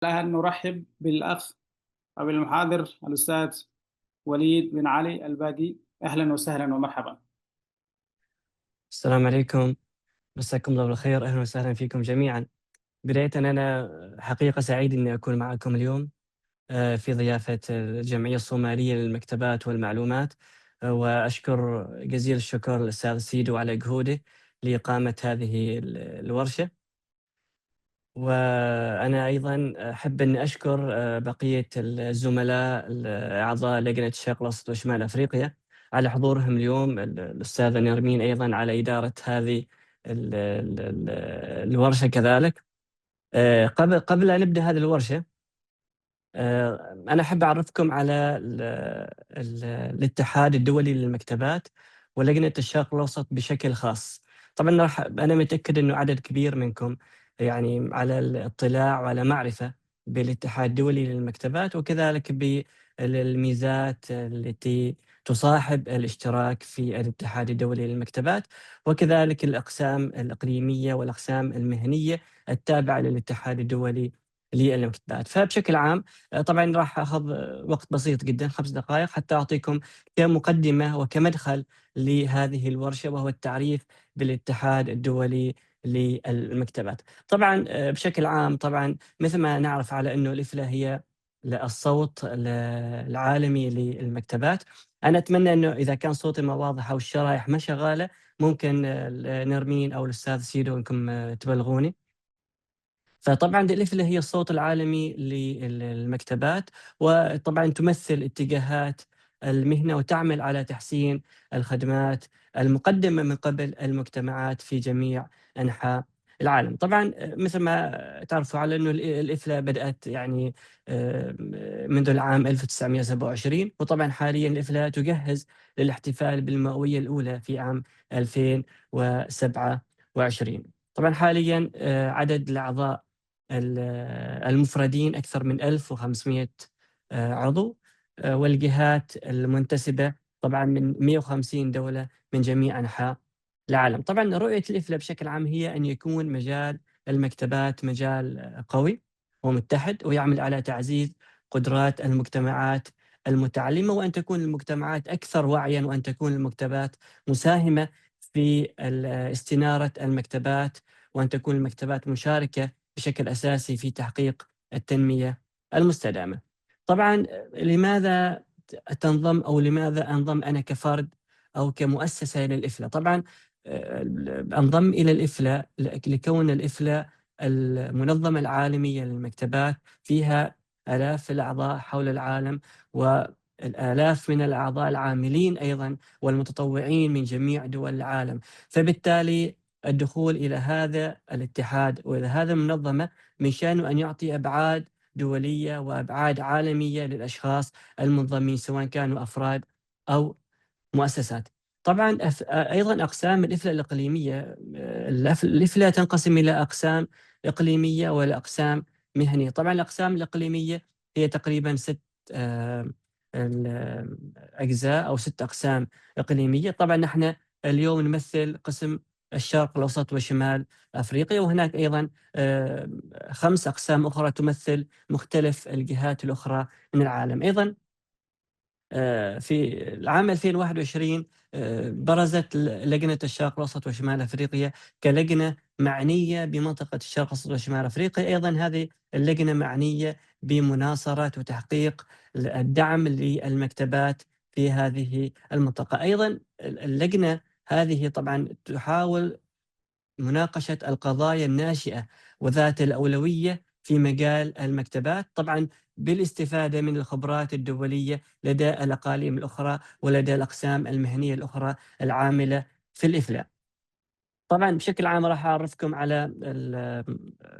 لها أن نرحب بالأخ أو المحاضر الأستاذ وليد بن علي الباقي. أهلا وسهلا ومرحبا. السلام عليكم، مساكم الله بالخير، أهلا وسهلا فيكم جميعا. بداية أنا حقيقة سعيد إني أكون معكم اليوم في ضيافة الجمعية الصومالية للمكتبات والمعلومات، وأشكر جزيل الشكر للأستاذ سيدو على جهوده لإقامة هذه الورشة. وأنا أيضًا أحب إني أشكر بقية الزملاء أعضاء لجنة الشرق الأوسط وشمال أفريقيا على حضورهم اليوم، الأستاذة نرمين أيضًا على إدارة هذه ال ال ال الورشة كذلك. قبل أن نبدأ هذه الورشة، أنا أحب أعرّفكم على الاتحاد الدولي للمكتبات ولجنة الشرق الأوسط بشكل خاص. طبعًا أنا متأكد إنه عدد كبير منكم يعني على الاطلاع وعلى معرفة بالاتحاد الدولي للمكتبات، وكذلك الميزات التي تصاحب الاشتراك في الاتحاد الدولي للمكتبات، وكذلك الأقسام الإقليمية والأقسام المهنية التابعة للاتحاد الدولي للمكتبات. فبشكل عام طبعًا راح آخذ وقت بسيط جدًا 5 دقايق حتى أعطيكم كمقدمة وكمدخل لهذه الورشة، وهو التعريف بالاتحاد الدولي للمكتبات. طبعًا بشكل عام طبعًا مثل ما نعرف على إنه الإفلا هي الصوت العالمي للمكتبات. أنا أتمنى إنه إذا كان صوتي ما واضح أو الشرايح ما شغالة ممكن نرمين أو الأستاذ سيدو إنكم تبلغوني. فطبعًا الإفلا هي الصوت العالمي للمكتبات، وطبعًا تمثل اتجاهات المهنة وتعمل على تحسين الخدمات المقدمة من قبل المجتمعات في جميع أنحاء العالم. طبعًا مثل ما تعرفوا على إنه الإفلا بدأت يعني منذ العام 1927، وطبعًا حاليًا الإفلا تجهّز للاحتفال بالمئوية الأولى في عام 2027. طبعًا حاليًا عدد الأعضاء ال المفردين أكثر من 1500 عضو، والجهات المنتسبة طبعًا من 150 دولة من جميع أنحاء العالم. طبعًا رؤية الإفلا بشكل عام هي أن يكون مجال المكتبات مجال قوي ومتحد، ويعمل على تعزيز قدرات المجتمعات المتعلمة، وأن تكون المجتمعات أكثر وعيًا، وأن تكون المكتبات مساهمة في استنارة المكتبات، وأن تكون المكتبات مشاركة بشكل أساسي في تحقيق التنمية المستدامة. طبعًا لماذا تنضم أو لماذا أنضم أنا كفرد أو كمؤسسة إلى الإفلا؟ طبعًا أنضم إلى الإفلا لكون الإفلا المنظمة العالمية للمكتبات فيها آلاف الأعضاء حول العالم، والآلاف من الأعضاء العاملين أيضًا والمتطوعين من جميع دول العالم. فبالتالي الدخول إلى هذا الاتحاد وإلى هذه المنظمة من شأنه أن يعطي أبعاد دولية وأبعاد عالمية للأشخاص المنضمين سواء كانوا أفراد أو مؤسسات. طبعًا أيضًا أقسام الإفلا الإقليمية، الإفلا تنقسم إلى أقسام إقليمية وإلى مهنية. طبعًا الأقسام الإقليمية هي تقريبًا 6 آآ أجزاء أو 6 أقسام إقليمية. طبعًا نحن اليوم نمثل قسم الشرق الأوسط وشمال أفريقيا، وهناك أيضًا 5 أقسام أخرى تمثل مختلف الجهات الأخرى من العالم. أيضًا في العام 2021 برزت لجنة الشرق الأوسط وشمال أفريقيا كلجنة معنية بمنطقة الشرق الأوسط وشمال أفريقيا. أيضًا هذه اللجنة معنية بمناصرة وتحقيق الدعم للمكتبات في هذه المنطقة. أيضًا اللجنة هذه طبعًا تحاول مناقشة القضايا الناشئة وذات الأولوية في مجال المكتبات، طبعًا بالاستفادة من الخبرات الدولية لدى الأقاليم الأخرى ولدى الأقسام المهنية الأخرى العاملة في الإفلاء. طبعًا بشكل عام راح أعرّفكم على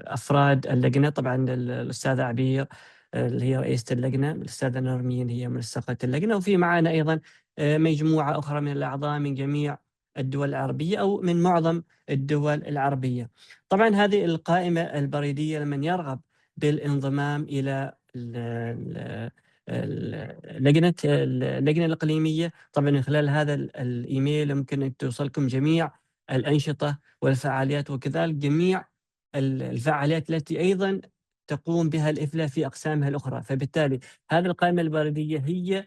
أفراد اللجنة. طبعًا الأستاذة عبير اللي هي رئيسة اللجنة، الأستاذة نرمين هي منسقة اللجنة، وفي معانا أيضًا مجموعة أخرى من الأعضاء من جميع الدول العربية أو من معظم الدول العربية. طبعًا هذه القائمة البريدية لمن يرغب بالانضمام إلى ال ال اللجنة الإقليمية. طبعًا من خلال هذا الإيميل يمكن أن توصلكم جميع الأنشطة والفعاليات، وكذلك جميع الفعاليات التي أيضًا تقوم بها الإفلا في أقسامها الأخرى. فبالتالي هذه القائمة البريدية هي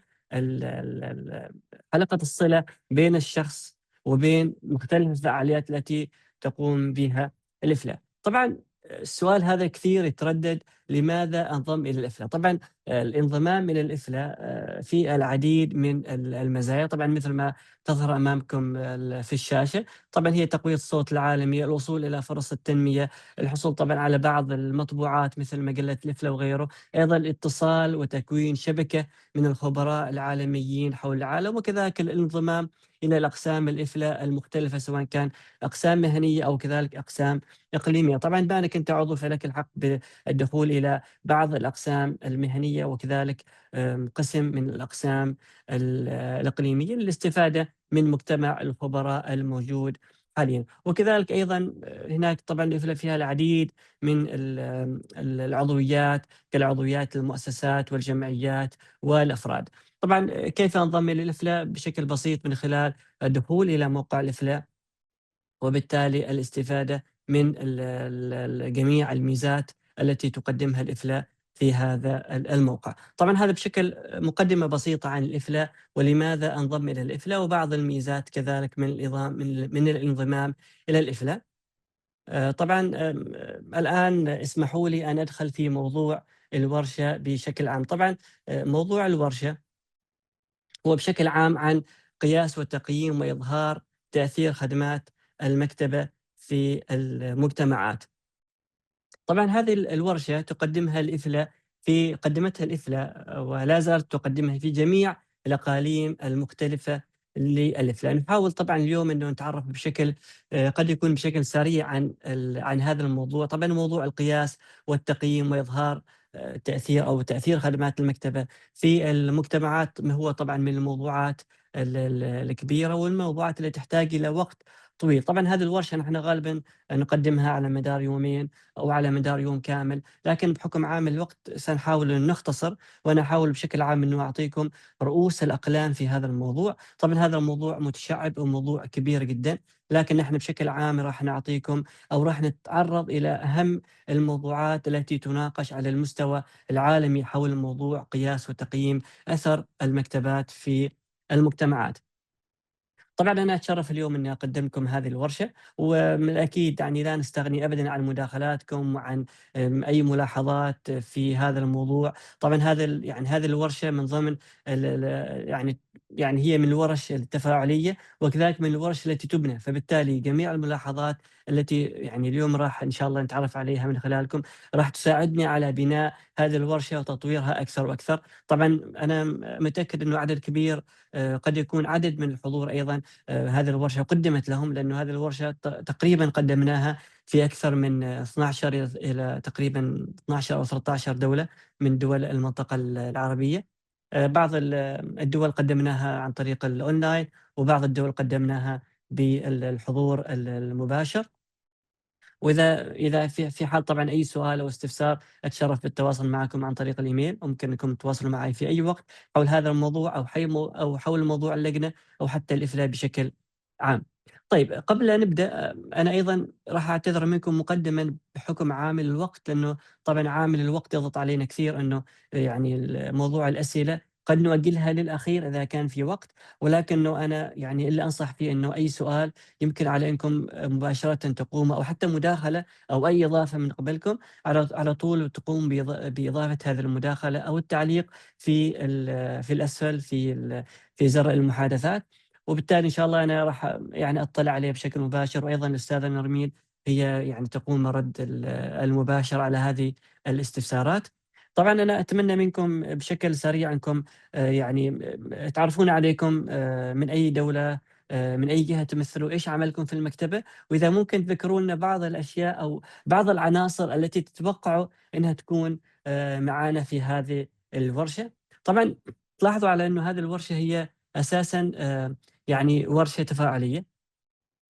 حلقة الصلة بين الشخص وبين مختلف الفعاليات التي تقوم بها الإفلا. طبعا السؤال هذا كثير يتردد: لماذا أنضم إلى الإفلا؟ طبعا الانضمام إلى الإفلا في العديد من المزايا، طبعا مثل ما تظهر أمامكم في الشاشة. طبعا هي تقوية الصوت العالمي، الوصول إلى فرص التنمية، الحصول طبعا على بعض المطبوعات مثل مجلة الإفلا وغيره، أيضا الاتصال وتكوين شبكة من الخبراء العالميين حول العالم، وكذلك الانضمام إلى الأقسام الإفلا المختلفة سواء كان أقسام مهنية أو كذلك أقسام إقليمية. طبعا بأنك أنت عضو فلك الحق بالدخول إلى بعض الأقسام المهنية وكذلك قسم من الأقسام الإقليمية للاستفادة من مجتمع الخبراء الموجود حاليًا. وكذلك أيضًا هناك طبعًا الإفلا فيها العديد من العضويات كالعضويات المؤسسات والجمعيات والأفراد. طبعًا كيف أنضم إلى الإفلا؟ بشكل بسيط من خلال الدخول إلى موقع الإفلا، وبالتالي الاستفادة من جميع الميزات التي تقدمها الإفلا في هذا الموقع. طبعًا هذا بشكل مقدمة بسيطة عن الإفلا ولماذا أنضم إلى الإفلا، وبعض الميزات كذلك من الانضمام إلى الإفلا. طبعًا الآن اسمحوا لي أن أدخل في موضوع الورشة بشكل عام. طبعًا موضوع الورشة هو بشكل عام عن قياس وتقييم وإظهار تأثير خدمات المكتبة في المجتمعات. طبعًا هذه الورشة تقدمها الإفلا قدمتها الإفلا ولا زالت تقدمها في جميع الأقاليم المختلفة للإفلا. نحاول طبعًا اليوم إنه نتعرف بشكل قد يكون بشكل سريع عن هذا الموضوع. طبعًا موضوع القياس والتقييم وإظهار تأثير خدمات المكتبة في المجتمعات هو طبعًا من الموضوعات الكبيرة والموضوعات اللي تحتاج إلى وقت طويل. طبعًا هذه الورشة نحن غالبًا نقدمها على مدار يومين أو على مدار يوم كامل، لكن بحكم عامل الوقت سنحاول أن نختصر، وأنا أحاول بشكل عام إنه أعطيكم رؤوس الأقلام في هذا الموضوع. طبعًا هذا الموضوع متشعّب وموضوع كبير جدًا، لكن نحن بشكل عام راح نعطيكم أو راح نتعرض إلى أهم الموضوعات التي تناقش على المستوى العالمي حول موضوع قياس وتقييم أثر المكتبات في المجتمعات. طبعًا أنا أتشرّف اليوم إني أقدّم لكم هذه الورشة، ومن الأكيد يعني لا نستغني أبدًا عن مداخلاتكم وعن أي ملاحظات في هذا الموضوع. طبعًا هذه الورشة من ضمن ال يعني هي من الورش التفاعلية وكذلك من الورش التي تُبنى، فبالتالي جميع الملاحظات التي يعني اليوم راح إن شاء الله نتعرّف عليها من خلالكم، راح تساعدني على بناء هذه الورشة وتطويرها أكثر وأكثر. طبعًا أنا متأكد إنه عدد كبير قد يكون عدد من الحضور أيضًا هذه الورشة قُدِّمت لهم، لأنه هذه الورشة تقريبًا قدّمناها في أكثر من 12 إلى تقريبًا 12 أو 13 دولة من دول المنطقة العربية. بعض الدول قدّمناها عن طريق الأونلاين، وبعض الدول قدّمناها الحضور المباشر. إذا في حال طبعًا أي سؤال أو استفسار أتشرف بالتواصل معكم عن طريق الإيميل، وممكن إنكم تتواصلوا معي في أي وقت حول هذا الموضوع أو حول موضوع اللجنة أو حتى الإفلا بشكل عام. طيب قبل أن نبدأ أنا أيضًا راح أعتذر منكم مقدمًا بحكم عامل الوقت، لأنه طبعًا عامل الوقت يضغط علينا كثير إنه يعني موضوع الأسئلة قد نؤجلها للأخير إذا كان في وقت، ولكنه أنا يعني اللي أنصح فيه إنه أي سؤال يمكن عليكم مباشرةً تقوموا أو حتى مداخلة أو أي إضافة من قبلكم على طول تقوم بإضافة هذه المداخلة أو التعليق في الأسفل في زر المحادثات، وبالتالي إن شاء الله أنا راح يعني أطلع عليه بشكل مباشر. وأيضًا الأستاذة نرمين هي يعني تقوم برد المباشر على هذه الاستفسارات. طبعًا أنا أتمنى منكم بشكل سريع أنكم يعني تعرفون عليكم من أي دولة من أي جهة تمثّلوا، إيش عملكم في المكتبة، وإذا ممكن تذكروا لنا بعض الأشياء أو بعض العناصر التي تتوقعوا إنها تكون معانا في هذه الورشة. طبعًا تلاحظوا على إنه هذه الورشة هي أساسًا يعني ورشة تفاعلية.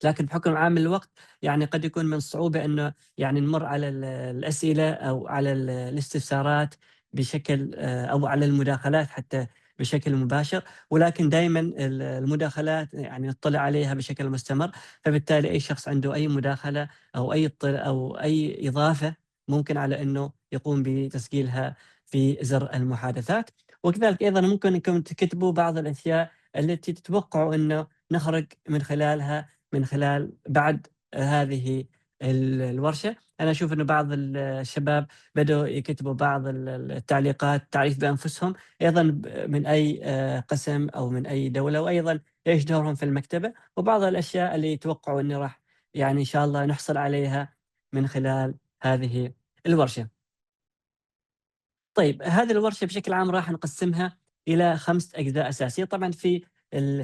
لكن بحكم عامل الوقت يعني قد يكون من الصعوبة إنه يعني نمُر على الأسئلة أو على الاستفسارات بشكل أو على المداخلات حتى بشكل مباشر، ولكن دايمًا المداخلات يعني نطّلع عليها بشكل مستمر. فبالتالي أي شخص عنده أي مداخلة أو أي أو أي إضافة ممكن على إنه يقوم بتسجيلها في زر المحادثات. وكذلك أيضًا ممكن إنكم تكتبوا بعض الأشياء التي تتوقعوا إنه نخرج من خلالها من خلال بعد هذه الورشة. أنا أشوف إنه بعض الشباب بدأوا يكتبوا بعض التعليقات، تعريف بأنفسهم، أيضًا من أي قسم أو من أي دولة، وأيضًا إيش دورهم في المكتبة، وبعض الأشياء اللي يتوقعوا إنه راح يعني إن شاء الله نحصل عليها من خلال هذه الورشة. طيب هذه الورشة بشكل عام راح نقسّمها إلى 5 أجزاء أساسية. طبعًا في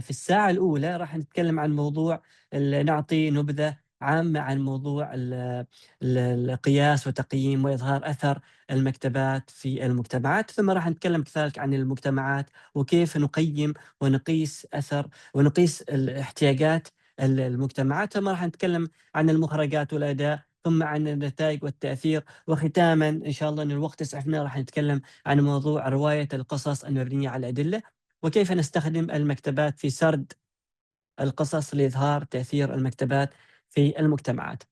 الساعة الأولى راح نتكلم عن موضوع نعطي نبذة عامة عن موضوع القياس وتقييم وإظهار أثر المكتبات في المجتمعات، ثم راح نتكلم كذلك عن المجتمعات وكيف نقيّم ونقيس أثر ونقيس احتياجات المجتمعات، ثم راح نتكلم عن المخرجات والأداء، ثم عن النتايج والتأثير، وختامًا إن شاء الله إن الوقت يسعفنا راح نتكلم عن موضوع رواية القصص المبنية على الأدلة، وكيف نستخدم المكتبات في سرد القصص لإظهار تأثير المكتبات في المجتمعات.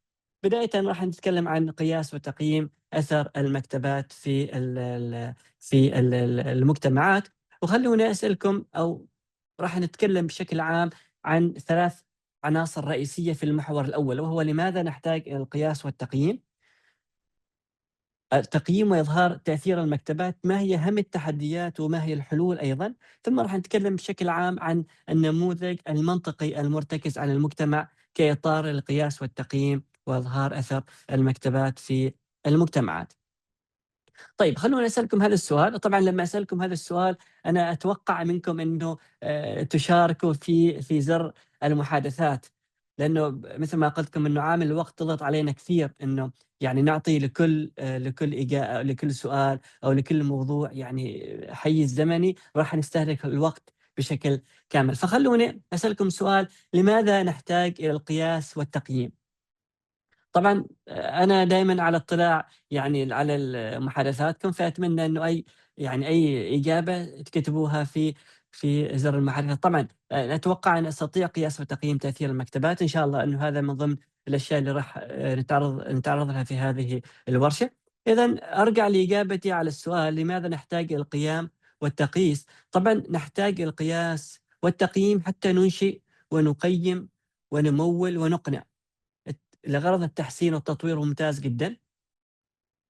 بدايةً راح نتكلم عن قياس وتقييم أثر المكتبات في المجتمعات، وخلوني أسألكم أو راح نتكلم بشكل عام عن 3 عناصر رئيسية في المحور الأول، وهو لماذا نحتاج إلى القياس والتقييم؟ التقييم وإظهار تأثير المكتبات، ما هي أهم التحديات وما هي الحلول أيضًا، ثم راح نتكلم بشكل عام عن النموذج المنطقي المرتكز على المجتمع كإطار للقياس والتقييم وإظهار أثر المكتبات في المجتمعات. طيب خلوني أسألكم هذا السؤال، طبعًا لمّا أسألكم هذا السؤال أنا أتوقع منكم إنه تشاركوا في زر المحادثات، لأنه مثل ما قلت لكم إنه عامل الوقت ضغط علينا كثير إنه يعني نعطي لكل سؤال أو لكل موضوع يعني حيّز زمني راح نستهلك الوقت بشكل كامل، فخلوني أسألكم سؤال، لماذا نحتاج إلى القياس والتقييم؟ طبعًا أنا دايمًا على اطلاع يعني على محادثاتكم، فأتمنى إنه أي إجابة تكتبوها في زر المحادثة. طبعًا أتوقع أن أستطيع قياس وتقييم تأثير المكتبات، إن شاء الله إنه هذا من ضمن الأشياء اللي راح نتعرض لها في هذه الورشة. إذًا أرجع لإجابتي على السؤال لماذا نحتاج إلى القيام والتقييس؟ طبعًا نحتاج القياس والتقييم حتى ننشئ ونقيم ونموِّل ونقنع. لغرض التحسين والتطوير ممتاز جدًا.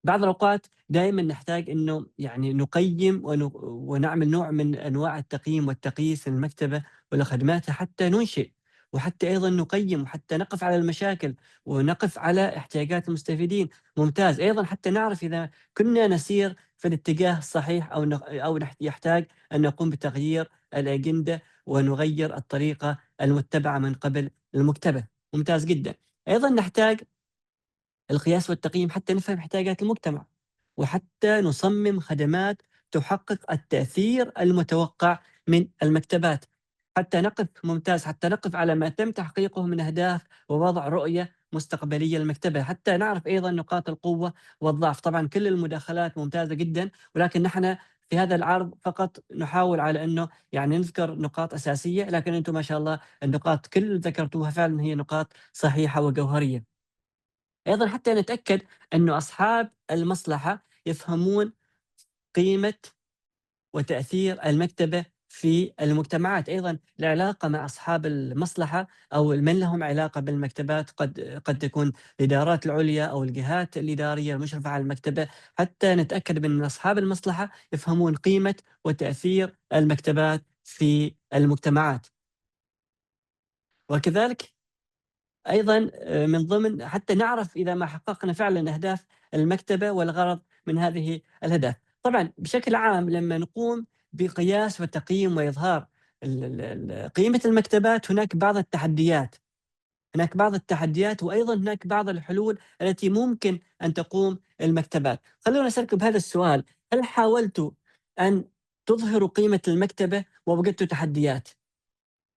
بعض الأوقات دايمًا نحتاج إنه يعني نقيّم ونعمل نوع من أنواع التقييم والتقييس للمكتبة ولخدماتها حتى ننشئ، وحتى أيضًا نقيّم، وحتى نقف على المشاكل، ونقف على احتياجات المستفيدين، ممتاز. أيضًا حتى نعرف إذا كنا نسير في الاتجاه الصحيح أو يحتاج أن نقوم بتغيير الأجندة ونغيّر الطريقة المتبعة من قبل المكتبة، ممتاز جدًا. أيضًا نحتاج القياس والتقييم حتى نفهم احتياجات المجتمع، وحتى نصمم خدمات تحقق التأثير المتوقع من المكتبات، حتى نقف على ما تم تحقيقه من أهداف ووضع رؤية مستقبلية للمكتبة، حتى نعرف أيضًا نقاط القوة والضعف. طبعًا كل المداخلات ممتازة جدًا، ولكن نحن في هذا العرض فقط نحاول على إنه يعني نذكر نقاط أساسية، لكن أنتم ما شاء الله النقاط كل اللي ذكرتوها فعلًا هي نقاط صحيحة وجوهرية. أيضًا حتى نتأكد إنه أصحاب المصلحة يفهمون قيمة وتأثير المكتبة في المجتمعات. أيضًا العلاقة مع أصحاب المصلحة أو من لهم علاقة بالمكتبات قد تكون الإدارات العُليا أو الجهات الإدارية المشرفة على المكتبة، حتى نتأكد من أن أصحاب المصلحة يفهمون قيمة وتأثير المكتبات في المجتمعات. وكذلك أيضًا من ضمن حتى نعرف إذا ما حققنا فعلًا أهداف المكتبة والغرض من هذه الأهداف. طبعًا بشكل عام لمّا نقوم بقياس وتقييم وإظهار ال ال ال قيمة المكتبات هناك بعض التحديات وأيضًا هناك بعض الحلول التي ممكن أن تقوم المكتبات. خلّوني أسألكم بهذا السؤال، هل حاولتوا أن تظهروا قيمة المكتبة ووجدتوا تحديات؟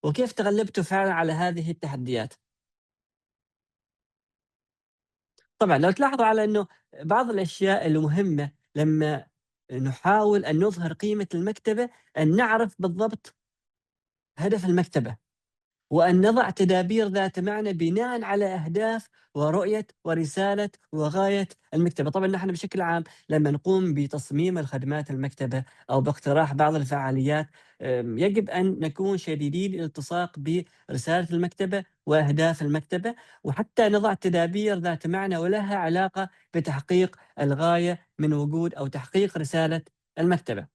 وكيف تغلبتوا فعلًا على هذه التحديات؟ طبعًا لو تلاحظوا على إنه بعض الأشياء المهمة لمّا نحاول أن نظهر قيمة المكتبة، أن نعرف بالضبط هدف المكتبة، وأن نضع تدابير ذات معنى بناء على أهداف ورؤية ورسالة وغاية المكتبة. طبعا نحن بشكل عام لما نقوم بتصميم الخدمات المكتبة أو باقتراح بعض الفعاليات، يجب أن نكون شديدين الالتصاق برسالة المكتبة وأهداف المكتبة، وحتى نضع تدابير ذات معنى ولها علاقة بتحقيق الغاية من وجود أو تحقيق رسالة المكتبة.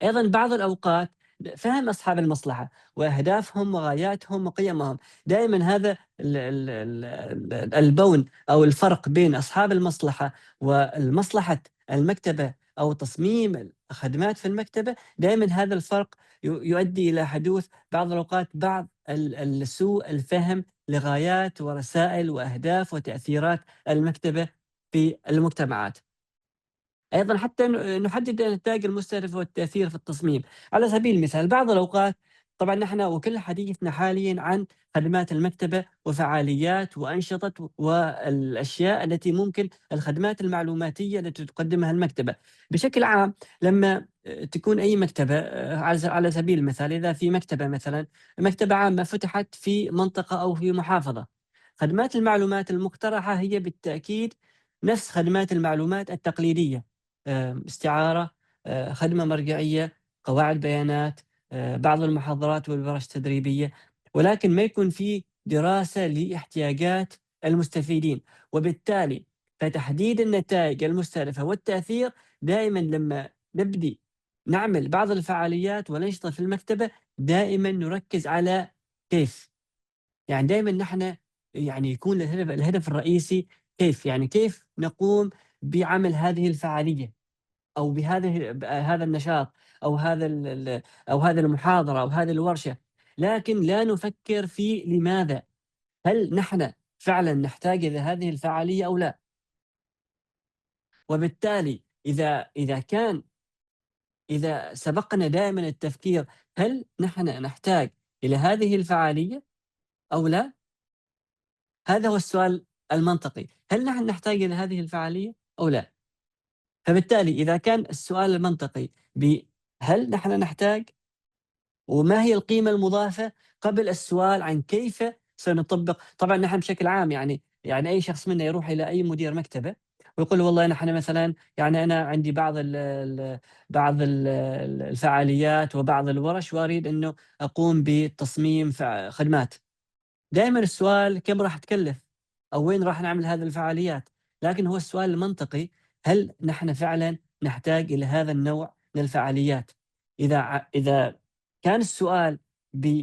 أيضًا بعض الأوقات فهم أصحاب المصلحة وأهدافهم وغاياتهم وقيمهم، دائمًا هذا البون أو الفرق بين أصحاب المصلحة والمصلحة المكتبة أو تصميم الخدمات في المكتبة، دائمًا هذا الفرق يؤدي إلى حدوث بعض الأوقات بعض سوء الفهم لغايات ورسائل وأهداف وتأثيرات المكتبة في المجتمعات. أيضًا حتى نحدد النتائج المستهدفة والتأثير في التصميم. على سبيل المثال بعض الأوقات طبعًا نحن وكل حديثنا حاليًا عن خدمات المكتبة وفعاليات وأنشطة والأشياء التي ممكن الخدمات المعلوماتية التي تقدمها المكتبة. بشكل عام لمّا تكون أي مكتبة، على سبيل المثال إذا في مكتبة مثلًا مكتبة عامة فتحت في منطقة أو في محافظة، خدمات المعلومات المقترحة هي بالتأكيد نفس خدمات المعلومات التقليدية. استعارة، خدمة مرجعية، قواعد بيانات، بعض المحاضرات والورش التدريبية، ولكن ما يكون في دراسة لاحتياجات المستفيدين، وبالتالي فتحديد النتائج المستهدفة والتأثير دائمًا لما نبدي نعمل بعض الفعاليات والأنشطة في المكتبة دائمًا نركز على كيف. يعني دايمًا نحن يعني يكون الهدف الرئيسي كيف، يعني كيف نقوم بعمل هذه الفعالية أو هذا النشاط أو هذا ال ال أو هذه المحاضرة أو هذه الورشة، لكن لا نفكر في لماذا؟ هل نحن فعلًا نحتاج إلى هذه الفعالية أو لا؟ وبالتالي إذا سبقنا دائمًا التفكير هل نحن نحتاج إلى هذه الفعالية أو لا؟ هذا هو السؤال المنطقي، هل نحن نحتاج إلى هذه الفعالية أو لا؟ فبالتالي إذا كان السؤال المنطقي هل نحن نحتاج وما هي القيمة المضافة قبل السؤال عن كيف سنطبق. طبعًا نحن بشكل عام يعني أي شخص منا يروح إلى أي مدير مكتبة ويقول له والله نحن مثلًا يعني أنا عندي بعض الفعاليات وبعض الورش وأريد إنه أقوم بتصميم خدمات. دايمًا السؤال كم راح تكلف؟ أو وين راح نعمل هذه الفعاليات؟ لكن هو السؤال المنطقي هل نحن فعلًا نحتاج إلى هذا النوع من الفعاليات؟ إذا كان السؤال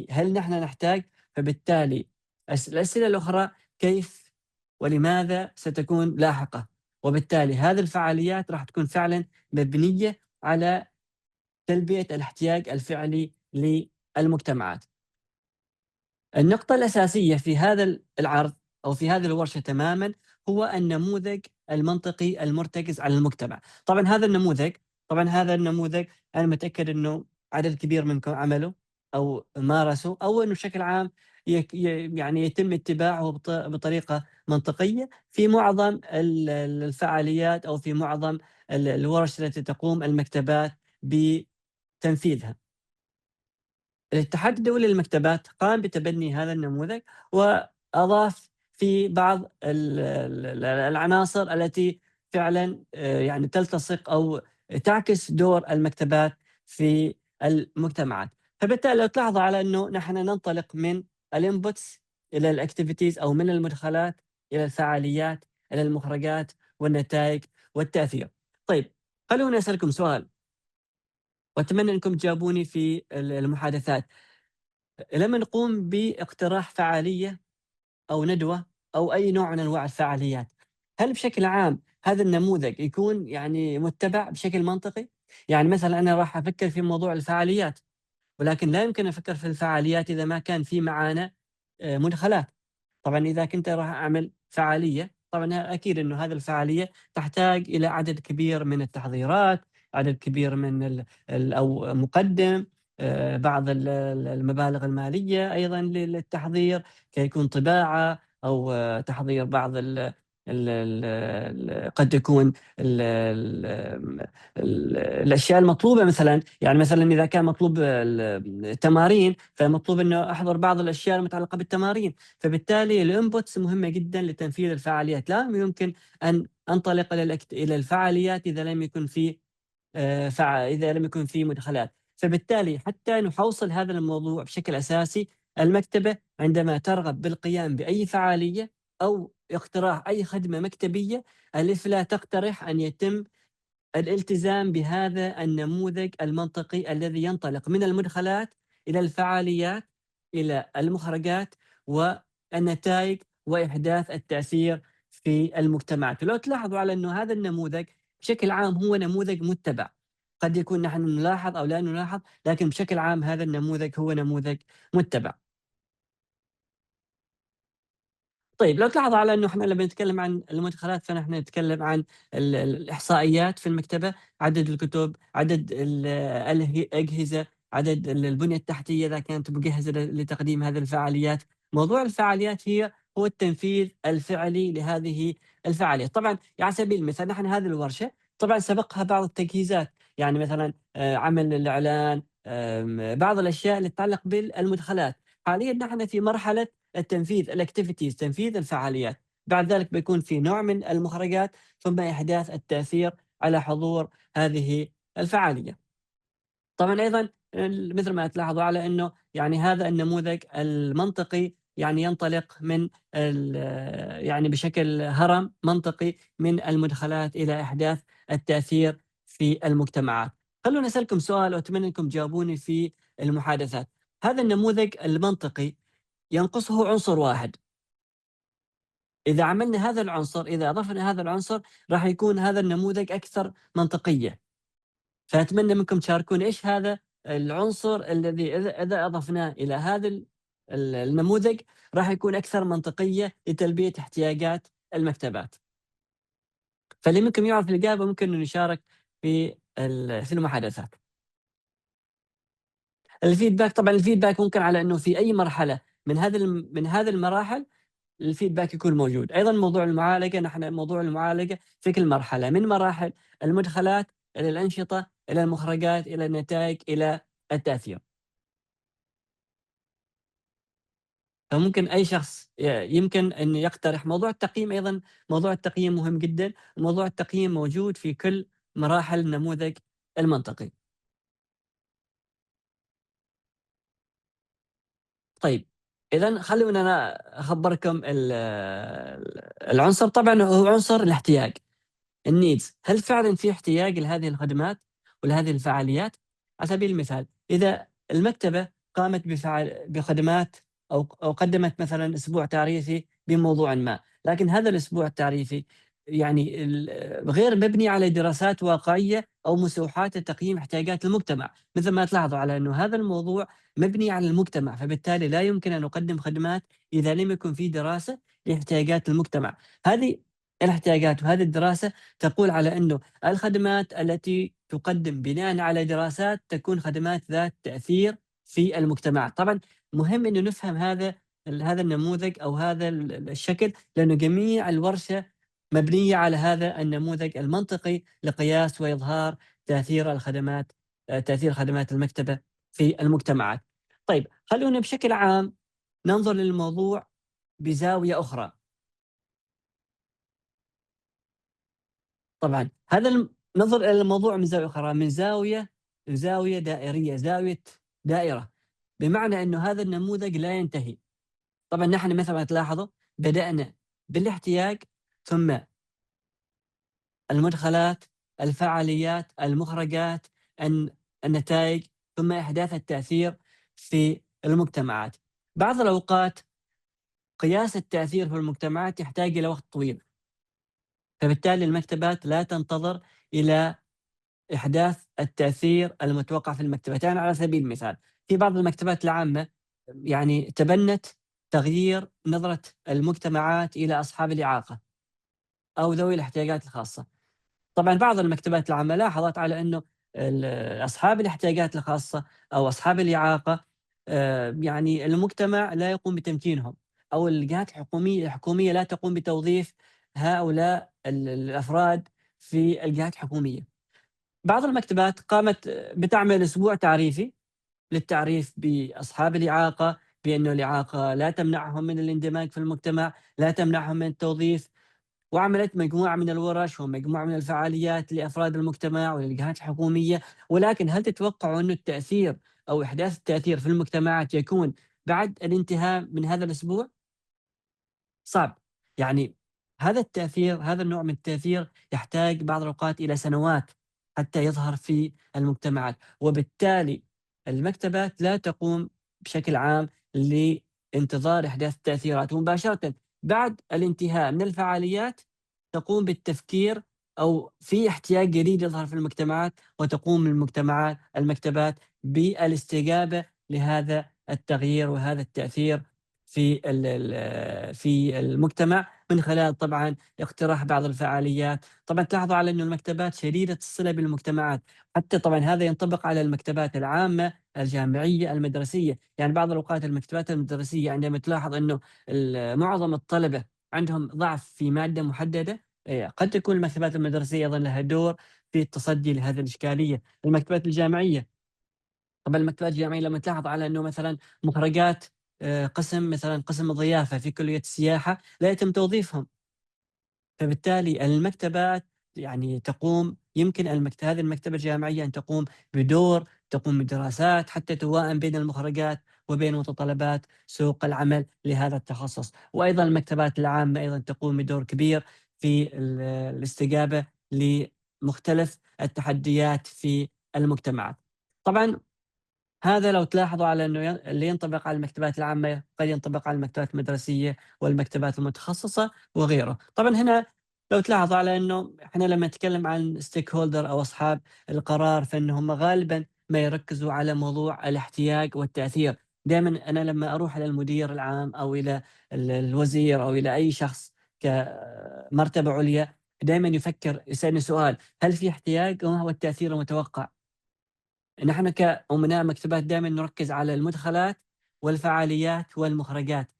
هل نحن نحتاج؟ فبالتالي الأسئلة الأخرى كيف ولماذا ستكون لاحقة، وبالتالي هذه الفعاليات راح تكون فعلًا مبنية على تلبية الاحتياج الفعلي للمجتمعات. النقطة الأساسية في هذا العرض أو في هذه الورشة تمامًا هو النموذج المنطقي المرتكز على المجتمع. طبعًا هذا النموذج أنا متأكد إنه عدد كبير منكم عمله أو مارسه أو إنه بشكل عام يعني يتم اتباعه بطريقة منطقية في معظم الفعاليات أو في معظم الورش التي تقوم المكتبات بتنفيذها. الاتحاد الدولي للمكتبات قام بتبني هذا النموذج وأضاف في بعض العناصر التي فعلًا يعني تلتصق أو تعكس دور المكتبات في المجتمعات. فبالتالي لو تلاحظوا على إنه نحن ننطلق من الinputs إلى الactivities أو من المدخلات إلى الفعاليات، إلى المخرجات والنتائج والتأثير. طيب خلوني أسألكم سؤال وأتمنى أنكم تجاوبوني في المحادثات. لما نقوم باقتراح فعالية أو ندوة أو أي نوع من أنواع الفعاليات، هل بشكل عام هذا النموذج يكون يعني متبع بشكل منطقي؟ يعني مثلًا أنا راح أفكر في موضوع الفعاليات، ولكن لا يمكن أفكر في الفعاليات إذا ما كان في معانا مدخلات. طبعًا إذا كنت راح أعمل فعالية، طبعًا أكيد إنه هذه الفعالية تحتاج إلى عدد كبير من التحضيرات، عدد كبير من أو مقدم، بعض المبالغ المالية أيضًا للتحضير، كيكون طباعة أو تحضير بعض قد تكون الأشياء المطلوبة، مثلا يعني مثلا إذا كان مطلوب التمارين، فمطلوب أنه أحضر بعض الأشياء المتعلقة بالتمارين. فبالتالي الانبوتس مهمة جدا لتنفيذ الفعاليات. لا يمكن أن أنطلق إلى الفعاليات إذا لم يكن في إذا لم يكن في مدخلات. فبالتالي حتى نحوصل هذا الموضوع بشكل أساسي، المكتبة عندما ترغب بالقيام بأي فعالية أو اقتراح أي خدمة مكتبية، ألف لا تقترح أن يتم الالتزام بهذا النموذج المنطقي الذي ينطلق من المدخلات إلى الفعاليات إلى المخرجات والنتائج وإحداث التأثير في المجتمعات. ولو تلاحظوا على أنه هذا النموذج بشكل عام هو نموذج متبع، قد يكون نحن نلاحظ أو لا نلاحظ، لكن بشكل عام هذا النموذج هو نموذج متبع. طيب لو تلاحظ على إنه إحنا لمّا نتكلم عن المدخلات، فنحن نتكلم عن الإحصائيات في المكتبة، عدد الكتب، عدد الأجهزة، عدد البنية التحتية إذا كانت مجهزة لتقديم هذه الفعاليات. موضوع الفعاليات هو التنفيذ الفعلي لهذه الفعاليات. طبعًا على سبيل المثال نحن هذه الورشة طبعًا سبقها بعض التجهيزات، يعني مثلًا عمل الإعلان، بعض الأشياء اللي تتعلق بالمدخلات. حاليًا نحن في مرحلة التنفيذ الactivities، تنفيذ الفعاليات. بعد ذلك بيكون في نوع من المخرجات، ثم إحداث التأثير على حضور هذه الفعالية. طبعًا أيضًا مثل ما تلاحظوا على إنه يعني هذا النموذج المنطقي يعني ينطلق من يعني بشكل هرم منطقي من المدخلات إلى إحداث التأثير في المجتمعات. خلوني أسألكم سؤال وأتمنى أنكم تجاوبوني في المحادثات. هذا النموذج المنطقي ينقصه عنصر واحد. إذا عملنا هذا العنصر، إذا أضفنا هذا العنصر، راح يكون هذا النموذج أكثر منطقية. فأتمنى منكم تشاركوني إيش هذا العنصر الذي إذا أضفناه إلى هذا النموذج راح يكون أكثر منطقية لتلبية احتياجات المكتبات. فاللي منكم يعرف الإجابة ممكن إنه يشارك في المحادثات. الفيدباك، طبعًا الفيدباك ممكن على إنه في أي مرحلة من هذه المراحل الفيدباك يكون موجود. أيضًا موضوع المعالجة، نحن موضوع المعالجة في كل مرحلة من مراحل المدخلات إلى الأنشطة إلى المخرجات إلى النتائج إلى التأثير. فممكن أي شخص يمكن أن يقترح موضوع التقييم. أيضًا موضوع التقييم مهم جدًا، وموضوع التقييم موجود في كل مراحل النموذج المنطقي. طيب إذًا خلونا أنا أخبّركم العنصر، طبعًا هو عنصر الاحتياج. الneeds، هل فعلًا في احتياج لهذه الخدمات ولهذه الفعاليات؟ على سبيل المثال، إذا المكتبة قامت بخدمات أو قدّمت مثلًا أسبوع تعريفي بموضوع ما، لكن هذا الأسبوع التعريفي يعني غير مبني على دراسات واقعية أو مسوحات لتقييم احتياجات المجتمع. مثل ما تلاحظوا على إنه هذا الموضوع مبني على المجتمع، فبالتالي لا يمكن أن نقدم خدمات إذا لم يكن في دراسة لاحتياجات المجتمع. هذه الاحتياجات وهذه الدراسة تقول على أنه الخدمات التي تقدم بناءً على دراسات تكون خدمات ذات تأثير في المجتمع. طبعًا مهم إنه نفهم هذا النموذج أو هذا الشكل، لأنه جميع الورشة مبنية على هذا النموذج المنطقي لقياس وإظهار تأثير الخدمات، تأثير خدمات المكتبة في المجتمعات. طيب خلونا بشكل عام ننظر للموضوع بزاوية أخرى. طبعًا هذا ننظر إلى الموضوع من زاوية أخرى، من زاوية دائرية، زاوية دائرة، بمعنى إنه هذا النموذج لا ينتهي. طبعًا نحن مثل ما تلاحظوا بدأنا بالاحتياج، ثم المدخلات، الفعاليات، المخرجات، النتائج، ثم إحداث التأثير في المجتمعات. بعض الأوقات قياس التأثير في المجتمعات يحتاج إلى وقت طويل، فبالتالي المكتبات لا تنتظر إلى إحداث التأثير المتوقع في المكتبات. يعني على سبيل المثال في بعض المكتبات العامة يعني تبنت تغيير نظرة المجتمعات إلى أصحاب الإعاقة أو ذوي الاحتياجات الخاصة. طبعًا بعض المكتبات العامة لاحظت على إنه أصحاب الاحتياجات الخاصة أو أصحاب الإعاقة يعني المجتمع لا يقوم بتمكينهم، أو الجهات الحكومية لا تقوم بتوظيف هؤلاء الأفراد في الجهات الحكومية. بعض المكتبات قامت بتعمل أسبوع تعريفي للتعريف بأصحاب الإعاقة، بأنه الإعاقة لا تمنعهم من الاندماج في المجتمع، لا تمنعهم من التوظيف، وعملت مجموعة من الورش ومجموعة من الفعاليات لأفراد المجتمع وللجهات الحكومية. ولكن هل تتوقعوا أنه التأثير أو إحداث التأثير في المجتمعات يكون بعد الانتهاء من هذا الأسبوع؟ صعب. يعني هذا التأثير، هذا النوع من التأثير يحتاج بعض الأوقات إلى سنوات حتى يظهر في المجتمعات، وبالتالي المكتبات لا تقوم بشكل عام لانتظار إحداث التأثيرات، مباشرةً بعد الانتهاء من الفعاليات تقوم بالتفكير أو في احتياج جديد يظهر في المجتمعات، وتقوم المكتبات بالاستجابة لهذا التغيير وهذا التأثير في المجتمع من خلال طبعًا اقتراح بعض الفعاليات. طبعًا تلاحظوا على إنه المكتبات شديدة الصلة بالمجتمعات، حتى طبعًا هذا ينطبق على المكتبات العامة، الجامعية، المدرسية. يعني بعض الأوقات المكتبات المدرسية عندما تلاحظ إنه معظم الطلبة عندهم ضعف في مادة محددة، قد تكون المكتبات المدرسية أيضًا لها دور في التصدي لهذه الإشكالية. المكتبات الجامعية، طبعًا المكتبات الجامعية لمّا تلاحظ على إنه مثلًا مخرجات قسم مثلًا قسم الضيافة في كلية السياحة لا يتم توظيفهم، فبالتالي المكتبات يعني تقوم، يمكن هذه المكتبة الجامعية أن تقوم بدور، تقوم بدراسات حتى توائم بين المخرجات وبين متطلبات سوق العمل لهذا التخصص. وأيضًا المكتبات العامة أيضًا تقوم بدور كبير في الاستجابة لمختلف التحديات في المجتمعات. طبعًا هذا لو تلاحظوا على إنه اللي ينطبق على المكتبات العامة قد ينطبق على المكتبات المدرسية والمكتبات المتخصصة وغيره. طبعًا هنا لو تلاحظوا على إنه إحنا لمّا نتكلم عن stakeholder أو أصحاب القرار، فإنهم غالبًا ما يركزوا على موضوع الاحتياج والتأثير. دايمًا أنا لمّا أروح إلى المدير العام أو إلى الوزير أو إلى أي شخص كمرتبة عليا، دايمًا يسألني سؤال: هل في احتياج وما هو التأثير المتوقع؟ نحن كأمناء مكتبات دائمًا نركز على المدخلات والفعاليات والمخرجات.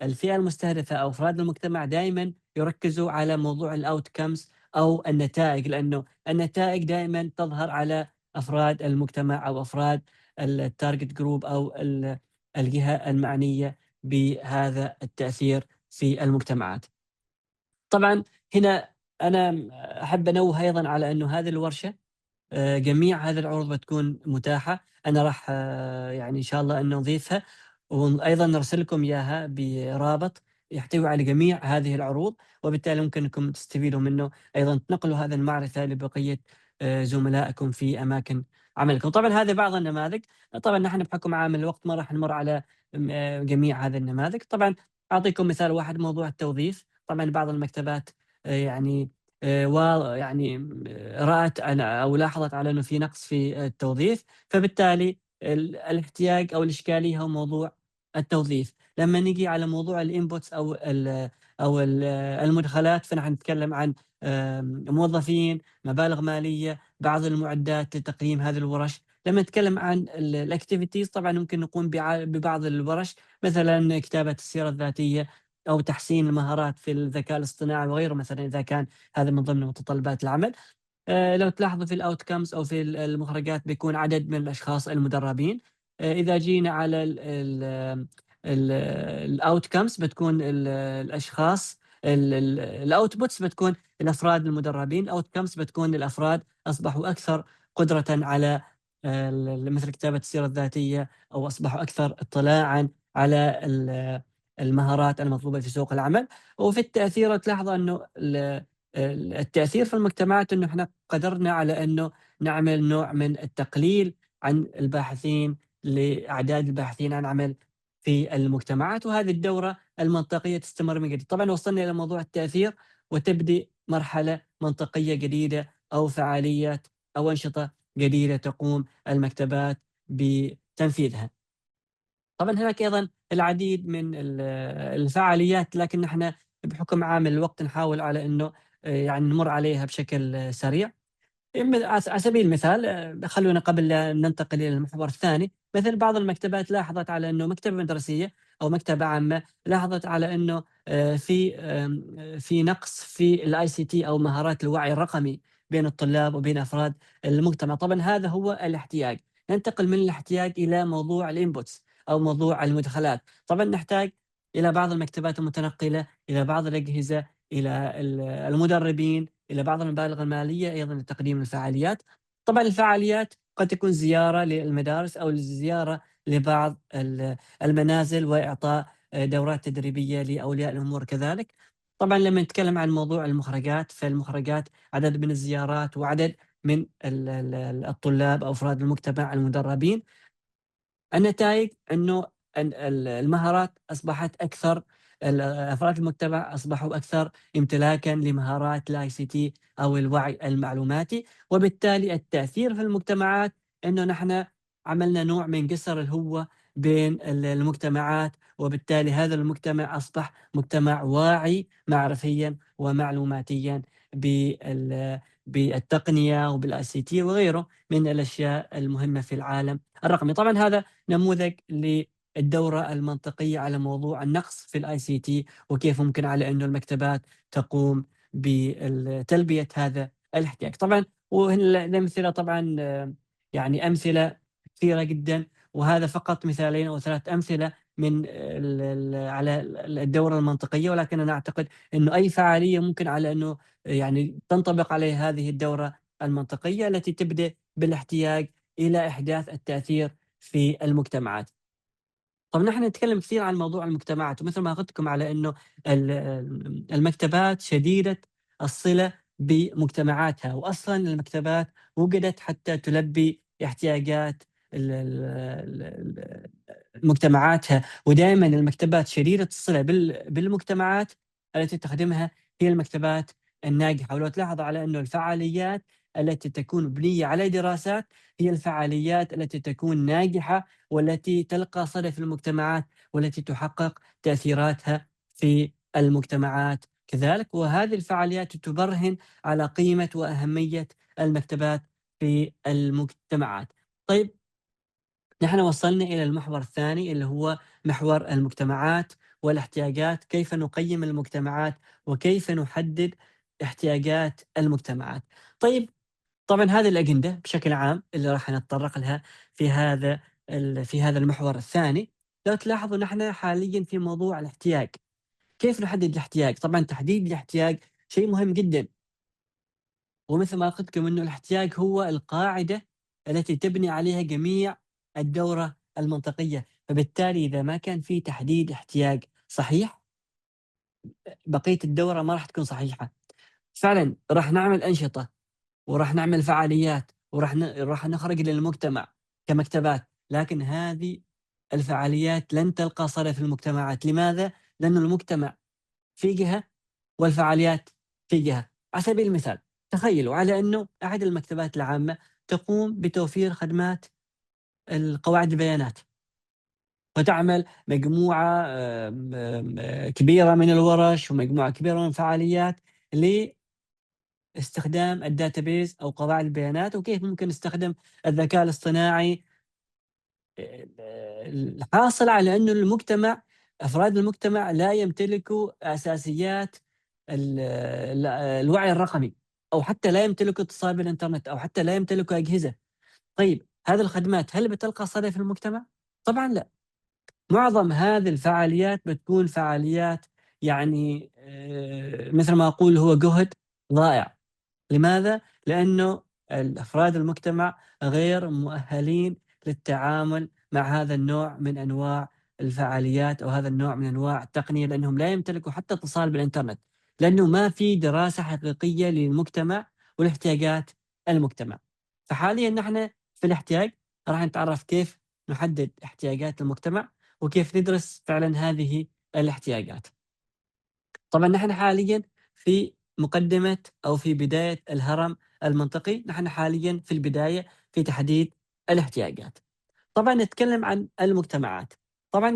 الفئة المستهدفة أو أفراد المجتمع دائمًا يركزوا على موضوع الoutcomes أو النتائج، لأنه النتائج دائمًا تظهر على أفراد المجتمع أو أفراد الtarget group أو الجهة المعنية بهذا التأثير في المجتمعات. طبعًا هنا أنا أحب أنوه أيضًا على إنه هذه الورشة جميع هذه العروض بتكون متاحة. أنا راح يعني إن شاء الله إنه نضيفها، وأيضًا نرسل لكم إياها برابط يحتوي على جميع هذه العروض، وبالتالي ممكن إنكم تستفيدوا منه، أيضًا تنقلوا هذا المعرفة لبقية زملائكم في أماكن عملكم. طبعًا هذه بعض النماذج. طبعًا نحن بحكم عامل الوقت ما راح نمر على جميع هذه النماذج. طبعًا أعطيكم مثال واحد، موضوع التوظيف. طبعًا بعض المكتبات يعني ويعني رأت أو لاحظت على إنه في نقص في التوظيف، فبالتالي الاحتياج أو الإشكالية هو موضوع التوظيف. لمّا نيجي على موضوع الinputs أو المدخلات، فنحن نتكلم عن موظفين، مبالغ مالية، بعض المعدات لتقييم هذه الورش. لمّا نتكلم عن الactivities، طبعًا ممكن نقوم ببعض الورش، مثلًا كتابة السيرة الذاتية أو تحسين المهارات في الذكاء الاصطناعي وغيره مثلًا، إذا كان هذا من ضمن متطلبات العمل. لو تلاحظوا في الoutcomes أو في المخرجات بيكون عدد من الأشخاص المدربين. إذا جينا على الoutcomes بتكون الأشخاص الoutputs بتكون الأفراد المدربين، outcomes بتكون الأفراد أصبحوا أكثر قدرةً على مثل كتابة السيرة الذاتية، أو أصبحوا أكثر اطلاعًا على المهارات المطلوبة في سوق العمل. وفي التأثير تلاحظوا إنه التأثير في المجتمعات إنه إحنا قدرنا على إنه نعمل نوع من التقليل عن الباحثين لأعداد الباحثين عن عمل في المجتمعات، وهذه الدورة المنطقية تستمر من جديد. طبعًا وصلنا إلى موضوع التأثير، وتبدأ مرحلة منطقية جديدة أو فعاليات أو أنشطة جديدة تقوم المكتبات بتنفيذها. طبعًا هناك أيضًا العديد من الفعاليات، لكن نحن بحكم عامل الوقت نحاول على إنه يعني نمُر عليها بشكل سريع. على سبيل المثال خلونا قبل أن ننتقل إلى المحور الثاني، مثل بعض المكتبات لاحظت على أنه مكتبة مدرسية أو مكتبة عامة لاحظت على أنه في نقص في الICT أو مهارات الوعي الرقمي بين الطلاب وبين أفراد المجتمع. طبعًا هذا هو الاحتياج، ننتقل من الاحتياج إلى موضوع الinputs أو موضوع المدخلات. طبعًا نحتاج إلى بعض المكتبات المتنقلة، إلى بعض الأجهزة، إلى المدربين، إلى بعض المبالغ المالية أيضًا لتقديم الفعاليات. طبعًا الفعاليات قد تكون زيارة للمدارس أو زيارة لبعض المنازل وإعطاء دورات تدريبية لأولياء الأمور كذلك. طبعًا لمّا نتكلم عن موضوع المخرجات، فالمخرجات عدد من الزيارات وعدد من الطلاب أو أفراد المجتمع المدربين. النتايج إنه المهارات أصبحت أكثر، أفراد المجتمع أصبحوا أكثر إمتلاكًا لمهارات الICT أو الوعي المعلوماتي، وبالتالي التأثير في المجتمعات إنه نحن عملنا نوع من قصر الهوة بين المجتمعات، وبالتالي هذا المجتمع أصبح مجتمع واعي معرفيًا ومعلوماتيًا بالتقنية وبالICT وغيره من الأشياء المهمة في العالم الرقمي. طبعًا هذا نموذج للدورة المنطقية على موضوع النقص في الICT وكيف ممكن على إنه المكتبات تقوم تلبية هذا الاحتياج. طبعًا الأمثلة طبعًا يعني أمثلة كثيرة جدًا، وهذا فقط مثالين أو 3 أمثلة من ال ال على الدورة المنطقية، ولكن أنا أعتقد إنه أي فعالية ممكن على إنه يعني تنطبق عليها هذه الدورة المنطقية التي تبدأ بالاحتياج إلى إحداث التأثير في المجتمعات. طب نحن نتكلم كثير عن موضوع المجتمعات، ومثل ما قلت لكم على إنه المكتبات شديدة الصلة بمجتمعاتها، وأصلًا المكتبات وُجدت حتى تلبي احتياجات ال ال ال مجتمعاتها، ودائمًا المكتبات شديدة الصلة بالمجتمعات التي تخدمها هي المكتبات الناجحة. ولو تلاحظوا على إنه الفعاليات التي تكون مبنية على دراسات هي الفعاليات التي تكون ناجحة والتي تلقى صدى في المجتمعات والتي تحقق تأثيراتها في المجتمعات كذلك، وهذه الفعاليات تبرهن على قيمة وأهمية المكتبات في المجتمعات. طيب نحن وصلنا إلى المحور الثاني اللي هو محور المجتمعات والاحتياجات، كيف نقيم المجتمعات وكيف نحدد احتياجات المجتمعات. طيب طبعًا هذه الأجندة بشكل عام اللي راح نتطرق لها في هذا المحور الثاني. لو تلاحظوا نحن حاليًا في موضوع الاحتياج، كيف نحدد الاحتياج؟ طبعًا تحديد الاحتياج شيء مهم جدًا، ومثل ما قلت لكم إنه الاحتياج هو القاعدة التي تبني عليها جميع الدورة المنطقية، فبالتالي إذا ما كان في تحديد احتياج صحيح، بقية الدورة ما راح تكون صحيحة. فعلًا راح نعمل أنشطة وراح نعمل فعاليات راح نخرج للمجتمع كمكتبات، لكن هذه الفعاليات لن تلقى صدى في المجتمعات. لماذا؟ لأنه المجتمع في جهة والفعاليات في جهة. على سبيل المثال تخيلوا على أنه أحد المكتبات العامة تقوم بتوفير خدمات القواعد البيانات، وتعمل مجموعة كبيرة من الورش ومجموعة كبيرة من الفعاليات استخدام الdatabase أو قواعد البيانات، وكيف ممكن نستخدم الذكاء الاصطناعي. الحاصل على إنه أفراد المجتمع لا يمتلكوا أساسيات الوعي الرقمي، أو حتى لا يمتلكوا اتصال بالإنترنت، أو حتى لا يمتلكوا أجهزة. طيب هذه الخدمات هل بتلقى صدى في المجتمع؟ طبعًا لأ. معظم هذه الفعاليات بتكون فعاليات يعني مثل ما أقول هو جهد ضائع. لماذا؟ لأنه أفراد المجتمع غير مؤهلين للتعامل مع هذا النوع من أنواع الفعاليات أو هذا النوع من أنواع التقنية، لأنهم لا يمتلكوا حتى اتصال بالإنترنت، لأنه ما في دراسة حقيقية للمجتمع ولاحتياجات المجتمع. فحاليًا نحن في الاحتياج راح نتعرف كيف نحدد احتياجات المجتمع وكيف ندرس فعلًا هذه الاحتياجات. طبعًا نحن حاليًا في مقدمة أو في بداية الهرم المنطقي، نحن حاليًا في البداية في تحديد الاحتياجات. طبعًا نتكلم عن المجتمعات. طبعًا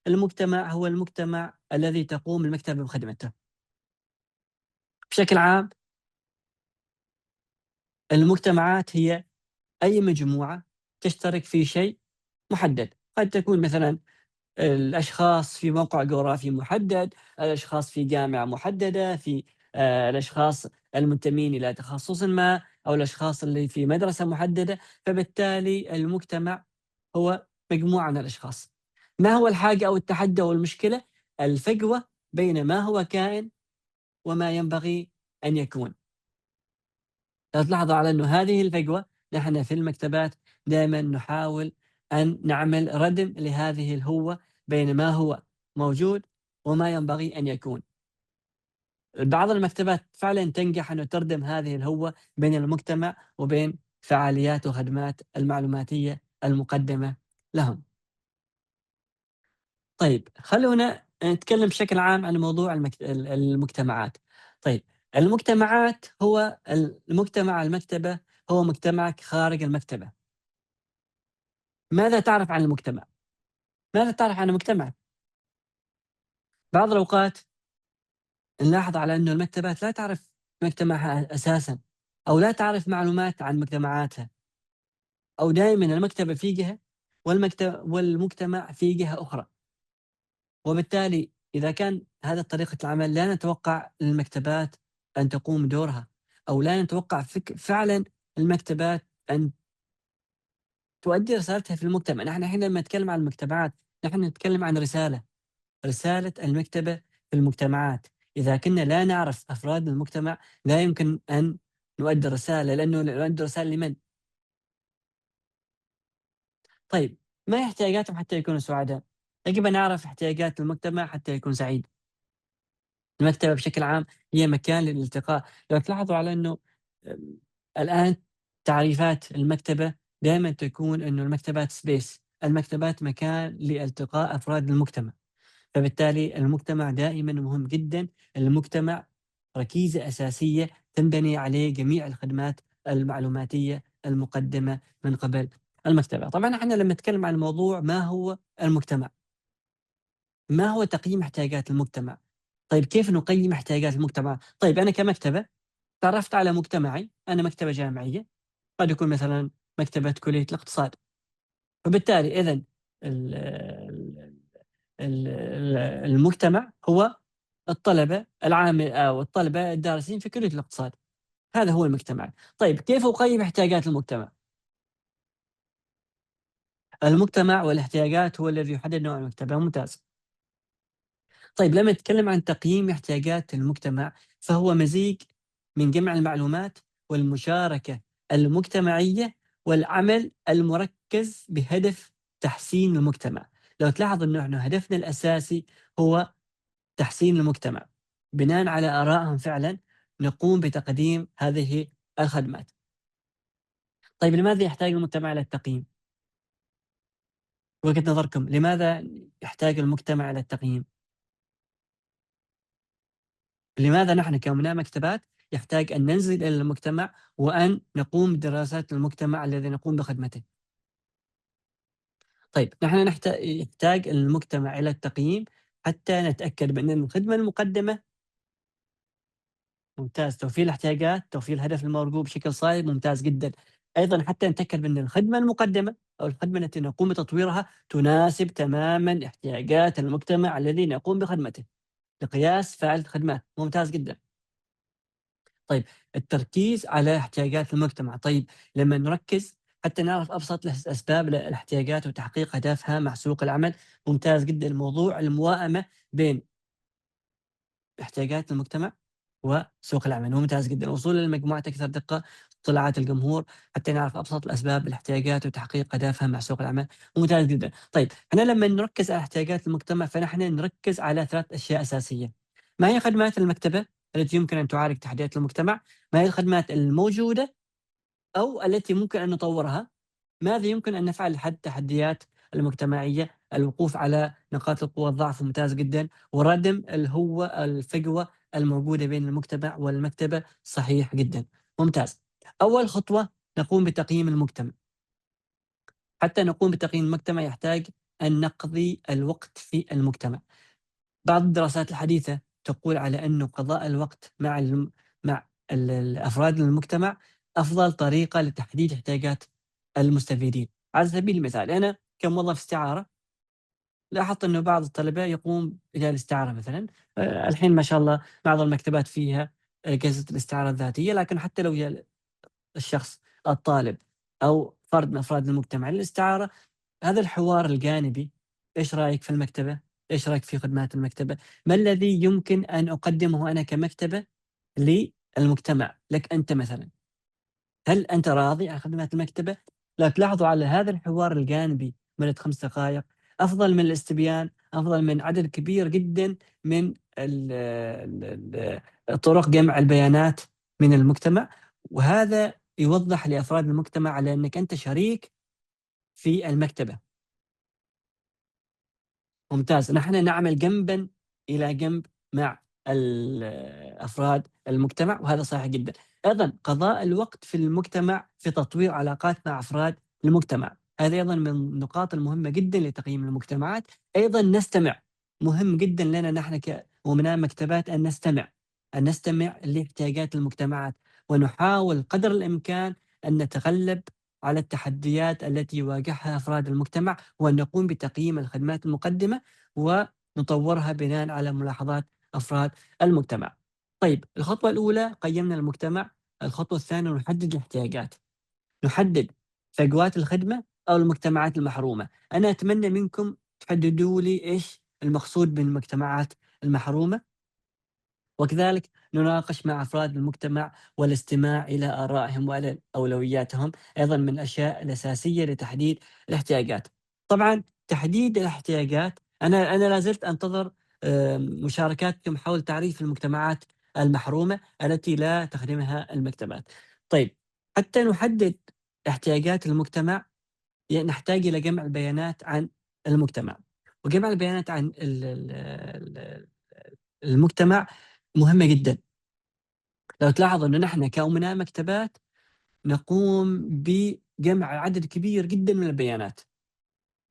المجتمع هو المجتمع الذي تقوم المكتبة بخدمته. بشكل عام المجتمعات هي أي مجموعة تشترك في شيء محدد، قد تكون مثلًا الأشخاص في موقع جغرافي محدد، الأشخاص في جامعة محددة، في الأشخاص المنتمين إلى تخصص ما، أو الأشخاص اللي في مدرسة محددة، فبالتالي المجتمع هو مجموعة من الأشخاص. ما هو الحاجة أو التحدي أو المشكلة؟ الفجوة بين ما هو كائن وما ينبغي أن يكون. لو تلاحظوا على أنه هذه الفجوة نحن في المكتبات دائمًا نحاول أن نعمل ردم لهذه الهوة بين ما هو موجود وما ينبغي أن يكون. بعض المكتبات فعلًا تنجح أن تردم هذه الهوة بين المجتمع وبين فعاليات وخدمات المعلوماتية المقدمة لهم. طيب خلونا نتكلم بشكل عام عن موضوع المجتمعات. طيب المجتمعات هو المجتمع المكتبة هو مجتمعك خارج المكتبة. ماذا تعرف عن المجتمع؟ ماذا تعرف عن المجتمع؟ بعض الأوقات نلاحظ على إنه المكتبات لا تعرف مجتمعها أساسًا، أو لا تعرف معلومات عن مجتمعاتها، أو دائمًا المكتبة في جهة والمجتمع في جهة أخرى، وبالتالي إذا كان هذا طريقة العمل لا نتوقع للمكتبات أن تقوم بدورها، أو لا نتوقع فعلًا المكتبات أن تؤدي رسالتها في المجتمع. نحن حين لما نتكلم عن المجتمعات نحن نتكلم عن رسالة المكتبة في المجتمعات. إذا كنا لا نعرف أفراد المجتمع لا يمكن أن نؤدي الرسالة، لأنه نؤدي الرسالة لمن؟ طيب ما هي احتياجاتهم حتى يكونوا سعداء؟ يجب أن نعرف احتياجات المجتمع حتى يكون سعيد. المكتبة بشكل عام هي مكان للالتقاء. لو تلاحظوا على أنه آمم، الآن تعريفات المكتبة دائمًا تكون إنه المكتبات space، المكتبات مكان لالتقاء أفراد المجتمع. فبالتالي المجتمع دائمًا مهم جدًا، المجتمع ركيزة أساسية تنبني عليه جميع الخدمات المعلوماتية المقدمة من قبل المكتبة. طبعًا إحنا لمّا نتكلم عن الموضوع ما هو المجتمع؟ ما هو تقييم احتياجات المجتمع؟ طيب كيف نقيم احتياجات المجتمع؟ طيب أنا كمكتبة تعرفت على مجتمعي، أنا مكتبة جامعية، قد يكون مثلًا مكتبة كلية الاقتصاد، وبالتالي إذًا ال ال ال المجتمع هو الطلبة أو الطلبة الدارسين في كلية الاقتصاد، هذا هو المجتمع. طيب كيف أقيم احتياجات المجتمع؟ المجتمع والاحتياجات هو الذي يحدد نوع المكتبة، ممتاز. طيب لمّا نتكلم عن تقييم احتياجات المجتمع، فهو مزيج من جمع المعلومات والمشاركة المجتمعية والعمل المركز بهدف تحسين المجتمع. لو تلاحظ إنه إحنا هدفنا الأساسي هو تحسين المجتمع، بناءً على آرائهم فعلًا نقوم بتقديم هذه الخدمات. طيب لماذا يحتاج المجتمع إلى التقييم؟ وجهة نظركم لماذا يحتاج المجتمع إلى التقييم؟ لماذا نحن كأمناء مكتبات يحتاج أن ننزل إلى المجتمع وأن نقوم بدراسات المجتمع الذي نقوم بخدمته؟ طيب نحن يحتاج المجتمع إلى التقييم حتى نتأكد بأن الخدمة المقدمة ممتاز، توفير الاحتياجات، توفير الهدف المرجو بشكل صائب، ممتاز جدًا. أيضًا حتى نتأكد بأن الخدمة المقدمة أو الخدمة التي نقوم بتطويرها تناسب تمامًا احتياجات المجتمع الذي نقوم بخدمته، لقياس فائدة الخدمات، ممتاز جدًا. طيب التركيز على احتياجات المجتمع، طيب لمّا نركز حتى نعرف أبسط أسباب الاحتياجات وتحقيق أهدافها مع سوق العمل، ممتاز جدًا. موضوع الموائمة بين احتياجات المجتمع وسوق العمل، ممتاز جدًا. الوصول للمجموعة أكثر دقة، اطلاعات الجمهور حتى نعرف أبسط الأسباب الاحتياجات وتحقيق أهدافها مع سوق العمل، ممتاز جدًا. طيب إحنا لمّا نركز على احتياجات المجتمع فنحن نركز على 3 أشياء أساسية. ما هي خدمات المكتبة التي يمكن أن تعالج تحديات المجتمع؟ ما هي الخدمات الموجودة أو التي ممكن أن نطورها؟ ماذا يمكن أن نفعل لحل التحديات المجتمعية؟ الوقوف على نقاط القوة والضعف ممتاز جدًا، وردم الفجوة الموجودة بين المجتمع والمكتبة صحيح جدًا، ممتاز. أول خطوة نقوم بتقييم المجتمع، حتى نقوم بتقييم المجتمع يحتاج أن نقضي الوقت في المجتمع. بعض الدراسات الحديثة تقول على أنه قضاء الوقت مع أفراد المجتمع أفضل طريقة لتحديد احتياجات المستفيدين. على سبيل المثال أنا كموظف استعارة لاحظت إنه بعض الطلبة يقوم إلى الاستعارة مثلًا، الحين ما شاء الله بعض المكتبات فيها أجهزة الاستعارة الذاتية، لكن حتى لو الشخص الطالب أو فرد من أفراد المجتمع للاستعارة، هذا الحوار الجانبي، إيش رأيك في المكتبة؟ إيش رأيك في خدمات المكتبة؟ ما الذي يمكن أن أقدمه أنا كمكتبة للمجتمع، لك أنت مثلًا؟ هل أنت راضي عن خدمات المكتبة؟ لو تلاحظوا على هذا الحوار الجانبي لمدة 5 دقايق أفضل من الاستبيان، أفضل من عدد كبير جدًا من طرق جمع البيانات من المجتمع، وهذا يوضح لأفراد المجتمع على أنك أنت شريك في المكتبة. ممتاز، نحن نعمل جنبًا إلى جنب مع أفراد المجتمع، وهذا صحيح جدًا. أيضًا قضاء الوقت في المجتمع في تطوير علاقات مع أفراد المجتمع، هذا أيضًا من النقاط المهمة جدًا لتقييم المجتمعات. أيضًا نستمع، مهم جدًا لنا نحن كأمناء مكتبات أن نستمع لاحتياجات المجتمعات، ونحاول قدر الإمكان أن نتغلب على التحديات التي يواجهها أفراد المجتمع، وأن نقوم بتقييم الخدمات المقدمة ونطورها بناء على ملاحظات أفراد المجتمع. طيب الخطوة الأولى قيمنا المجتمع، الخطوة الثانية نحدد الاحتياجات، نحدد فجوات الخدمة أو المجتمعات المحرومة. أنا أتمنى منكم تحددوا لي إيش المقصود بالمجتمعات المحرومة، وكذلك نناقش مع أفراد المجتمع والاستماع إلى آرائهم وإلى أولوياتهم، أيضًا من الأشياء الأساسية لتحديد الاحتياجات. طبعًا تحديد الاحتياجات أنا لا زلت أنتظر مشاركاتكم حول تعريف المجتمعات المحرومة التي لا تخدمها المكتبات. طيب، حتى نحدد احتياجات المجتمع نحتاج إلى جمع البيانات عن المجتمع، وجمع البيانات عن ال المجتمع مهمة جدًا. لو تلاحظ إنه نحن كأمناء مكتبات نقوم بجمع عدد كبير جدًا من البيانات،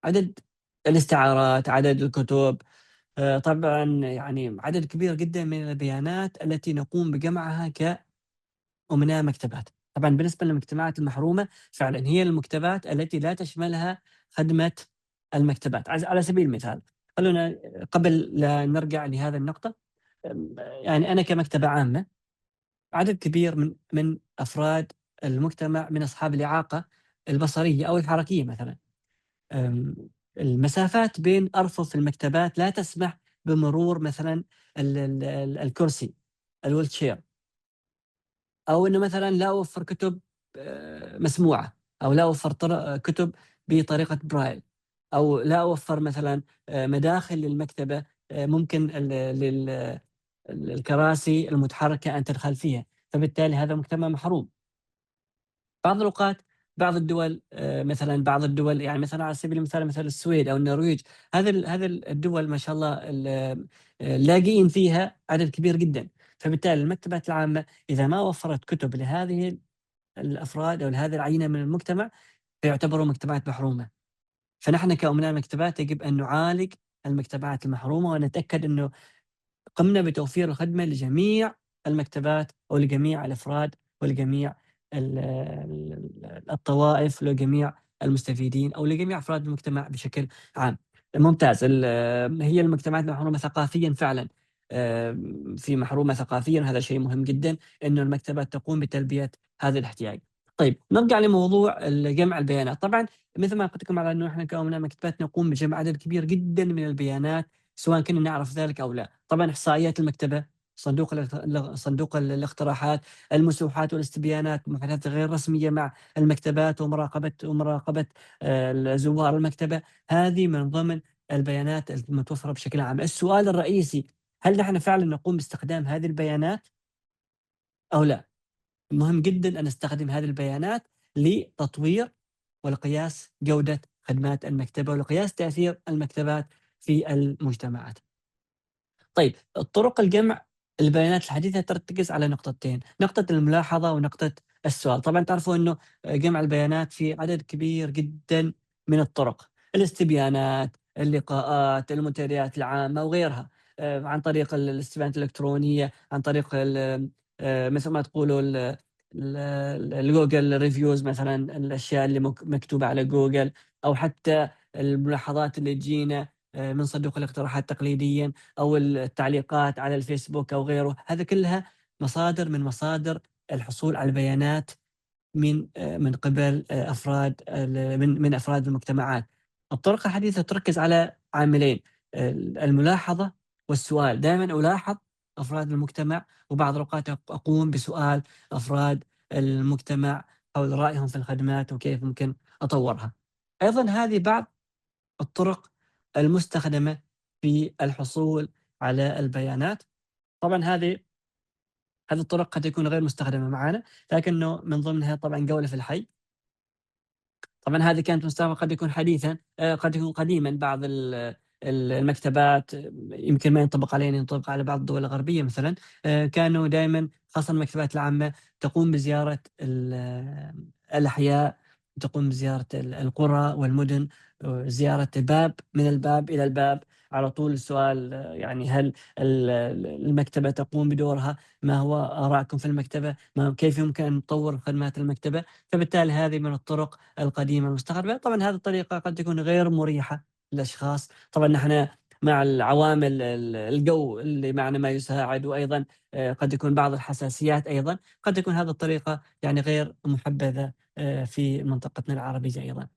عدد الاستعارات، عدد الكتب، طبعًا يعني عدد كبير جدًا من البيانات التي نقوم بجمعها كأمناء مكتبات. طبعًا بالنسبة للمجتمعات المحرومة فعلًا هي المكتبات التي لا تشملها خدمة المكتبات. على سبيل المثال، خلونا قبل لا نرجع لهذه النقطة، يعني أنا كمكتبة عامة عدد كبير من أفراد المجتمع من أصحاب الإعاقة البصرية أو الحركية مثلًا، آمم، المسافات بين أرفف المكتبات لا تسمح بمرور مثلًا الكرسي الwheelchair، أو إنه مثلًا لا أوفّر كتب مسموعة، أو لا أوفّر كتب بطريقة برايل، أو لا أوفّر مثلًا مداخل للمكتبة ممكن الكراسي المتحركة أن تدخل فيها، فبالتالي هذا مجتمع محروم. بعض الأوقات بعض الدول مثلًا بعض الدول يعني مثلًا على سبيل المثال مثل السويد أو النرويج، هذه الدول ما شاء الله اللاجئين فيها عدد كبير جدًا، فبالتالي المكتبات العامة إذا ما وفّرت كتب لهذه الأفراد أو لهذه العينة من المجتمع فيعتبروا مجتمعات محرومة. فنحن كأمناء مكتبات يجب أن نعالج المجتمعات المحرومة ونتأكد إنه قمنا بتوفير الخدمة لجميع المكتبات ولجميع الأفراد ولجميع الطوائف، لجميع المستفيدين أو لجميع أفراد المجتمع بشكل عام. ممتاز. هي المجتمعات محرومة ثقافيًا فعلًا، في محرومة ثقافيًا، وهذا شيء مهم جدًا إنه المكتبات تقوم بتلبية هذا الاحتياج. طيب نرجع لموضوع جمع البيانات. طبعًا مثل ما قلت لكم على إنه إحنا كأمناء مكتبات نقوم بجمع عدد كبير جدًا من البيانات سواء كنا نعرف ذلك أو لا. طبعًا إحصائيات المكتبة، صندوق الاقتراحات، المسوحات والاستبيانات، المحادثات الغير رسمية مع المكتبات ومراقبة زوار المكتبة، هذه من ضمن البيانات المتوفرة بشكل عام. السؤال الرئيسي، هل نحن فعلًا نقوم باستخدام هذه البيانات أو لا؟ مهم جدًا أن نستخدم هذه البيانات لتطوير ولقياس جودة خدمات المكتبة ولقياس تأثير المكتبات في المجتمعات. طيب، طرق الجمع البيانات الحديثة ترتكز على نقطتين، نقطة الملاحظة ونقطة السؤال. طبعًا تعرفوا إنه جمع البيانات في عدد كبير جدًا من الطرق، الاستبيانات، اللقاءات، المنتديات العامة وغيرها، عن طريق الاستبيانات الإلكترونية، عن طريق مثل ما تقولوا الجوجل ريفيوز مثلا، الاشياء اللي مكتوبه على جوجل، او حتى الملاحظات اللي تجينا من صندوق الاقتراحات تقليديا، او التعليقات على الفيسبوك او غيره. هذا كلها مصادر من مصادر الحصول على البيانات من قبل افراد من افراد المجتمعات. الطرق الحديثه تركز على عاملين: الملاحظه والسؤال. دائما الاحظ افراد المجتمع، وبعض الاوقات اقوم بسؤال افراد المجتمع حول رايهم في الخدمات وكيف ممكن اطورها. ايضا هذه بعض الطرق المستخدمه في الحصول على البيانات. طبعا هذه الطرق قد تكون غير مستخدمه معنا، لكنه من ضمنها طبعا جوله في الحي. طبعا هذه كانت مستخدمة قد يكون حديثا، قد يكون قديما. بعض المكتبات يمكن ما ينطبق علينا، ينطبق على بعض الدول الغربية مثلا. كانوا دائما، خاصة المكتبات العامة، تقوم بزيارة الأحياء، تقوم بزيارة القرى والمدن، زيارة الباب، من الباب إلى الباب على طول. السؤال يعني هل المكتبة تقوم بدورها؟ ما هو آراءكم في المكتبة؟ كيف يمكن أن نطور خدمات المكتبة؟ فبالتالي هذه من الطرق القديمة المستخدمة. طبعا هذه الطريقة قد تكون غير مريحة للأشخاص. طبعا نحن مع العوامل الجو اللي معنا ما يساعد، وأيضا قد يكون بعض الحساسيات. أيضا قد تكون هذه الطريقة يعني غير محبذة في منطقتنا العربية.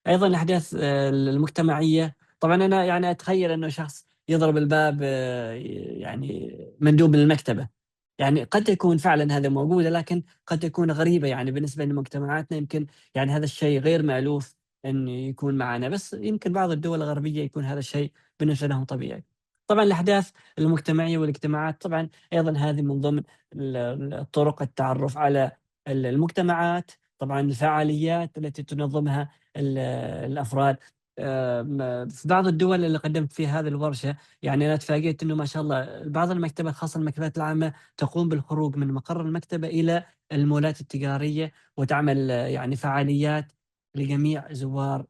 أيضا الأحداث المجتمعية. طبعا أنا يعني أتخيل أنه شخص يضرب الباب، يعني مندوب المكتبة، يعني قد يكون فعلا هذا موجودة، لكن قد تكون غريبة يعني بالنسبة لمجتمعاتنا. يمكن يعني هذا الشيء غير مألوف أن يكون معنا، بس يمكن بعض الدول الغربية يكون هذا الشيء بالنسبة لهم طبيعي. طبعا الأحداث المجتمعية والاجتماعات، طبعا أيضا هذه من ضمن طرق التعرف على المجتمعات. طبعا الفعاليات التي تنظمها الأفراد. في بعض الدول اللي قدمت فيها هذه الورشة، يعني أنا تفاجئت أنه ما شاء الله بعض المكتبات، خاصة المكتبات العامة، تقوم بالخروج من مقر المكتبة إلى المولات التجارية، وتعمل يعني فعاليات لجميع زوار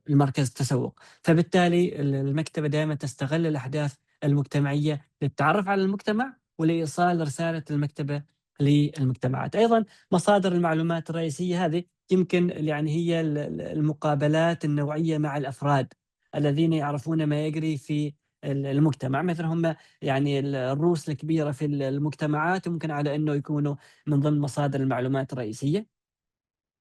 المركز التسوق. فبالتالي المكتبة دائما تستغل الأحداث المجتمعية للتعرف على المجتمع ولإيصال رسالة المكتبة للمجتمعات. أيضا مصادر المعلومات الرئيسية هذه يمكن يعني هي المقابلات النوعية مع الأفراد الذين يعرفون ما يجري في المجتمع. مثل هم يعني الرؤوس الكبيرة في المجتمعات، ممكن على أنه يكونوا من ضمن مصادر المعلومات الرئيسية.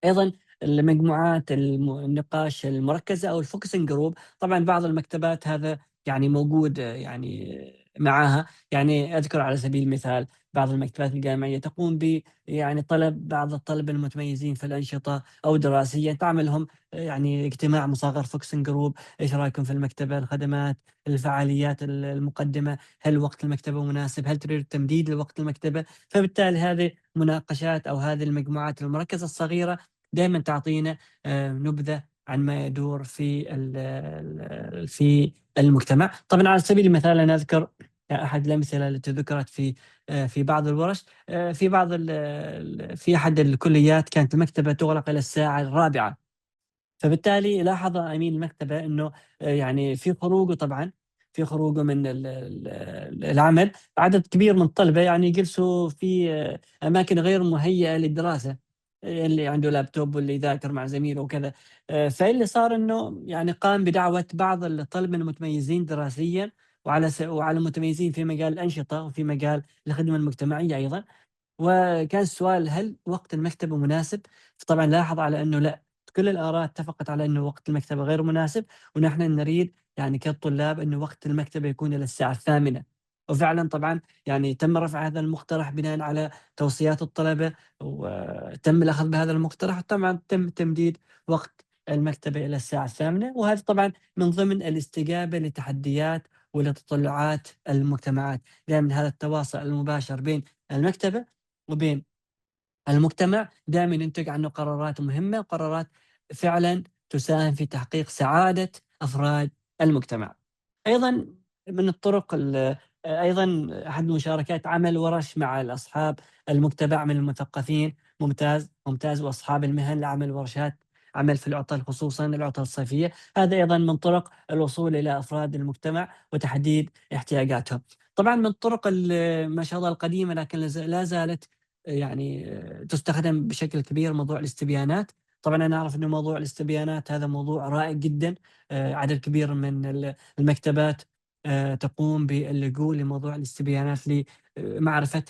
أيضًا المجموعات النقاش المركزة أو الfocusing group. طبعًا بعض المكتبات هذا يعني موجود يعني معاها. يعني أذكر على سبيل المثال بعض المكتبات الجامعية تقوم يعني طلب بعض الطلبة المتميزين في الأنشطة أو دراسيًا، تعمل لهم يعني اجتماع مصغر focusing group. إيش رأيكم في المكتبة، الخدمات، الفعاليات المقدمة، هل وقت المكتبة مناسب، هل تريد تمديد لوقت المكتبة؟ فبالتالي هذه مناقشات أو هذه المجموعات المركزة الصغيرة دايمًا تعطينا نبذة عن ما يدور في المجتمع. طبعًا على سبيل المثال أنا أذكر أحد الأمثلة التي ذُكرت في بعض الورش. في بعض في أحد الكليات كانت المكتبة تُغلق إلى الساعة 16:00. فبالتالي لاحظ أمين المكتبة إنه يعني في خروجه، طبعًا في خروجه من العمل عدد كبير من الطلبة يعني يجلسوا في أماكن غير مهيئة للدراسة، اللي عنده لابتوب واللي يذاكر مع زميله وكذا. فاللي صار إنه يعني قام بدعوة بعض الطلبة المتميزين دراسيًا، وعلى المتميزين في مجال الأنشطة وفي مجال الخدمة المجتمعية أيضًا. وكان السؤال: هل وقت المكتبة مناسب؟ فطبعًا لاحظ على أنه لأ، كل الآراء اتفقت على أنه وقت المكتبة غير مناسب، ونحن نريد يعني كالطلاب أنه وقت المكتبة يكون إلى الساعة 8:00. وفعلًا طبعًا يعني تم رفع هذا المقترح بناءً على توصيات الطلبة، وتم الأخذ بهذا المقترح، وطبعًا تم تمديد وقت المكتبة إلى الساعة 8:00. وهذا طبعًا من ضمن الاستجابة لتحديات ولتطلعات المجتمعات. دائمًا هذا التواصل المباشر بين المكتبة وبين المجتمع دائمًا ينتج عنه قرارات مهمة، وقرارات فعلًا تساهم في تحقيق سعادة أفراد المجتمع. أيضًا من الطرق أيضًا أحد المشاركات عمل ورش مع الأصحاب المجتمع من المثقفين. ممتاز، ممتاز. وأصحاب المهن لعمل ورشات عمل في العطل، خصوصًا العطل الصيفية. هذا أيضًا من طرق الوصول إلى أفراد المجتمع وتحديد احتياجاتهم. طبعًا من الطرق ما شاء الله القديمة لكن لا زالت يعني تستخدم بشكل كبير موضوع الاستبيانات. طبعًا أنا أعرف إنه موضوع الاستبيانات هذا موضوع رائع جدًا، عدد كبير من المكتبات تقوم باللجوء لموضوع الاستبيانات لمعرفة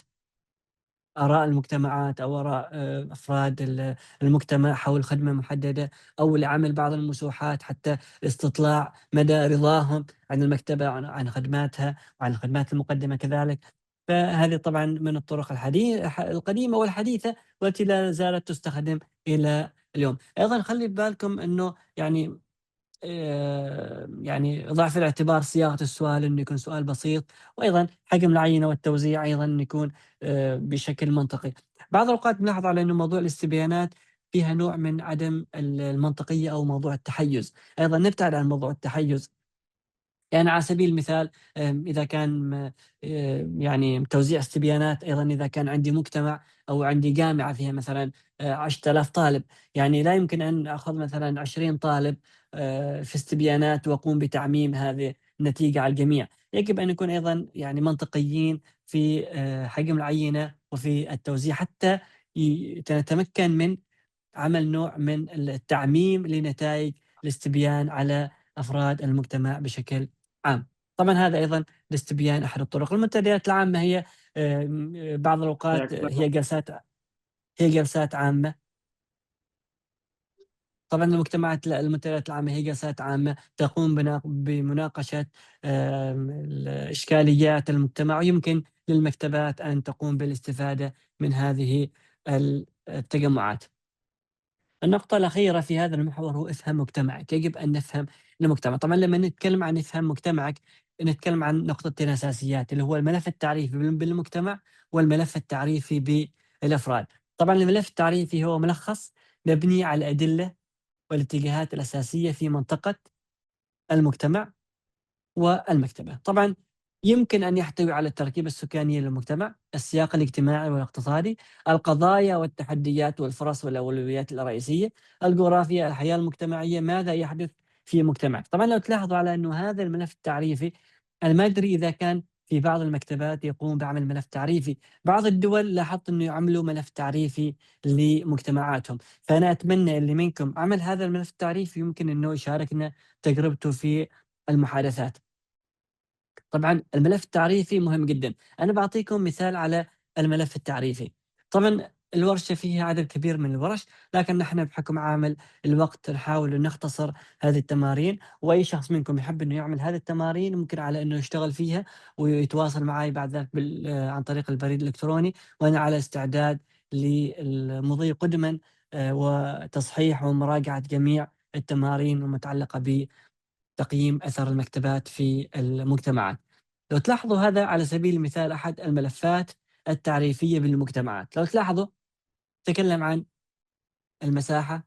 آراء المجتمعات أو آراء أفراد المجتمع حول خدمة محددة، أو لعمل بعض النصوحات حتى لاستطلاع مدى رضاهم عن المكتبة عن خدماتها وعن الخدمات المقدمة كذلك. فهذه طبعًا من الطرق القديمة والحديثة والتي لا زالت تستخدم إلى اليوم. أيضًا خلّي في بالكم إنه يعني ضع في الاعتبار صياغة السؤال إنه يكون سؤال بسيط، وأيضًا حجم العينة والتوزيع أيضًا إنه يكون بشكل منطقي. بعض الأوقات نلاحظ على إنه موضوع الاستبيانات فيها نوع من عدم المنطقية أو موضوع التحيُّز، أيضًا نبتعد عن موضوع التحيُّز. يعني على سبيل المثال إذا كان يعني توزيع استبيانات أيضًا إذا كان عندي مجتمع أو عندي جامعة فيها مثلًا 10,000 طالب، يعني لا يمكن أن آخذ مثلًا 20 طالب في استبيانات وأقوم بتعميم هذه النتيجة على الجميع، يجب أن نكون أيضًا يعني منطقيين في حجم العينة وفي التوزيع حتى نتمكن من عمل نوع من التعميم لنتايج الاستبيان على أفراد المجتمع بشكل عام. طبعًا هذا أيضًا الاستبيان أحد الطرق. المنتديات العامة هي بعض الأوقات حياك الله. هي جلسات عامة. طبعًا المنتديات العامة هي جلسات عامة تقوم بمناقشة الإشكاليات المجتمع، ويمكن للمكتبات أن تقوم بالاستفادة من هذه التجمعات. النقطة الأخيرة في هذا المحور هو افهم مجتمعك، يجب أن نفهم المجتمع. طبعًا لمّا نتكلم عن افهم مجتمعك، نتكلم عن نقطتين أساسيات، اللي هو الملف التعريفي بالمجتمع، والملف التعريفي بالأفراد. طبعًا الملف التعريفي هو ملخص مبني على الأدلة والاتجاهات الأساسية في منطقة المجتمع والمكتبة. طبعًا يمكن أن يحتوي على التركيبة السكانية للمجتمع، السياق الاجتماعي والاقتصادي، القضايا والتحديات والفرص والأولويات الرئيسية، الجغرافيا، الحياة المجتمعية، ماذا يحدث في مجتمعك. طبعًا لو تلاحظوا على إنه هذا الملف التعريفي أنا ما أدري إذا كان في بعض المكتبات يقوم بعمل ملف تعريفي، بعض الدول لاحظت إنه يعملوا ملف تعريفي لمجتمعاتهم، فأنا أتمنى اللي منكم عمل هذا الملف التعريفي يمكن إنه يشاركنا تجربته في المحادثات. طبعًا الملف التعريفي مهم جدًا، أنا باعطيكم مثال على الملف التعريفي. طبعًا الورشة فيها عدد كبير من الورش، لكن نحن بحكم عامل الوقت نحاول أن نختصر هذه التمارين، وأي شخص منكم يحب إنه يعمل هذه التمارين ممكن على إنه يشتغل فيها ويتواصل معي بعد ذلك عن طريق البريد الإلكتروني، وأنا على استعداد للمضي قدمًا وتصحيح ومراجعة جميع التمارين المتعلقة تقييم أثر المكتبات في المجتمعات. لو تلاحظوا هذا على سبيل المثال أحد الملفات التعريفية بالمجتمعات، لو تلاحظوا تكلم عن المساحة،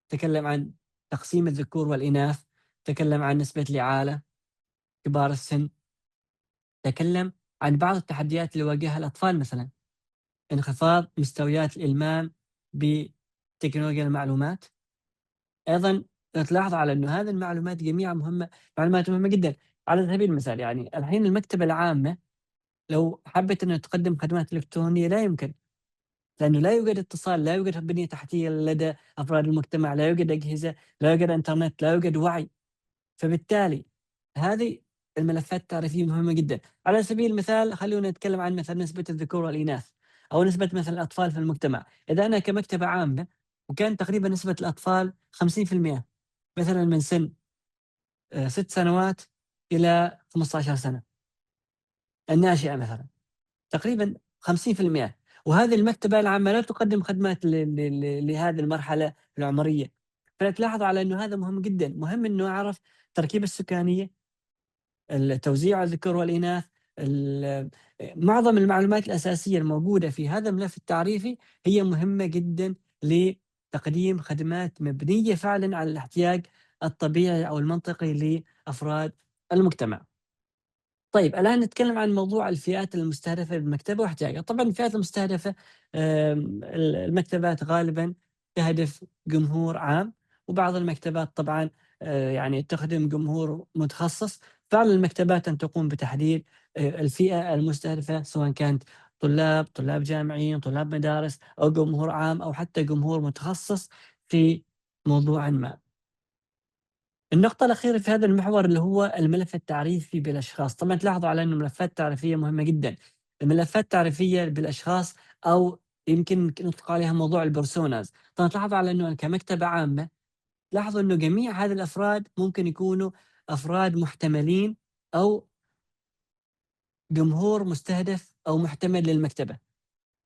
تكلم عن تقسيم الذكور والإناث، تكلم عن نسبة الإعالة، كبار السن، تكلم عن بعض التحديات اللي يواجهها الأطفال مثلًا، انخفاض مستويات الإلمام بتكنولوجيا المعلومات. أيضًا لو تلاحظ على إنه هذه المعلومات جميعها معلومات مهمة جدًا. على سبيل المثال يعني الحين المكتبة العامة لو حبِّت إنها تقدّم خدمات إلكترونية لا يمكن، لأنه لا يوجد اتصال، لا يوجد بنية تحتية لدى أفراد المجتمع، لا يوجد أجهزة، لا يوجد إنترنت، لا يوجد وعي، فبالتالي هذه الملفات التعريفية مهمة جدًا. على سبيل المثال خلّونا نتكلم عن مثلًا نسبة الذكور والإناث أو نسبة مثلًا الأطفال في المجتمع، إذا أنا كمكتبة عامة وكان تقريبًا نسبة الأطفال 50% مثلًا من سن 6 سنوات إلى 15 سنة، الناشئة مثلًا. تقريبًا 50%، وهذه المكتبة العامة لا تقدم خدمات ل ل ل لهذه المرحلة العمرية، فتلاحظ على إنه هذا مهم جدًا، مهم إنه أعرف التركيبة السكانية، توزيع الذكور والإناث، ال معظم المعلومات الأساسية الموجودة في هذا الملف التعريفي هي مهمة جدًا لتقديم خدمات مبنية فعلًا على الاحتياج الطبيعي أو المنطقي لأفراد المجتمع. طيب الآن نتكلم عن موضوع الفئات المستهدفة بالمكتبة واحتياجها. طبعًا الفئات المستهدفة المكتبات غالبًا تهدف جمهور عام، وبعض المكتبات طبعًا يعني تخدم جمهور متخصص. فعلى المكتبات أن تقوم بتحديد الفئة المستهدفة سواء كانت طلاب جامعيين، طلاب مدارس، أو جمهور عام، أو حتى جمهور متخصص في موضوع ما. النقطة الأخيرة في هذا المحور اللي هو الملف التعريفي بالأشخاص. طبعًا تلاحظوا على إنه الملفات التعريفية مهمة جدًا. الملفات التعريفية بالأشخاص، أو يمكن نطلق عليها موضوع الpersonas. طبعًا تلاحظوا على إنه كمكتبة عامة، لاحظوا إنه جميع هذه الأفراد ممكن يكونوا أفراد محتملين أو جمهور مستهدف أو محتمل للمكتبة.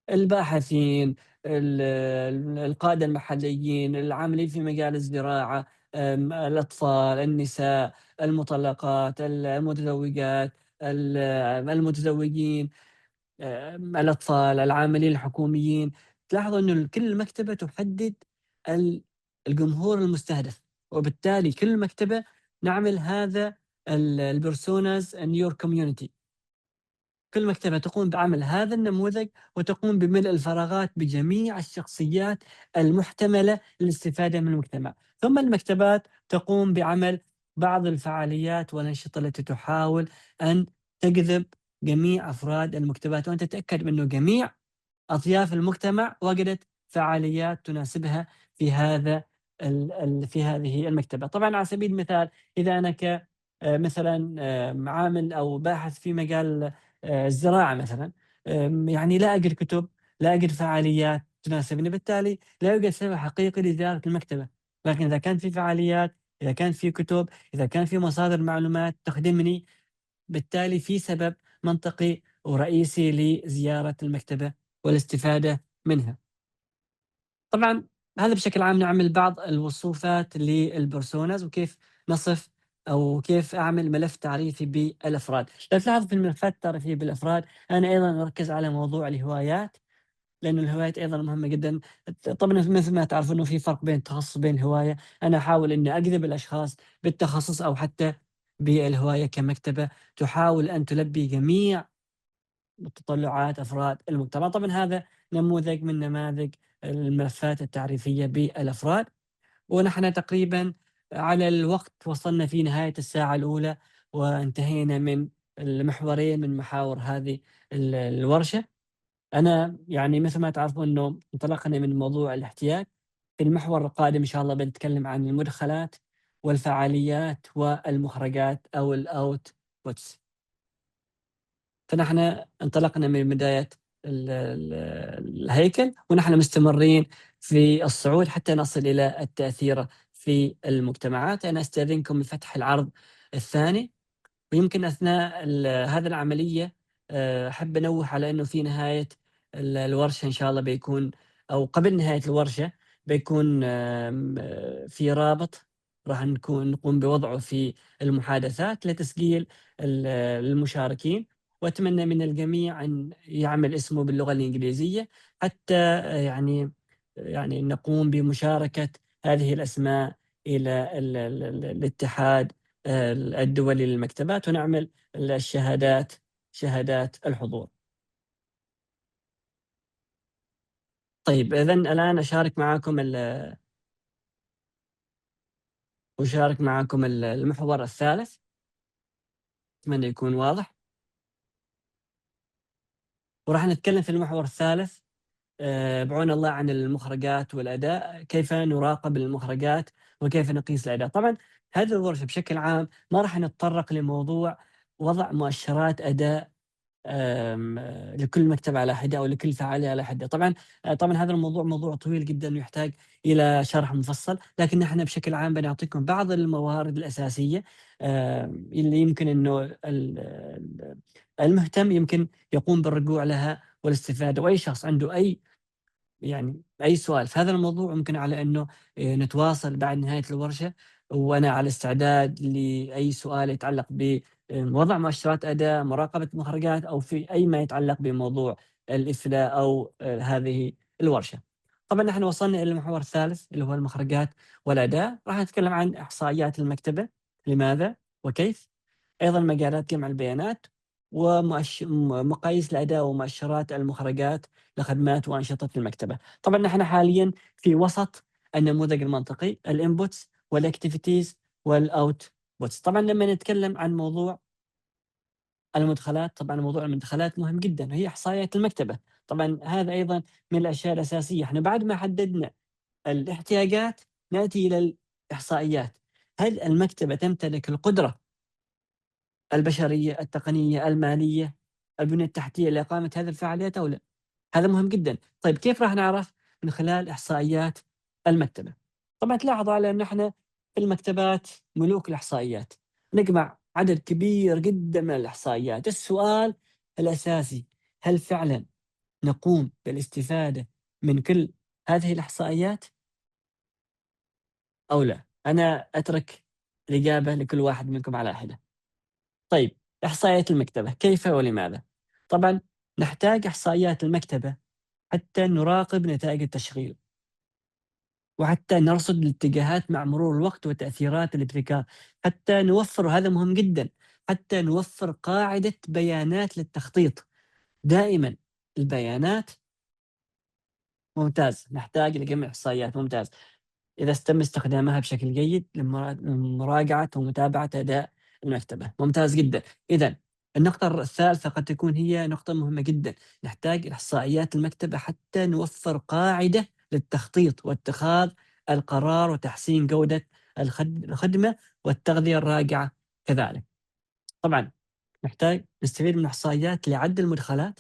الباحثين، القادة المحليين، العاملين في مجال الزراعة، الأطفال، النساء، المطلقات، المتزوجات، المتزوجين، الأطفال، العاملين الحكوميين. تلاحظوا إنه كل مكتبة تحدد ال الجمهور المستهدف، وبالتالي كل مكتبة نعمل هذا الpersonas in your community. كل مكتبة تقوم بعمل هذا النموذج، وتقوم بملء الفراغات بجميع الشخصيات المحتملة للاستفادة من المجتمع. ثم المكتبات تقوم بعمل بعض الفعاليات والأنشطة التي تحاول أن تجذب جميع أفراد المكتبات، وأن تتأكد من أنه جميع أطياف المجتمع وجدت فعاليات تناسبها في هذا في هذه المكتبة. طبعًا على سبيل المثال، إذا أنا مثلًا عامل أو باحث في مجال الزراعة مثلًا، يعني لا أجد كتب، لا أجد فعاليات تناسبني، بالتالي لا يوجد سبب حقيقي لزيارة المكتبة. لكن إذا كان في فعاليات، إذا كان في كتب، إذا كان في مصادر معلومات تخدمني، بالتالي في سبب منطقي ورئيسي لزيارة المكتبة والاستفادة منها. طبعًا هذا بشكل عام نعمل بعض الوصوفات للبرسوناز، وكيف نصف أو كيف أعمل ملف تعريفي بالأفراد. لو تلاحظ في الملفات التعريفية بالأفراد، أنا أيضًا أركز على موضوع الهوايات، لأنه الهوايات أيضًا مهمة جدًا. طبعًا مثل ما تعرفون إنه في فرق بين التخصص وبين الهواية. أنا أحاول إني أجذب الأشخاص بالتخصص أو حتى بالهواية كمكتبة تحاول أن تلبي جميع متطلعات أفراد المجتمع. طبعًا هذا نموذج من نماذج الملفات التعريفية بالأفراد. ونحن تقريبًا على الوقت وصلنا في نهاية الساعة الأولى، وانتهينا من المحورين من محاور هذه الورشة. أنا يعني مثل ما تعرفون إنه انطلقنا من موضوع الاحتياج. في المحور القادم إن شاء الله بنتكلم عن المدخلات والفعاليات والمخرجات أو الoutputs. فنحن انطلقنا من بداية الهيكل، ونحن مستمرين في الصعود حتى نصل إلى التأثير في المجتمعات. أنا أستأذنكم بفتح العرض الثاني. ويمكن أثناء هذه العملية أحب أنوه على أنه في نهاية الورشة إن شاء الله بيكون، أو قبل نهاية الورشة بيكون في رابط راح نقوم بوضعه في المحادثات لتسجيل المشاركين. وأتمنى من الجميع أن يعمل اسمه باللغة الإنجليزية حتى يعني نقوم بمشاركة هذه الأسماء إلى الاتحاد الدولي للمكتبات، ونعمل شهادات الحضور. طيب إذن الآن أشارك معاكم المحور الثالث، أتمنى يكون واضح. وراح نتكلم في المحور الثالث بعون الله عن المخرجات والأداء، كيف نراقب المخرجات وكيف نقيس الأداء. طبعًا هذه الورشة بشكل عام ما راح نتطرق لموضوع وضع مؤشرات أداء آمم، لكل مكتبة على حدة أو لكل فعالية على حدة. طبعًا هذا الموضوع موضوع طويل جدًا ويحتاج إلى شرح مفصل، لكن نحن بشكل عام بنعطيكم بعض الموارد الأساسية اللي يمكن إنه المهتم يمكن يقوم بالرجوع لها والاستفادة. وأي شخص عنده أي سؤال في هذا الموضوع ممكن على إنه نتواصل بعد نهاية الورشة، وأنا على استعداد لأي سؤال يتعلق بوضع مؤشرات أداء، مراقبة مخرجات، أو في أي ما يتعلق بموضوع الإفلاء أو هذه الورشة. طبعًا نحن وصلنا إلى المحور الثالث اللي هو المخرجات والأداء. راح نتكلم عن إحصائيات المكتبة، لماذا وكيف؟ أيضًا مجالات جمع البيانات، مقاييس الأداء ومؤشرات المخرجات لخدمات وأنشطة المكتبة. طبعًا نحن حاليًا في وسط النموذج المنطقي الinputs والactivities والoutputs. طبعًا لمّا نتكلم عن موضوع المدخلات. طبعًا موضوع المدخلات مهم جدًا، وهي إحصائيات المكتبة. طبعًا هذا أيضًا من الأشياء الأساسية. إحنا بعد ما حددنا الاحتياجات نأتي إلى الإحصائيات. هل المكتبة تمتلك القدرة البشرية، التقنية، المالية، البنية التحتية لإقامة هذه الفعاليات أو لأ؟ هذا مهم جدًا. طيب كيف راح نعرف؟ من خلال إحصائيات المكتبة. طبعًا تلاحظوا على إن إحنا في المكتبات ملوك الإحصائيات، نجمع عدد كبير جدًا من الإحصائيات. السؤال الأساسي: هل فعلًا نقوم بالاستفادة من كل هذه الإحصائيات أو لا؟ أنا أترك الإجابة لكل واحد منكم على حدة. طيب، إحصائيات المكتبة كيف ولماذا؟ طبعًا نحتاج إحصائيات المكتبة حتى نراقب نتائج التشغيل، وحتى نرصد الاتجاهات مع مرور الوقت وتأثيرات الابتكار، حتى نوفر، وهذا مهم جدًا، حتى نوفر قاعدة بيانات للتخطيط. دائمًا البيانات ممتاز، نحتاج لجمع إحصائيات ممتاز. إذا تم استخدامها بشكل جيد لمراجعة ومتابعة أداء المكتبة، ممتاز جدًا. إذًا النقطة الثالثة قد تكون هي نقطة مهمة جدًا. نحتاج إحصائيات المكتبة حتى نوفر قاعدة للتخطيط واتخاذ القرار وتحسين جودة الخدمة والتغذية الراجعة كذلك. طبعًا نحتاج نستفيد من الإحصائيات لعد المدخلات،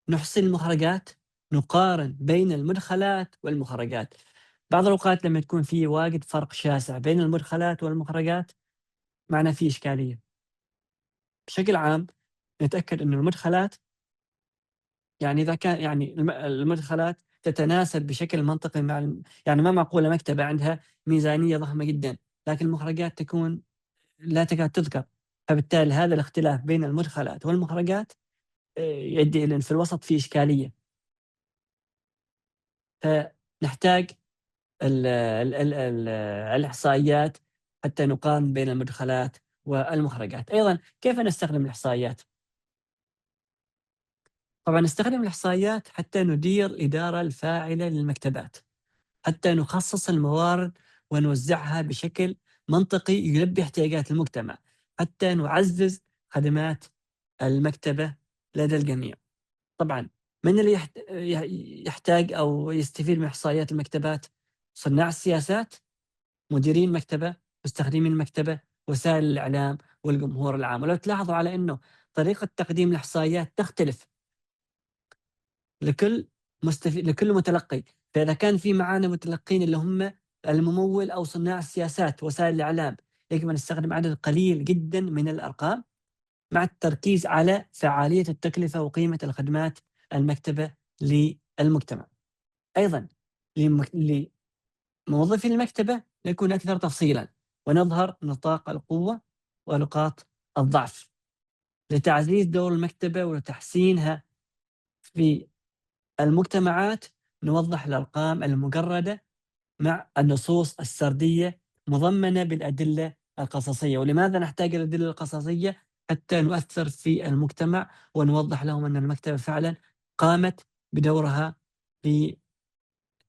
نحصي المخرجات، نقارن بين المدخلات والمخرجات. بعض الأوقات لمّا تكون في واجد فرق شاسع بين المدخلات والمخرجات، معناه في إشكالية. بشكل عام نتأكد إنه المدخلات، يعني إذا كان يعني المدخلات تتناسب بشكل منطقي مع يعني ما معقولة مكتبة عندها ميزانية ضخمة جدًا، لكن المخرجات تكون لا تكاد تُذكر. فبالتالي هذا الاختلاف بين المدخلات والمخرجات يؤدي إلى إن في الوسط في إشكالية. فنحتاج ال الإحصائيات حتى نقارن بين المدخلات والمخرجات. أيضًا كيف نستخدم الإحصائيات؟ طبعًا نستخدم الإحصائيات حتى ندير الإدارة الفاعلة للمكتبات، حتى نخصص الموارد ونوزعها بشكل منطقي يلبي احتياجات المجتمع، حتى نعزز خدمات المكتبة لدى الجميع. طبعًا من اللي يحتاج أو يستفيد من إحصائيات المكتبات؟ صناع السياسات، مديرين مكتبة، مستخدمين المكتبة، وسائل الإعلام، والجمهور العام. ولو تلاحظوا على إنه طريقة تقديم الإحصائيات تختلف لكل متلقي. فإذا كان في معانا متلقين اللي هم الممول أو صناع السياسات، وسائل الإعلام، يجب أن نستخدم عدد قليل جدًا من الأرقام مع التركيز على فعالية التكلفة وقيمة الخدمات المكتبة للمجتمع. أيضًا لموظفي المكتبة نكون أكثر تفصيلًا، ونظهر نطاق القوة ونقاط الضعف لتعزيز دور المكتبة وتحسينها في المجتمعات. نوضح الأرقام المجردة مع النصوص السردية مضمنة بالأدلة القصصية. ولماذا نحتاج الأدلة القصصية؟ حتى نؤثر في المجتمع ونوضح لهم أن المكتبة فعلًا قامت بدورها في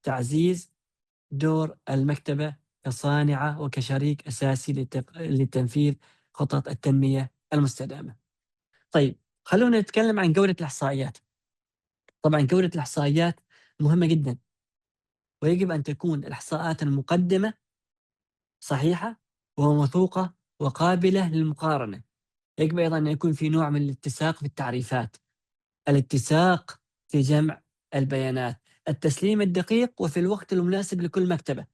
تعزيز دور المكتبة كصانعة وكشريك أساسي لتنفيذ خطط التنمية المستدامة. طيب، خلونا نتكلم عن جودة الإحصائيات. طبعًا جودة الإحصائيات مهمة جدًا، ويجب أن تكون الإحصاءات المقدمة صحيحة وموثوقة وقابلة للمقارنة. يجب أيضًا أن يكون في نوع من الاتساق في التعريفات، الاتساق في جمع البيانات، التسليم الدقيق وفي الوقت المناسب لكل مكتبة.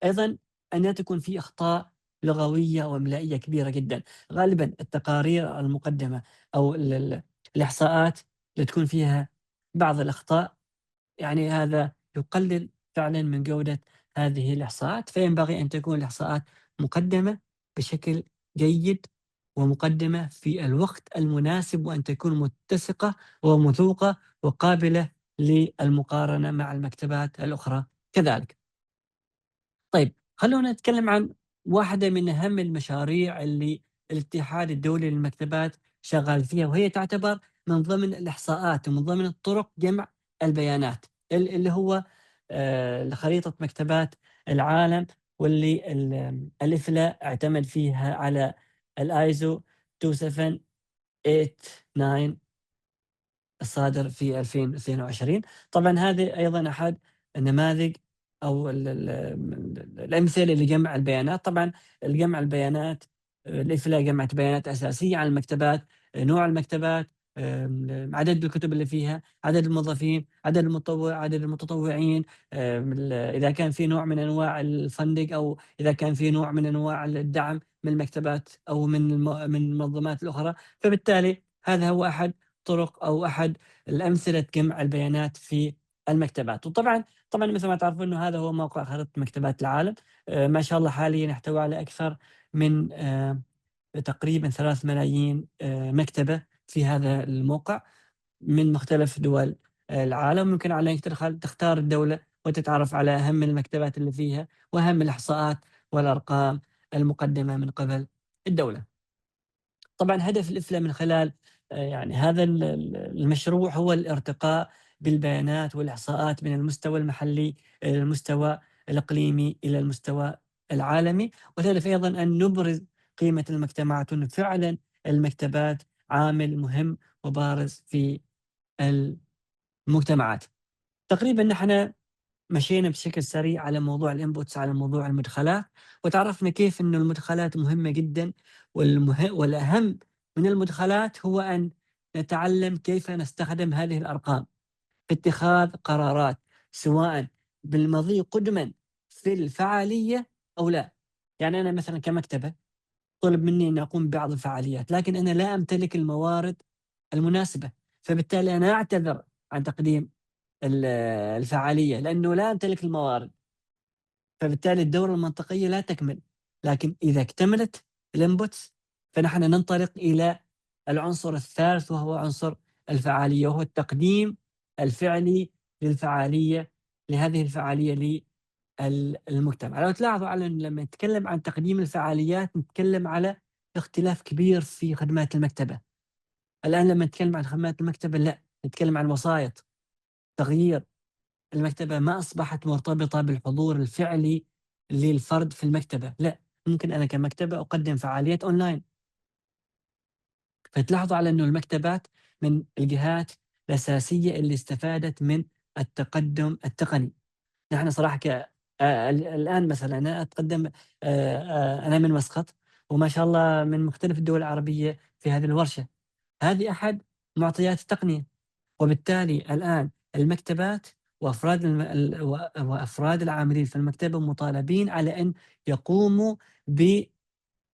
أيضًا أن لا تكون في أخطاء لغوية وإملائية كبيرة جدًا. غالبًا التقارير المقدمة أو الإحصاءات اللي تكون فيها بعض الأخطاء، يعني هذا يقلل فعلًا من جودة هذه الإحصاءات. فينبغي أن تكون الإحصاءات مقدمة بشكل جيد، ومقدمة في الوقت المناسب، وأن تكون متسقة وموثوقة وقابلة للمقارنة مع المكتبات الأخرى كذلك. طيب، خلونا نتكلم عن واحدة من أهم المشاريع اللي الاتحاد الدولي للمكتبات شغال فيها، وهي تعتبر من ضمن الإحصاءات ومن ضمن الطرق جمع البيانات اللي هو خريطة مكتبات العالم واللي الإفلا اعتمد فيها على الISO 2789 الصادر في 2022. طبعًا هذه أيضًا أحد النماذج أو الأمثلة لجمع البيانات. طبعًا الجمع البيانات الإفلا جمعت بيانات أساسية عن المكتبات، نوع المكتبات، عدد الكتب اللي فيها، عدد الموظفين، عدد المتطوعين، إذا كان في نوع من أنواع الfunding أو إذا كان في نوع من أنواع الدعم من المكتبات أو من المنظمات الأخرى. فبالتالي هذا هو أحد طرق أو أحد الأمثلة جمع البيانات في المكتبات. وطبعًا مثل ما تعرفون إنه هذا هو موقع خريطة مكتبات العالم. ما شاء الله حاليًا يحتوي على أكثر من تقريبًا 3 ملايين مكتبة في هذا الموقع من مختلف دول العالم. ممكن عليك تختار الدولة وتتعرف على أهم المكتبات اللي فيها وأهم الإحصاءات والأرقام المقدمة من قبل الدولة. طبعًا هدف الإفلا من خلال يعني هذا المشروع هو الارتقاء بالبيانات والإحصاءات من المستوى المحلي إلى المستوى الإقليمي إلى المستوى العالمي. والهدف أيضًا أن نبرز قيمة المجتمعات، وأن فعلًا المكتبات عامل مهم وبارز في المجتمعات. تقريبًا نحن مشينا بشكل سريع على موضوع الinputs، على موضوع المدخلات، وتعرفنا كيف إنه المدخلات مهمة جدًا. والأهم من المدخلات هو أن نتعلم كيف نستخدم هذه الأرقام في اتخاذ قرارات، سواء بالمضي قدمًا في الفعالية أو لا. يعني أنا مثلًا كمكتبة طُلب مني أن أقوم ببعض الفعاليات، لكن أنا لا أمتلك الموارد المناسبة، فبالتالي أنا أعتذر عن تقديم الفعالية لأنه لا أمتلك الموارد. فبالتالي الدورة المنطقية لا تكمل. لكن إذا اكتملت الinputs فنحن ننطلق إلى العنصر الثالث وهو عنصر الفعالية، وهو التقديم الفعلي لهذه الفعالية المجتمع. لو تلاحظوا على إن لمّا نتكلم عن تقديم الفعاليات نتكلم على اختلاف كبير في خدمات المكتبة. الآن لمّا نتكلم عن خدمات المكتبة لأ، نتكلم عن وسايط تغيير. المكتبة ما أصبحت مرتبطة بالحضور الفعلي للفرد في المكتبة، لأ، ممكن أنا كمكتبة أقدم فعاليات أونلاين. فتلاحظوا على إنه المكتبات من الجهات الأساسية اللي استفادت من التقدم التقني. نحن صراحة الآن مثلًا أنا أتقدم، أنا من مسقط، وما شاء الله من مختلف الدول العربية في هذه الورشة. هذه أحد معطيات التقنية. وبالتالي الآن المكتبات وأفراد الم ال و وأفراد العاملين في المكتبة مطالبين على أن يقوموا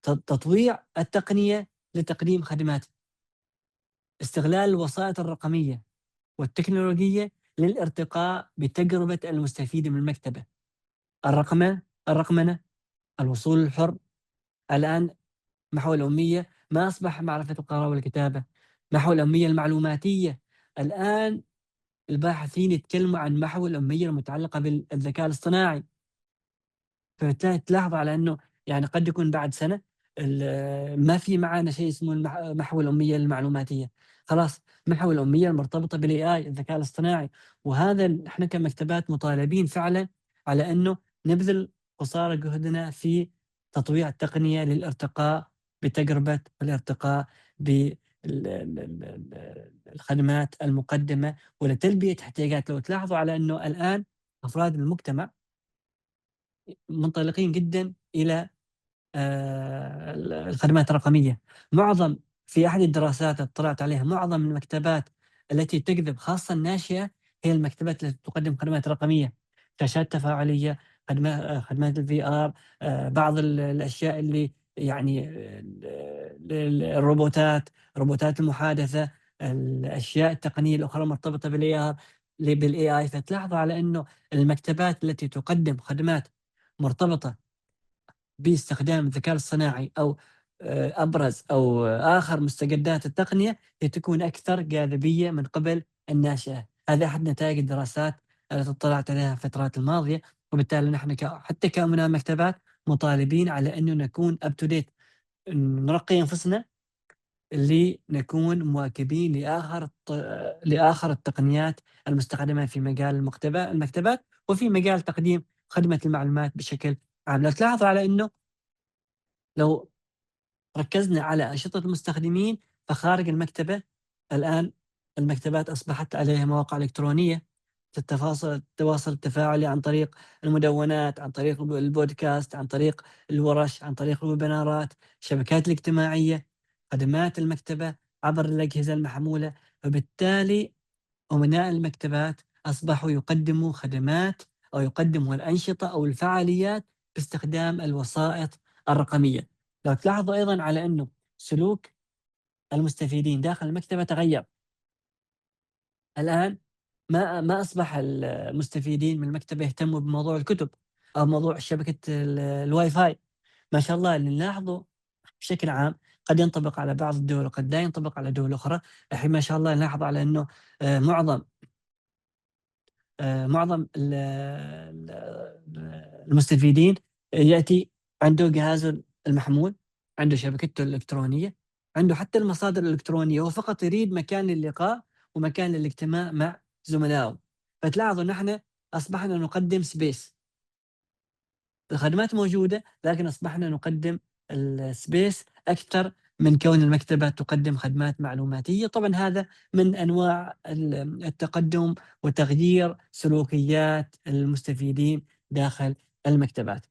تطويع التقنية لتقديم خدمات، استغلال الوسائط الرقمية والتكنولوجية للارتقاء بتجربة المستفيد من المكتبة. الرقمنة، الوصول الحر. الآن محو الأمية ما أصبح معرفة القراءة والكتابة، محو الأمية المعلوماتية. الآن الباحثين يتكلموا عن محو الأمية المتعلقة بالذكاء الاصطناعي. فبالتالي تلاحظ على إنه يعني قد يكون بعد سنة ما في معانا شيء اسمه محو الأمية المعلوماتية، خلاص محو الأمية المرتبطة بالAI الذكاء الاصطناعي. وهذا إحنا كمكتبات مطالبين فعلًا على إنه نبذل قصارى جهدنا في تطويع التقنية للارتقاء بتجربة والارتقاء بال ال ال ال ال الخدمات المقدمة ولتلبية احتياجات. لو تلاحظوا على إنه الآن أفراد المجتمع منطلقين جدًا إلى الخدمات الرقمية. معظم في أحد الدراسات اطلعت عليها معظم المكتبات التي تجذب خاصة الناشئة هي المكتبات التي تقدم خدمات رقمية، شاشات تفاعلية، خدمات الVR، بعض الأشياء اللي يعني الروبوتات، روبوتات المحادثة، الأشياء التقنية الأخرى المرتبطة بالAI. فتلاحظوا على إنه المكتبات التي تقدم خدمات مرتبطة باستخدام الذكاء الصناعي أو أبرز أو آخر مستجدات التقنية هي تكون أكثر جاذبية من قبل الناشئة. هذا أحد نتائج الدراسات التي اطلعت عليها الفترات الماضية. وبالتالي نحن حتى كأمناء مكتبات مطالبين على إنه نكون up to date، نرقي أنفسنا لنكون مواكبين لآخر التقنيات المستخدمة في مجال المكتبات وفي مجال تقديم خدمة المعلومات بشكل لو تلاحظوا على إنه لو ركزنا على أنشطة المستخدمين فخارج المكتبة، الآن المكتبات أصبحت عليها مواقع إلكترونية، التواصل التفاعلي عن طريق المدونات، عن طريق البودكاست، عن طريق الورش، عن طريق الويبنارات، الشبكات الاجتماعية، خدمات المكتبة عبر الأجهزة المحمولة. فبالتالي أمناء المكتبات أصبحوا يقدموا خدمات أو يقدموا الأنشطة أو الفعاليات باستخدام الوسائط الرقمية. لو تلاحظوا أيضًا على أنه سلوك المستفيدين داخل المكتبة تغير. الآن ما أصبح المستفيدين من المكتبة يهتموا بموضوع الكتب أو موضوع شبكة الواي فاي. ما شاء الله اللي نلاحظه بشكل عام قد ينطبق على بعض الدول وقد لا ينطبق على دول أخرى. الحين ما شاء الله نلاحظ على أنه معظم المستفيدين يأتي عنده جهازه المحمول، عنده شبكته الإلكترونية، عنده حتى المصادر الإلكترونية، هو فقط يريد مكان للقاء ومكان للاجتماع مع زملائه. فتلاحظوا إن إحنا أصبحنا نقدم space. الخدمات موجودة لكن أصبحنا نقدم الspace أكثر من كون المكتبة تقدم خدمات معلوماتية. طبعًا هذا من أنواع التقدم وتغيير سلوكيات المستفيدين داخل المكتبات.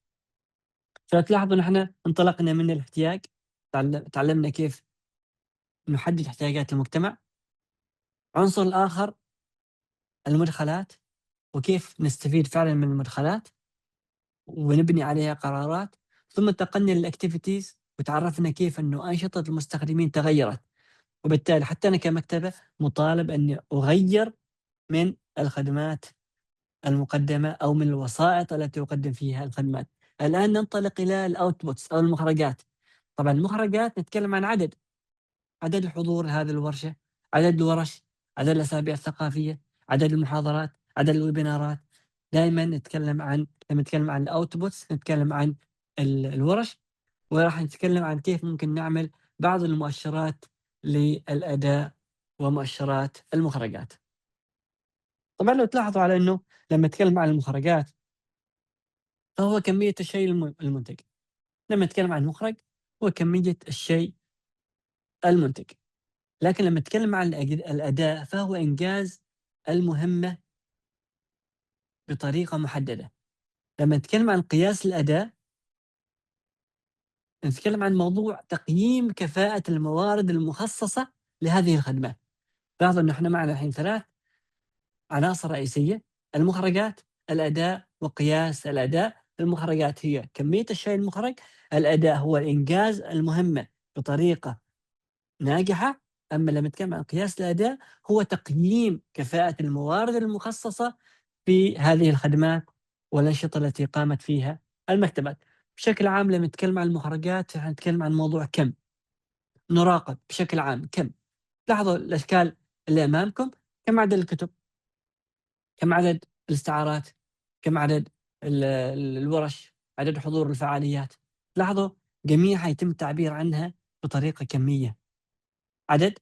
فتلاحظوا إن إحنا انطلقنا من الاحتياج، تعلمنا كيف نحدد احتياجات المجتمع. عنصر الآخر المدخلات، وكيف نستفيد فعلًا من المدخلات ونبني عليها قرارات. ثم انتقلنا للactivities وتعرفنا كيف إنه أنشطة المستخدمين تغيرت، وبالتالي حتى أنا كمكتبة مطالب إني أغير من الخدمات المقدمة أو من الوسائط التي أقدم فيها الخدمات. الآن ننطلق إلى الoutputs أو المخرجات. طبعًا المخرجات نتكلم عن عدد الحضور لهذه الورشة، عدد الورش، عدد الأسابيع الثقافية، عدد المحاضرات، عدد الويبينارات. دائمًا لمّا نتكلم عن الoutputs نتكلم عن الورش، وراح نتكلم عن كيف ممكن نعمل بعض المؤشرات للأداء ومؤشرات المخرجات. طبعًا لو تلاحظوا على إنه لمّا نتكلم عن المخرجات فهو كمية الشيء المُنتج، لمّا نتكلم عن المخرج هو كمية الشيء المُنتج. لكن لمّا نتكلم عن الأداء فهو إنجاز المهمة بطريقة محددة. لمّا نتكلم عن قياس الأداء نتكلم عن موضوع تقييم كفاءة الموارد المخصصة لهذه الخدمات. لاحظوا إنه إحنا معنا الحين 3 عناصر رئيسية: المخرجات، الأداء، وقياس الأداء. المخرجات هي كمية الشيء المُخرج، الأداء هو إنجاز المهمة بطريقة ناجحة. أمّا لمّا نتكلم عن قياس الأداء هو تقييم كفاءة الموارد المخصصة في هذه الخدمات والأنشطة التي قامت فيها المكتبات. بشكل عام لمّا نتكلم عن المخرجات نتكلم عن موضوع كَم، نراقب بشكل عام كَم. لاحظوا الأشكال اللي أمامكم، كم عدد الكتب، كم عدد الاستعارات، كم عدد الورش، عدد حضور الفعاليات. لاحظوا جميعها يتم التعبير عنها بطريقة كمية، عدد،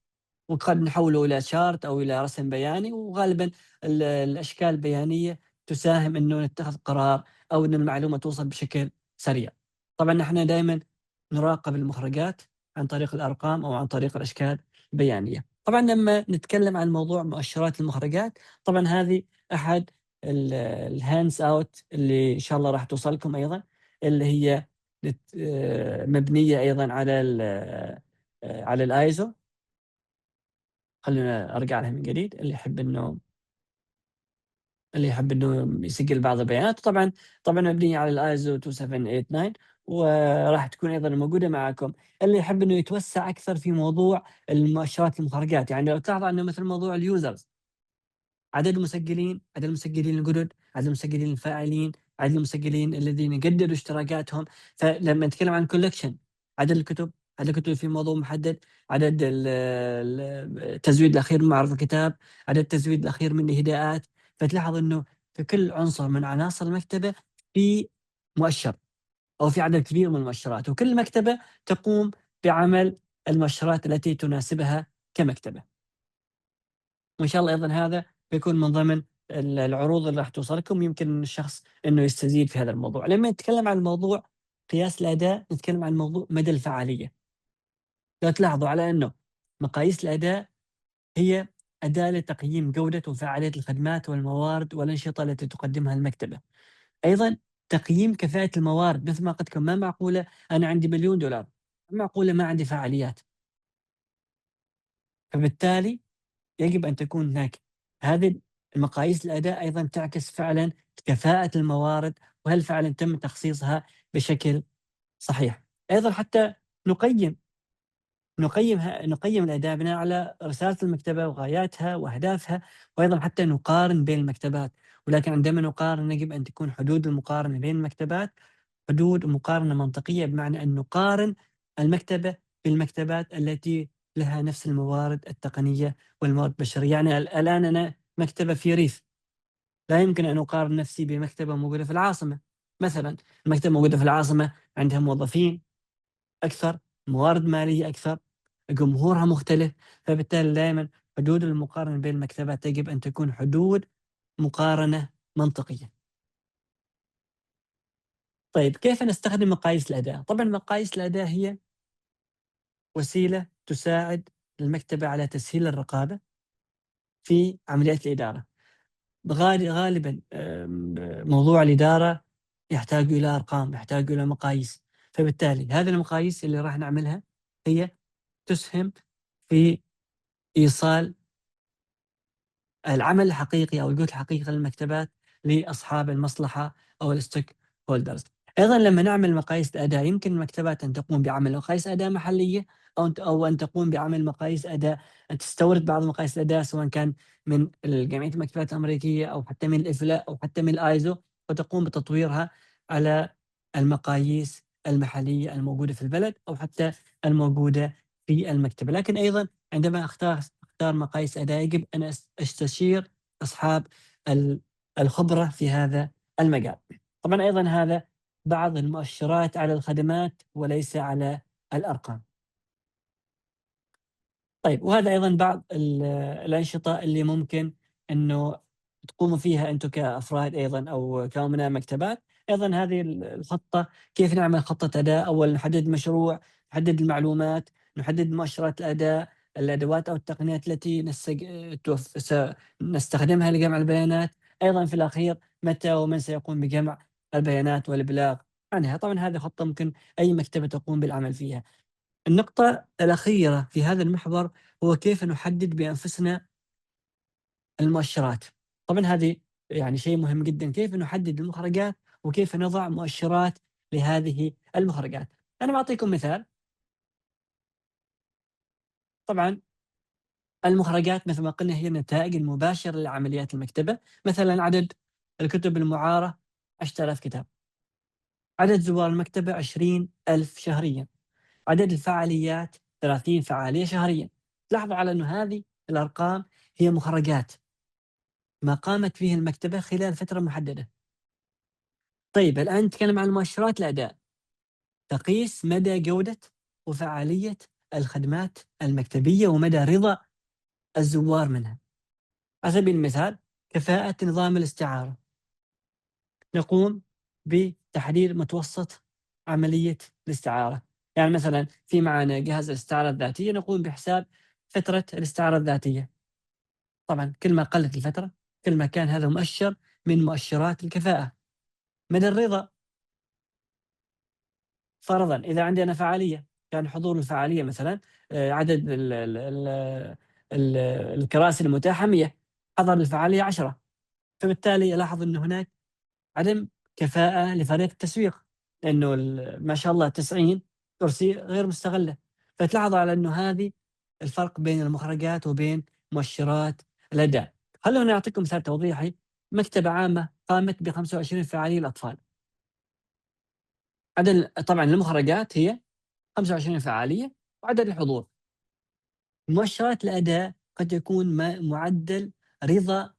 وقد نحوله إلى chart أو إلى رسم بياني. وغالبًا الأشكال البيانية تساهم إنه نتخذ قرار أو إن المعلومة توصل بشكل سريع. طبعًا إحنا دايمًا نراقب المخرجات عن طريق الأرقام أو عن طريق الأشكال البيانية. طبعًا لمّا نتكلم عن موضوع مؤشرات المخرجات، طبعًا هذه أحد الhands out اللي إن شاء الله راح توصلكم أيضًا، اللي هي مبنية أيضًا على الISO. خلّيني أرجع لها من جديد. اللي يحب إنه يسجّل بعض البيانات. طبعًا مبنية على الISO 2789 وراح تكون أيضًا موجودة معاكم. اللي يحب إنه يتوسّع أكثر في موضوع المؤشرات المخرجات، يعني لو تلاحظوا عندنا مثل موضوع الusers، عدد المسجّلين، عدد المسجّلين الجدد، عدد المسجّلين الفاعلين، عدد المسجّلين الذين جددوا اشتراكاتهم. فلمّا نتكلم عن collection، عدد الكتب، عدد الكتب في موضوع محدد، عدد التزويد الأخير من معرض الكتاب، عدد التزويد الأخير من الإهداءات. فتلاحظ إنه في كل عنصر من عناصر المكتبة في مؤشر أو في عدد كبير من المؤشرات، وكل مكتبة تقوم بعمل المؤشرات التي تناسبها كمكتبة. وإن شاء الله أيضًا هذا بيكون من ضمن العروض اللي راح توصلكم يمكن الشخص إنه يستزيد في هذا الموضوع. لمّا نتكلم عن الموضوع قياس الأداء نتكلم عن موضوع مدى الفعالية. لو تلاحظوا على إنه مقاييس الأداء هي أداة لتقييم جودة وفعالية الخدمات والموارد والأنشطة التي تقدمها المكتبة. أيضًا تقييم كفاءة الموارد مثل ما قلت لكم ما معقولة أنا عندي $1,000,000 معقولة ما عندي فعاليات. فبالتالي يجب أن تكون هناك هذه المقاييس الأداء أيضًا تعكس فعلًا كفاءة الموارد، وهل فعلًا تم تخصيصها بشكل صحيح. أيضًا حتى نقيّم نقيّم الأداء بناء على رسالة المكتبة وغاياتها وأهدافها، وأيضًا حتى نقارن بين المكتبات، ولكن عندما نقارن يجب أن تكون حدود المقارنة بين المكتبات حدود مقارنة منطقية، بمعنى أن نقارن المكتبة بالمكتبات التي لها نفس الموارد التقنية والموارد البشرية. يعني الآن أنا مكتبة في ريف، لا يمكن أن أقارن نفسي بمكتبة موجودة في العاصمة. مثلًا المكتبة موجودة في العاصمة عندها موظفين أكثر، موارد مالية أكثر، جمهورها مختلف، فبالتالي دائمًا حدود المقارنة بين المكتبات يجب أن تكون حدود مقارنة منطقية. طيب كيف نستخدم مقاييس الأداء؟ طبعًا مقاييس الأداء هي وسيلة تساعد المكتبة على تسهيل الرقابة في عمليات الإدارة. غالبًا موضوع الإدارة يحتاج إلى أرقام، يحتاج إلى مقاييس، فبالتالي هذه المقاييس اللي راح نعملها هي تسهم في إيصال العمل الحقيقي أو الجهد الحقيقي للمكتبات لأصحاب المصلحة أو الstakeholders. أيضًا لمّا نعمل مقاييس أداء يمكن المكتبات أن تقوم بعمل مقاييس أداء محلية أو أن تقوم بعمل مقاييس أداء أن تستورد بعض مقاييس الأداء سواء كان من جمعية المكتبات الأمريكية أو حتى من الإفلاء أو حتى من الISO وتقوم بتطويرها على المقاييس المحلية الموجودة في البلد أو حتى الموجودة في المكتبة. لكن أيضًا عندما أختار مقاييس أداء يجب أن أستشير أصحاب الخبرة في هذا المجال. طبعًا أيضًا هذا بعض المؤشرات على الخدمات وليس على الأرقام. طيب وهذا أيضًا بعض الأنشطة اللي ممكن إنه تقوموا فيها أنتم كأفراد أيضًا أو كأمناء مكتبات. أيضًا هذه الخطة كيف نعمل خطة أداء. أول نحدد مشروع، نحدد المعلومات، نحدد مؤشرات الأداء، الأدوات أو التقنيات التي نستخدمها لجمع البيانات. أيضًا في الأخير متى ومن سيقوم بجمع البيانات والإبلاغ عنها. طبعًا هذه خطة ممكن أي مكتبة تقوم بالعمل فيها. النقطة الأخيرة في هذا المحور هو كيف نحدد بأنفسنا المؤشرات. طبعًا هذه يعني شيء مهم جدًا، كيف نحدد المخرجات وكيف نضع مؤشرات لهذه المخرجات. أنا باعطيكم مثال. طبعًا المخرجات مثل ما قلنا هي النتائج المباشرة لعمليات المكتبة. مثلًا عدد الكتب المُعارة 10,000 كتاب، عدد زوار المكتبة 20,000 شهريًا، عدد الفعاليات 30 فعالية شهريًا. لاحظوا على إنه هذه الأرقام هي مخرجات ما قامت به المكتبة خلال فترة محددة. طيب الآن نتكلم عن مؤشرات الأداء، تقيس مدى جودة وفعالية الخدمات المكتبية ومدى رضا الزوار منها. على سبيل المثال كفاءة نظام الاستعارة، نقوم بتحديد متوسط عملية الاستعارة. يعني مثلًا في معانا جهاز الاستعارة الذاتية نقوم بحساب فترة الاستعارة الذاتية. طبعًا كل ما قلت الفترة كل ما كان هذا مؤشر من مؤشرات الكفاءة. مدى الرضا، فرضًا إذا عندنا فعالية، كان حضور الفعالية مثلًا عدد ال الكراسي المتاحة 100، حضر الفعالية 10، فبالتالي ألاحظ إنه هناك عدم كفاءة لفريق التسويق، لأنه ما شاء الله 90 كرسي غير مستغلة. فتلاحظوا على إنه هذه الفرق بين المخرجات وبين مؤشرات الأداء. خلوني أعطيكم مثال توضيحي. مكتبة عامة قامت ب25 فعالية للأطفال. طبعًا المخرجات هي 25 فعالية وعدد الحضور. مؤشرات الأداء قد يكون معدل رضا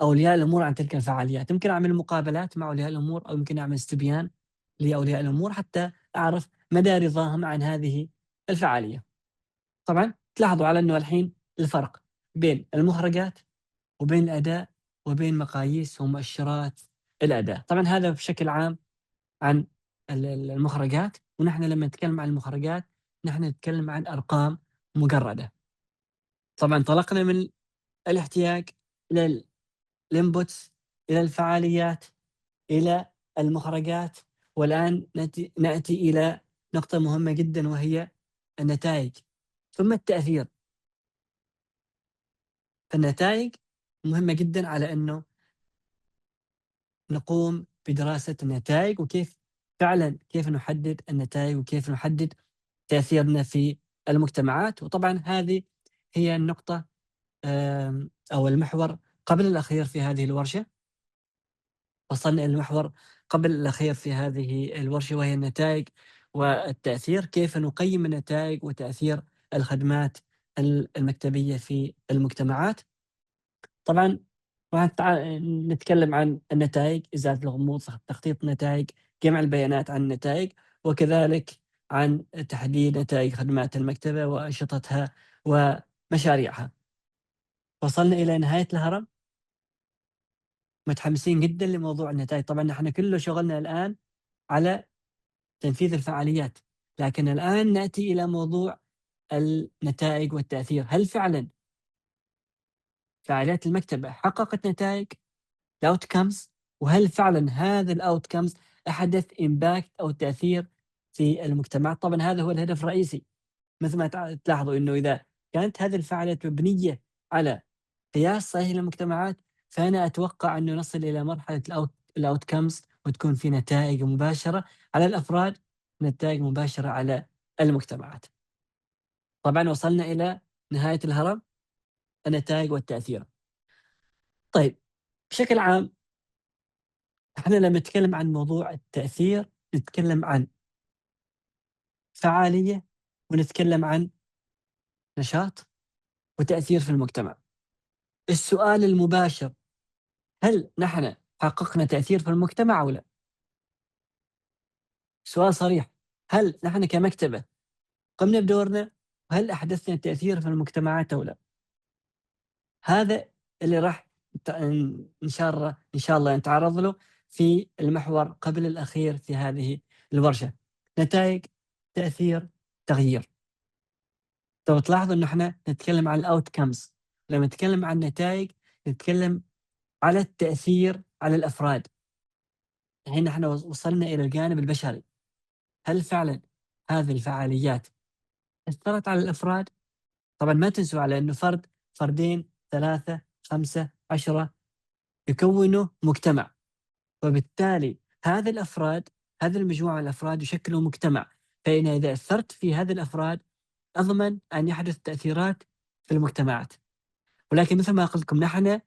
أولياء الأمور عن تلك الفعاليات. يمكن أعمل مقابلات مع أولياء الأمور أو يمكن أعمل استبيان لأولياء الأمور حتى أعرف مدى رضاهم عن هذه الفعالية. طبعًا تلاحظوا على إنه الحين الفرق بين المخرجات وبين الأداء وبين مقاييس ومؤشرات الأداء. طبعًا هذا بشكل عام عن المخرجات، ونحن لمّا نتكلم عن المخرجات نحن نتكلم عن أرقام مجردة. طبعًا انطلقنا من الاحتياج إلى الinputs إلى الفعاليات إلى المخرجات، والآن نأتي إلى نقطة مهمة جدًا وهي النتائج، ثم التأثير. فالنتائج مهمة جدًا على إنه نقوم بدراسة النتائج، وكيف فعلًا كيف نحدد النتائج وكيف نحدد تأثيرنا في المجتمعات. وطبعًا هذه هي النقطة أو المحور قبل الأخير في هذه الورشة. وصلنا إلى المحور قبل الأخير في هذه الورشة وهي النتائج والتأثير، كيف نقيم النتائج وتأثير الخدمات المكتبية في المجتمعات. طبعًا راح نتكلم عن النتائج، إزالة الغموض، تخطيط النتائج، جمع البيانات عن النتائج، وكذلك عن تحديد نتائج خدمات المكتبة وأنشطتها ومشاريعها. وصلنا إلى نهاية الهرم، متحمسين جدًا لموضوع النتائج. طبعًا نحن كل شغلنا الآن على تنفيذ الفعاليات، لكن الآن نأتي إلى موضوع النتائج والتأثير. هل فعلًا فعاليات المكتبة حققت نتائج الoutcomes؟ وهل فعلًا هذا الoutcomes أحدث impact أو تأثير في المجتمعات؟ طبعًا هذا هو الهدف الرئيسي. مثل ما تلاحظوا إنه إذا كانت هذه الفعاليات مبنية على قياس صحيح للمجتمعات، فأنا أتوقع أنه نصل إلى مرحلة الoutcomes وتكون في نتائج مباشرة على الأفراد، نتائج مباشرة على المجتمعات. طبعًا وصلنا إلى نهاية الهرم، النتائج والتأثير. طيب بشكل عام إحنا لمّا نتكلم عن موضوع التأثير نتكلم عن فعالية، ونتكلم عن نشاط وتأثير في المجتمع. السؤال المباشر: هل نحن حققنا تأثير في المجتمع أو لأ؟ سؤال صريح. هل نحن كمكتبة قمنا بدورنا؟ وهل أحدثنا تأثير في المجتمعات أو لأ؟ هذا اللي راح إن شاء الله نتعرض له في المحور قبل الأخير في هذه الورشة. نتائج، تأثير، تغيير. لو تلاحظوا إنه إحنا نتكلم عن الoutcomes، لمّا نتكلم عن النتايج نتكلم على التأثير على الأفراد. هنا إحنا وصلنا إلى الجانب البشري. هل فعلًا هذه الفعاليات أثّرت على الأفراد؟ طبعًا ما تنسوا على إنه فرد، فردين، 3، 5، 10 يكوّنوا مجتمع، وبالتالي هذا الأفراد، هذه المجموعة من الأفراد يشكلوا مجتمع. فأنا إذا أثّرت في هذه الأفراد أضمن أن يحدث تأثيرات في المجتمعات. ولكن مثل ما قلت لكم نحن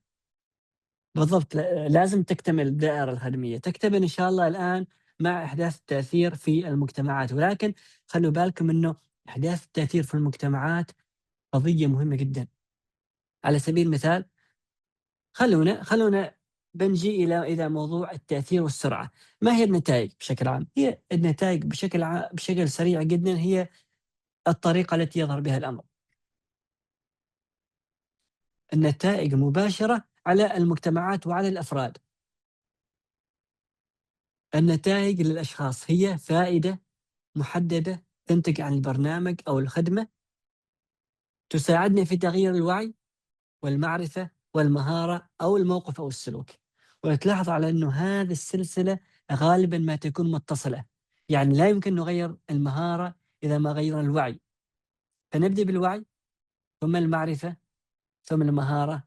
بالضبط لازم تكتمل الدائرة الخدمية، تكتمل إن شاء الله الآن مع إحداث التأثير في المجتمعات. ولكن خلّوا بالكم إنه إحداث التأثير في المجتمعات قضية مهمة جدًا. على سبيل المثال خلونا بنجي إلى موضوع التأثير والسرعة. ما هي النتائج بشكل عام؟ هي النتائج بشكل سريع جدًا هي الطريقة التي يظهر بها الأمر. النتائج مباشرة على المجتمعات وعلى الأفراد. النتائج للأشخاص هي فائدة محددة تنتج عن البرنامج أو الخدمة، تساعدنا في تغيير الوعي والمعرفة والمهارة أو الموقف أو السلوك. وتلاحظ على أنه هذه السلسلة غالبا ما تكون متصلة، يعني لا يمكن نغير المهارة إذا ما غيرنا الوعي. فنبدأ بالوعي، ثم المعرفة، ثم المهارة،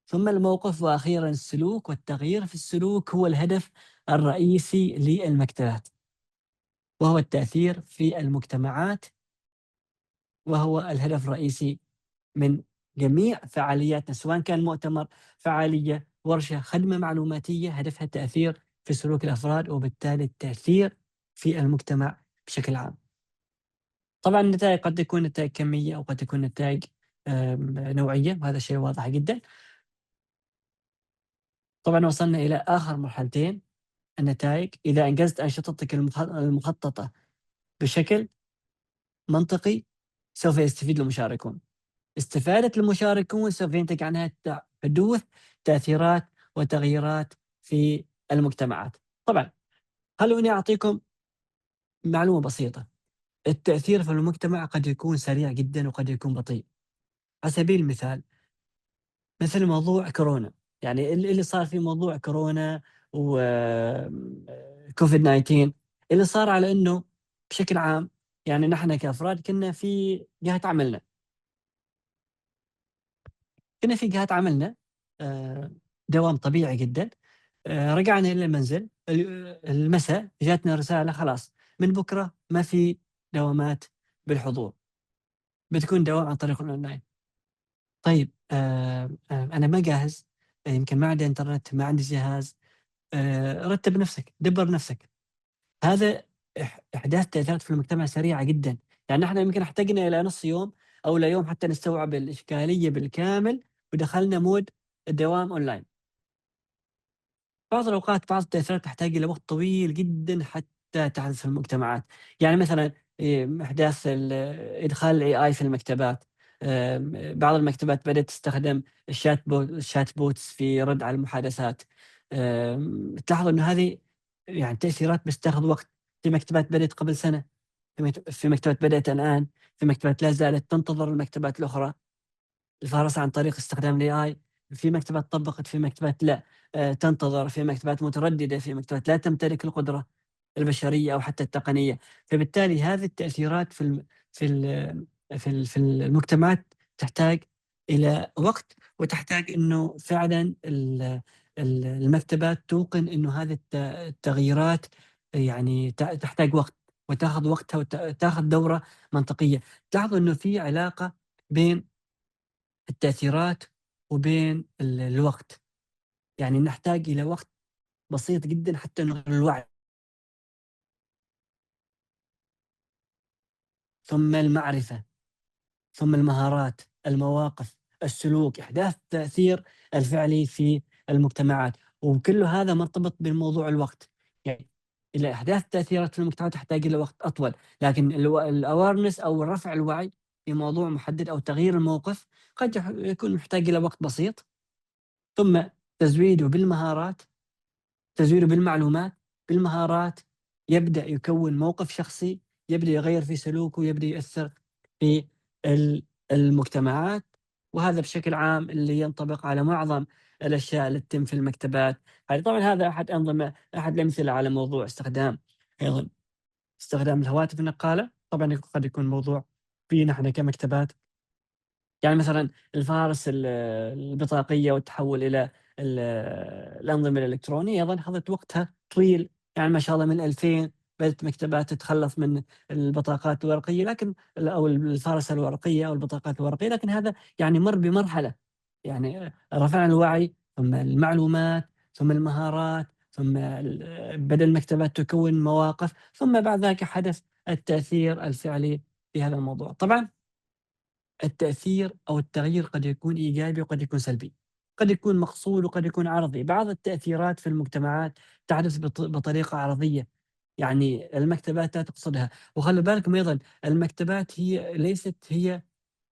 ثم الموقف، وأخيرا السلوك. والتغيير في السلوك هو الهدف الرئيسي للمكتبات، وهو التأثير في المجتمعات، وهو الهدف الرئيسي من جميع فعالياتنا، سواء كان مؤتمر، فعالية، ورشة، خدمة معلوماتية، هدفها التأثير في سلوك الأفراد وبالتالي التأثير في المجتمع بشكل عام. طبعًا النتائج قد تكون نتائج كمية أو قد تكون نتائج نوعية، وهذا شيء واضح جدًا. طبعًا وصلنا إلى آخر مرحلتين، النتائج. إذا أنجزت أنشطتك المخططة بشكل منطقي سوف يستفيد المشاركون. استفادة المشاركون سوف ينتج عنها حدوث تأثيرات وتغييرات في المجتمعات. طبعا خلوني أعطيكم معلومة بسيطة. التأثير في المجتمع قد يكون سريع جدا وقد يكون بطيء. على سبيل المثال مثل موضوع كورونا، يعني اللي صار في موضوع كورونا و كوفيد 19، اللي صار على إنه بشكل عام يعني نحن كأفراد كنا في جهة عملنا آآ دوام طبيعي جدًا. رجعنا إلى المنزل المسا جاتنا رسالة خلاص من بكرة ما في دوامات بالحضور، بتكون دوام عن طريق الأونلاين. طيب أنا ما جاهز، يمكن ما عندي إنترنت، ما عندي جهاز. رتّب نفسك، دبّر نفسك. هذا إحداث تأثيرات في المجتمع سريعة جدًا، يعني إحنا يمكن احتاجنا إلى نص يوم أو إلى يوم حتى نستوعب الإشكالية بالكامل، ودخلنا مود الدوام أونلاين. بعض الأوقات بعض التأثيرات تحتاج إلى وقت طويل جدًا حتى تحدث في المجتمعات، يعني مثلًا إحداث إدخال الAI في المكتبات. بعض المكتبات بدأت تستخدم الchat bots في رد على المحادثات. تلاحظ إنه هذه يعني تأثيرات بس تاخذ وقت. في مكتبات بدأت قبل سنة، في مكتبات بدأت الآن، في مكتبات لا زالت تنتظر المكتبات الأخرى. الفهرس عن طريق استخدام الAI. في مكتبات طبّقت، في مكتبات لأ، تنتظر، في مكتبات مترددة، في مكتبات لا تمتلك القدرة البشرية أو حتى التقنية. فبالتالي هذه التأثيرات في المجتمعات تحتاج إلى وقت، وتحتاج إنه فعلًا المكتبات توقن إنه هذه التغييرات يعني تحتاج وقت، وتاخذ وقتها تاخذ دورة منطقية. تلاحظوا إنه في علاقة بين التأثيرات وبين الوقت، يعني نحتاج إلى وقت بسيط جدًا حتى نغير الوعي، ثم المعرفة، ثم المهارات، المواقف، السلوك، إحداث التأثير الفعلي في المجتمعات، وكل هذا مرتبط بموضوع الوقت. يعني إلى إحداث تأثيرات في المجتمع تحتاج إلى وقت أطول، لكن الawareness أو رفع الوعي في موضوع محدد أو تغيير الموقف قد يكون محتاج إلى وقت بسيط، ثم تزويده بالمهارات، تزويده بالمعلومات، بالمهارات، يبدأ يكوّن موقف شخصي، يبدأ يغيّر في سلوكه، يبدأ يأثّر في ال المجتمعات. وهذا بشكل عام اللي ينطبق على معظم الأشياء اللي تتم في المكتبات. يعني طبعًا هذا أحد الأمثلة على موضوع أيضًا استخدام الهواتف النقالة. طبعًا قد يكون موضوع فينا إحنا كمكتبات، يعني مثلًا الفهارس البطاقية والتحوّل إلى ال الأنظمة الإلكترونية أيضًا أخذت وقتها طويل، يعني ما شاء الله من 2000 بدأت مكتبات تتخلّص من البطاقات الورقية، لكن أو الفهرس الورقية أو البطاقات الورقية، لكن هذا يعني مَر بمرحلة، يعني رفعنا الوعي، ثم المعلومات، ثم المهارات، ثم بدأ المكتبات تكوّن مواقف، ثم بعد ذاك حدث التأثير الفعلي في هذا الموضوع. طبعًا التأثير أو التغيير قد يكون إيجابي وقد يكون سلبي، قد يكون مقصود وقد يكون عرضي. بعض التأثيرات في المجتمعات تحدث بطريقة عرضية، يعني المكتبات لا تقصدها. وخلّوا بالكم أيضًا المكتبات ليست هي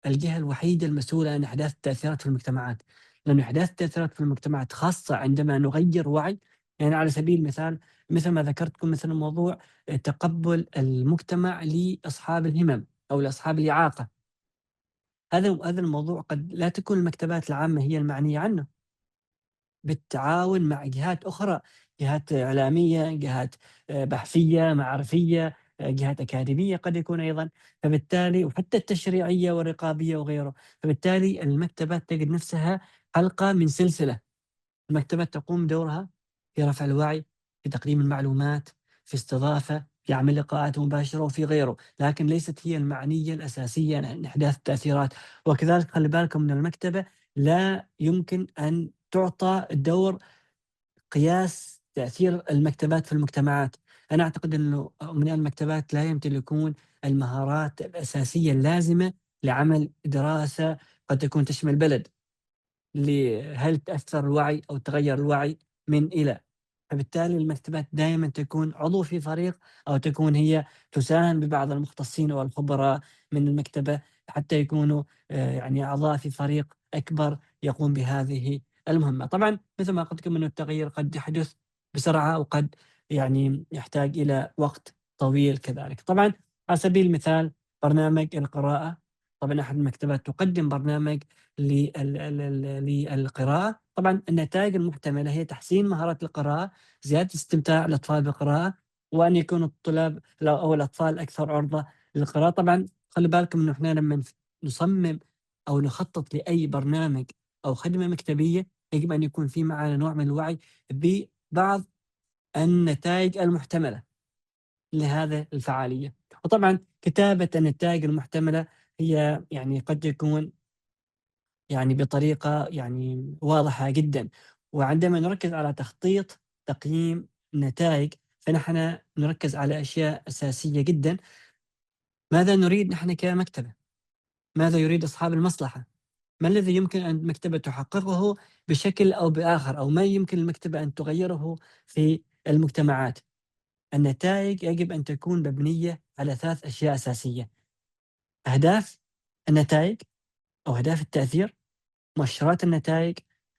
الجهة الوحيدة المسؤولة عن إحداث التأثيرات في المجتمعات، لأن إحداث التأثيرات في المجتمعات خاصة عندما نغيّر وعي. يعني على سبيل المثال مثل ما ذكرت لكم مثلًا موضوع تقبُّل المجتمع لأصحاب الهِمَم أو لأصحاب الإعاقة. هذا الموضوع قد لا تكون المكتبات العامة هي المعنية عنه، بالتعاون مع جهات أخرى، جهات إعلامية، جهات بحثية، معرفية، جهات أكاديمية قد يكون أيضًا. فبالتالي وحتى التشريعية والرقابية وغيره. فبالتالي المكتبات تجد نفسها حلقة من سلسلة. المكتبات تقوم بدورها في رفع الوعي، في تقديم المعلومات، في استضافة، في عمل لقاءات مباشرة وفي غيره، لكن ليست هي المعنية الأساسية عن إحداث التأثيرات. وكذلك خلي بالكم أن المكتبة لا يمكن أن تعطى دور قياس تأثير المكتبات في المجتمعات. أنا أعتقد أنه أمناء المكتبات لا يمتلكون المهارات الأساسية اللازمة لعمل دراسة قد تكون تشمل بلد. هل تأثّر الوعي أو تغيّر الوعي من إلى. فبالتالي المكتبات دايمًا تكون عضو في فريق أو تكون هي تساهم ببعض المختصين والخبراء من المكتبة حتى يكونوا يعني أعضاء في فريق أكبر يقوم بهذه المهمة. طبعًا مثل ما قلت لكم إنه التغيير قد يحدث بسرعة وقد يعني يحتاج إلى وقت طويل كذلك. طبعًا على سبيل المثال برنامج القراءة، طبعًا أحد المكتبات تقدم برنامج للقراءة. طبعًا النتائج المحتملة هي تحسين مهارات القراءة، زيادة استمتاع الأطفال بالقراءة، وأن يكون الطلاب أو الأطفال أكثر عرضة للقراءة. طبعًا خلّوا بالكم إنه إحنا لمّا نصمم أو نخطط لأي برنامج أو خدمة مكتبية، يجب أن يكون في معانا نوع من الوعي ببعض النتائج المحتملة لهذا الفعالية. وطبعًا كتابة النتائج المحتملة هي يعني قد يكون يعني بطريقة يعني واضحة جدًا، وعندما نركز على تخطيط تقييم النتائج، فنحن نركز على أشياء أساسية جدًا. ماذا نريد نحن كمكتبة؟ ماذا يريد أصحاب المصلحة؟ ما الذي يمكن أن المكتبة تحققه بشكل أو بآخر، أو ما يمكن المكتبة أن تغيره في المجتمعات؟ النتائج يجب أن تكون مبنية على 3 أشياء أساسية: أهداف النتائج أو أهداف التأثير، مؤشرات النتائج،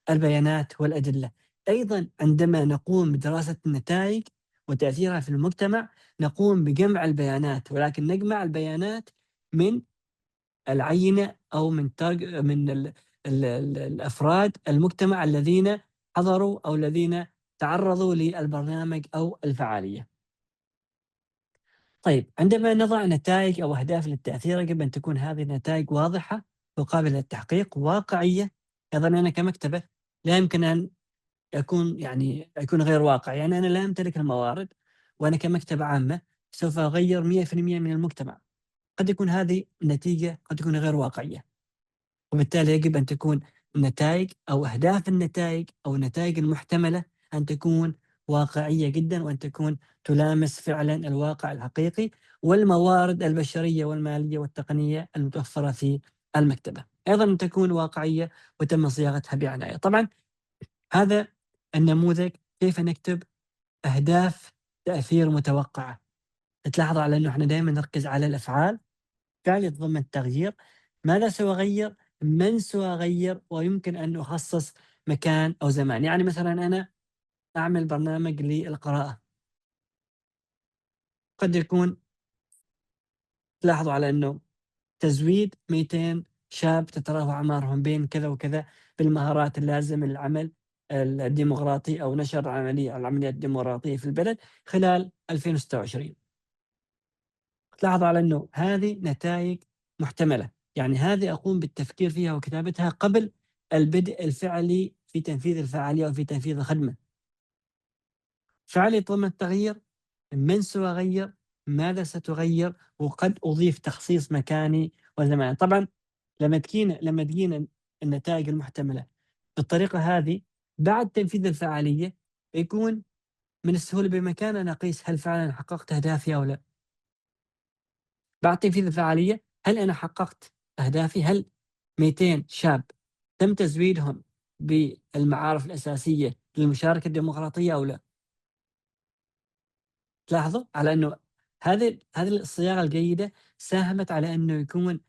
البيانات والأدلة. أيضًا عندما نقوم بدراسة النتائج وتأثيرها في المجتمع، نقوم بجمع البيانات، ولكن نجمع البيانات من العينة أو من الأفراد المجتمع الذين حضروا أو الذين تعرضوا للبرنامج أو الفعالية. طيب، عندما نضع نتائج أو أهداف للتأثير يجب أن تكون هذه النتائج واضحة وقابلة للتحقيق وواقعية. أيضًا أنا كمكتبة لا يمكن أن أكون غير واقعي. يعني أنا لا أمتلك الموارد، وأنا كمكتبة عامة سوف أغيّر 100% من المجتمع. قد يكون هذه النتيجة قد تكون غير واقعية. وبالتالي يجب أن تكون النتائج أو أهداف النتائج أو النتائج المحتملة أن تكون واقعية جدًا، وأن تكون تلامس فعلًا الواقع الحقيقي والموارد البشرية والمالية والتقنية المتوفرة في المكتبة. أيضًا أن تكون واقعية وتم صياغتها بعناية. طبعًا هذا النموذج كيف نكتب أهداف تأثير متوقعة. تلاحظوا على إنه إحنا دايمًا نركز على الأفعال، فعل يتضمن التغيير، ماذا سأغيّر، من سأغيّر، ويمكن أن أخصص مكان أو زمان. يعني مثلًا أنا أعمل برنامج للقراءة، قد يكون تلاحظوا على إنه تزويد 200 شاب تتراوح أعمارهم بين كذا وكذا بالمهارات اللازمة للعمل الديمقراطي أو نشر العملية الديمقراطية في البلد خلال 2026. تلاحظوا على إنه هذه نتايج محتملة، يعني هذه أقوم بالتفكير فيها وكتابتها قبل البدء الفعلي في تنفيذ الفعالية أو في تنفيذ الخدمة. فعل يتضمن التغيير، من سأغير، ماذا ستغير، وقد أضيف تخصيص مكاني وزماني. طبعًا لمّا تجينا النتائج المحتملة بالطريقة هذه بعد تنفيذ الفعالية، يكون من السهولة بإمكاننا أن نقيس هل فعلًا حققت أهدافي أو لأ. بعد تنفيذ الفعالية، هل أنا حققت أهدافي؟ هل 200 شاب تم تزويدهم بالمعارف الأساسية للمشاركة الديمقراطية أو لأ؟ تلاحظوا على إنه هذه الصياغة الجيدة ساهمت على إنه يكون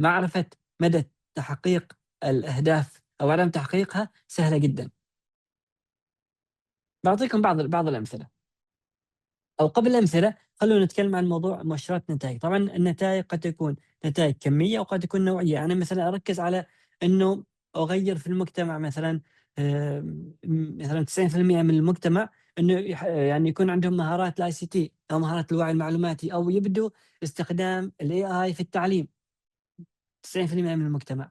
معرفة مدى تحقيق الأهداف أو عدم تحقيقها سهلة جدًا. باعطيكم بعض الأمثلة. أو قبل الأمثلة خلونا نتكلم عن موضوع مؤشرات النتائج. طبعًا النتائج قد تكون نتائج كمية وقد تكون نوعية. أنا مثلًا أركز على إنه أغيّر في المجتمع مثلًا، مثلًا 90% من المجتمع إنه يعني يكون عندهم مهارات الICT أو مهارات الوعي المعلوماتي أو يبدوا استخدام الAI في التعليم. 90% من المجتمع.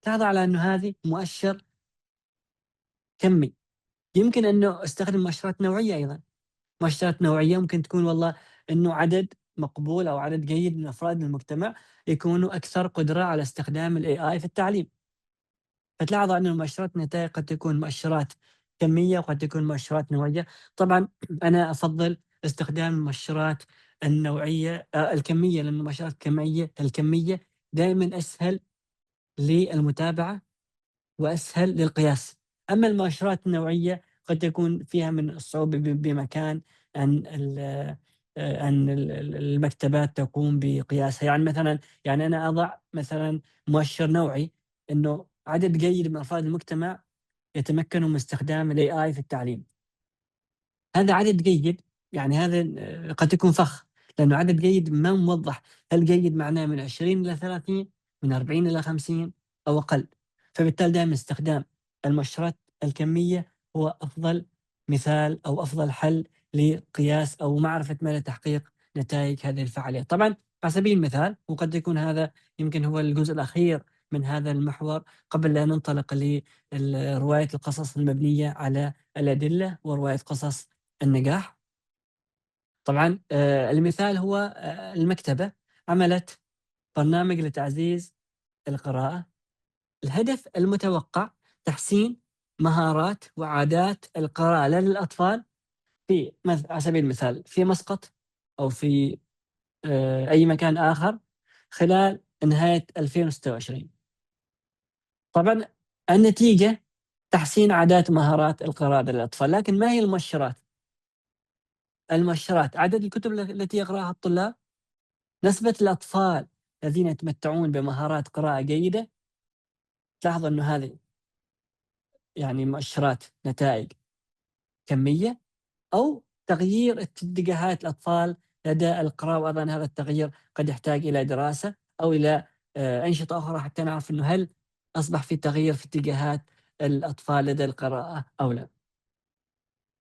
لاحظوا على إنه هذه مؤشر كمي. يمكن إنه أستخدم مؤشرات نوعية أيضًا. مؤشرات نوعية ممكن تكون والله إنه عدد مقبول أو عدد جيد من أفراد المجتمع يكونوا أكثر قدرة على استخدام الAI في التعليم. فتلاحظ أن المؤشرات النتائج قد تكون مؤشرات كمية وقد تكون مؤشرات نوعية. طبعًا أنا أفضّل استخدام المؤشرات النوعية الكمية، لأن المؤشرات الكمية دائمًا أسهل للمتابعة وأسهل للقياس. أما المؤشرات النوعية قد تكون فيها من الصعوبة بمكان أن المكتبات تقوم بقياسها. يعني مثلًا، يعني أنا أضع مثلًا مؤشر نوعي إنه عدد جيد من أفراد المجتمع يتمكنوا من استخدام ال AI في التعليم. هذا عدد جيد، يعني هذا قد يكون فخ، لأنه عدد جيد ما موضح هل جيد معناه من 20 إلى 30، من 40 إلى 50 أو أقل. فبالتالي دائما استخدام المؤشرات الكمية هو أفضل مثال أو أفضل حل لقياس أو معرفة مدى تحقيق نتائج هذه الفعاليات. طبعا على سبيل المثال، وقد يكون هذا يمكن هو الجزء الأخير من هذا المحور قبل لا ننطلق لرواية القصص المبنية على الأدلة ورواية قصص النجاح. طبعًا المثال هو المكتبة عملت برنامج لتعزيز القراءة، الهدف المتوقع تحسين مهارات وعادات القراءة لدى الأطفال في على سبيل المثال في مسقط أو في أي مكان آخر خلال نهاية 2026. طبعًا النتيجة تحسين عادات ومهارات القراءة لدى الأطفال، لكن ما هي المؤشرات؟ المؤشرات عدد الكتب التي يقرأها الطلاب، نسبة الأطفال الذين يتمتعون بمهارات قراءة جيدة. تلاحظ أنه هذه يعني مؤشرات نتائج كمية، أو تغيير اتجاهات الأطفال لدى القراءة، وأيضًا هذا التغيير قد يحتاج إلى دراسة أو إلى أنشطة أخرى حتى نعرف أنه هل أصبح في تغيير في اتجاهات الأطفال لدى القراءة أو لا.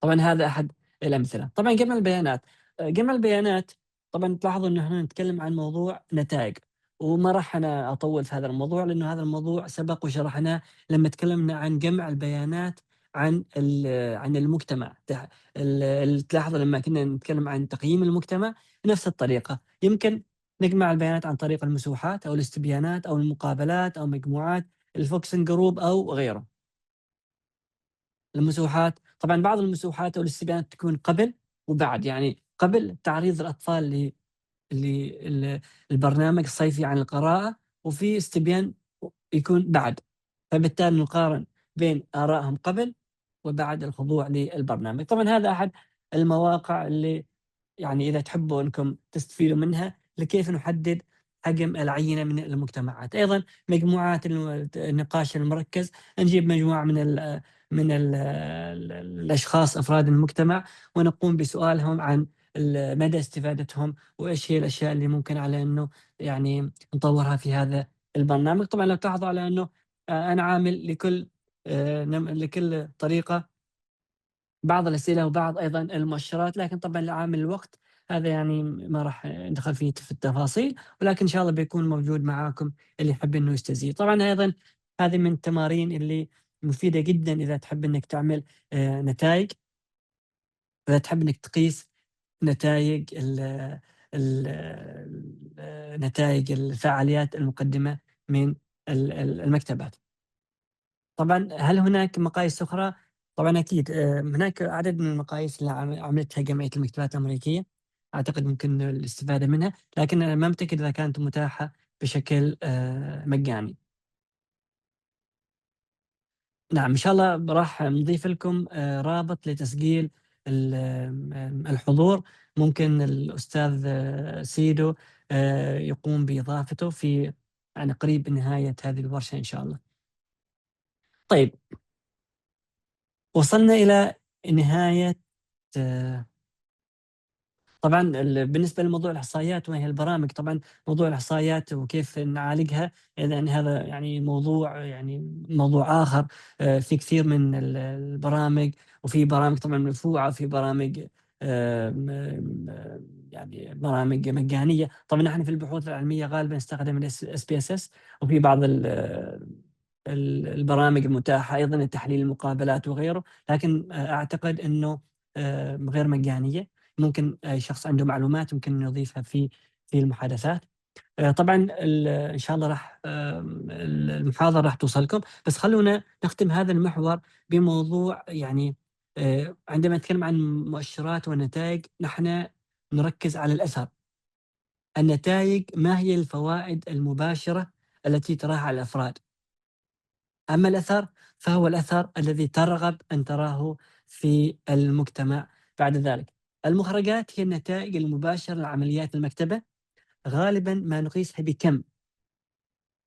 طبعًا هذا أحد الأمثلة. طبعًا جمع البيانات، جمع البيانات طبعًا تلاحظوا إنه إحنا نتكلم عن موضوع نتائج، وما راح أنا أطوّل في هذا الموضوع، لأنه هذا الموضوع سبق وشرحناه لمّا تكلمنا عن جمع البيانات عن المجتمع. تلاحظوا لمّا كنا نتكلم عن تقييم المجتمع بنفس الطريقة، يمكن نجمع البيانات عن طريق المسوحات أو الاستبيانات أو المقابلات أو مجموعات الfocusing group أو غيره. المسوحات، طبعًا بعض المسوحات أو الاستبيانات تكون قبل وبعد، يعني قبل تعريض الأطفال البرنامج الصيفي عن القراءة، وفي استبيان يكون بعد، فبالتالي نقارن بين آرائهم قبل وبعد الخضوع للبرنامج. طبعًا هذا أحد المواقع اللي يعني إذا تحبوا أنكم تستفيدوا منها لكيف نحدد حجم العينة من المجتمعات. أيضًا مجموعات النقاش المركز، نجيب مجموعة من الأشخاص أفراد المجتمع ونقوم بسؤالهم عن مدى استفادتهم وإيش هي الأشياء اللي ممكن على إنه يعني نطورها في هذا البرنامج. طبعًا لو تلاحظوا على إنه أنا عامل لكل طريقة بعض الأسئلة وبعض أيضًا المؤشرات، لكن طبعًا لعامل الوقت هذا يعني ما راح ندخل فيه في التفاصيل، ولكن إن شاء الله بيكون موجود معاكم اللي يحب إنه يستزيد. طبعًا أيضًا هذه من التمارين اللي مفيدة جدًا إذا تحب إنك تعمل نتايج، إذا تحب إنك تقيس نتايج نتايج الفعاليات المقدمة من المكتبات. طبعًا هل هناك مقاييس أخرى؟ طبعًا أكيد هناك عدد من المقاييس اللي عملتها جمعية المكتبات الأمريكية، أعتقد ممكن الاستفادة منها، لكن أنا ما متأكد إذا كانت متاحة بشكل مجاني. نعم، إن شاء الله راح نضيف لكم رابط لتسجيل الحضور، ممكن الأستاذ سيدو يقوم بإضافته في يعني قريب نهاية هذه الورشة إن شاء الله. طيب، وصلنا إلى نهاية آآ طبعًا بالنسبة لموضوع الإحصائيات وهي البرامج، طبعًا موضوع الإحصائيات وكيف نعالجها، لأن هذا يعني موضوع آخر. في كثير من البرامج، وفي برامج طبعًا مدفوعة، وفي برامج م يعني برامج مجانية. طبعًا نحن في البحوث العلمية غالبًا نستخدم SPSS، وفي بعض البرامج المتاحة أيضًا لتحليل المقابلات وغيره، لكن أعتقد إنه غير مجانية. ممكن أي شخص عنده معلومات يمكن إنه يضيفها في المحادثات. طبعًا إن شاء الله راح المحاضرة راح توصلكم، بس خلونا نختم هذا المحور بموضوع يعني عندما نتكلم عن مؤشرات ونتايج نحن نركز على الأثر. النتايج ما هي الفوائد المباشرة التي تراها على الأفراد؟ أما الأثر فهو الأثر الذي ترغب أن تراه في المجتمع بعد ذلك. المخرجات هي النتائج المباشرة لعمليات المكتبة، غالبًا ما نقيسها بكم،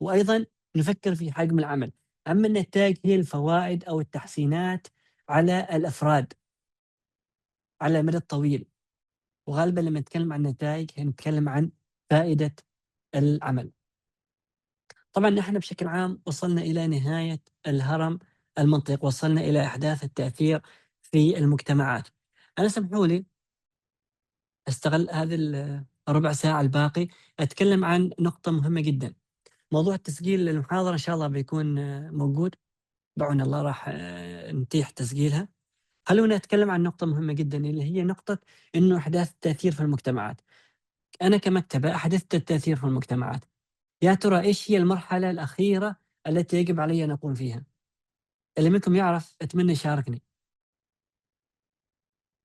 وأيضًا نفكر في حجم العمل. أما النتائج هي الفوائد أو التحسينات على الأفراد على المدى الطويل. وغالبًا لمّا نتكلم عن النتايج نتكلم عن فائدة العمل. طبعًا نحن بشكل عام وصلنا إلى نهاية الهرم المنطق، وصلنا إلى إحداث التأثير في المجتمعات. أنا اسمحوا لي أستغل هذه الربع ساعة الباقي أتكلم عن نقطة مهمة جدًا. موضوع تسجيل المحاضرة إن شاء الله بيكون موجود، بعون الله راح نتيح تسجيلها. خلونا نتكلم عن نقطة مهمة جدًا اللي هي نقطة إنه إحداث التأثير في المجتمعات. أنا كمكتبة أحدثت التأثير في المجتمعات، يا ترى إيش هي المرحلة الأخيرة التي يجب علي أن أقوم فيها؟ اللي منكم يعرف أتمنى يشاركني.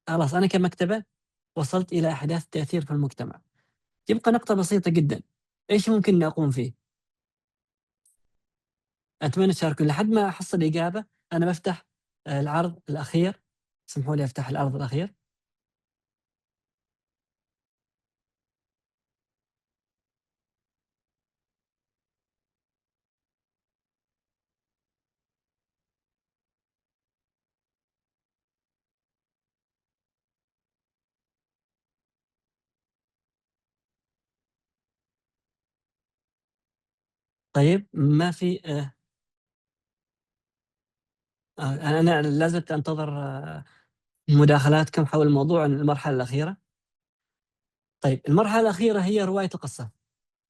خلاص أنا كمكتبة وصلت إلى إحداث تأثير في المجتمع، يبقى نقطة بسيطة جدًا، إيش ممكن إني أقوم فيه؟ أتمنى تشاركوني لحد ما أحصل إجابة. أنا بافتح العرض الأخير، اسمحوا لي أفتح العرض الأخير. طيب ما في أنا لا زلت أنتظر مداخلاتكم حول موضوع المرحلة الأخيرة. طيب المرحلة الأخيرة هي رواية القصة.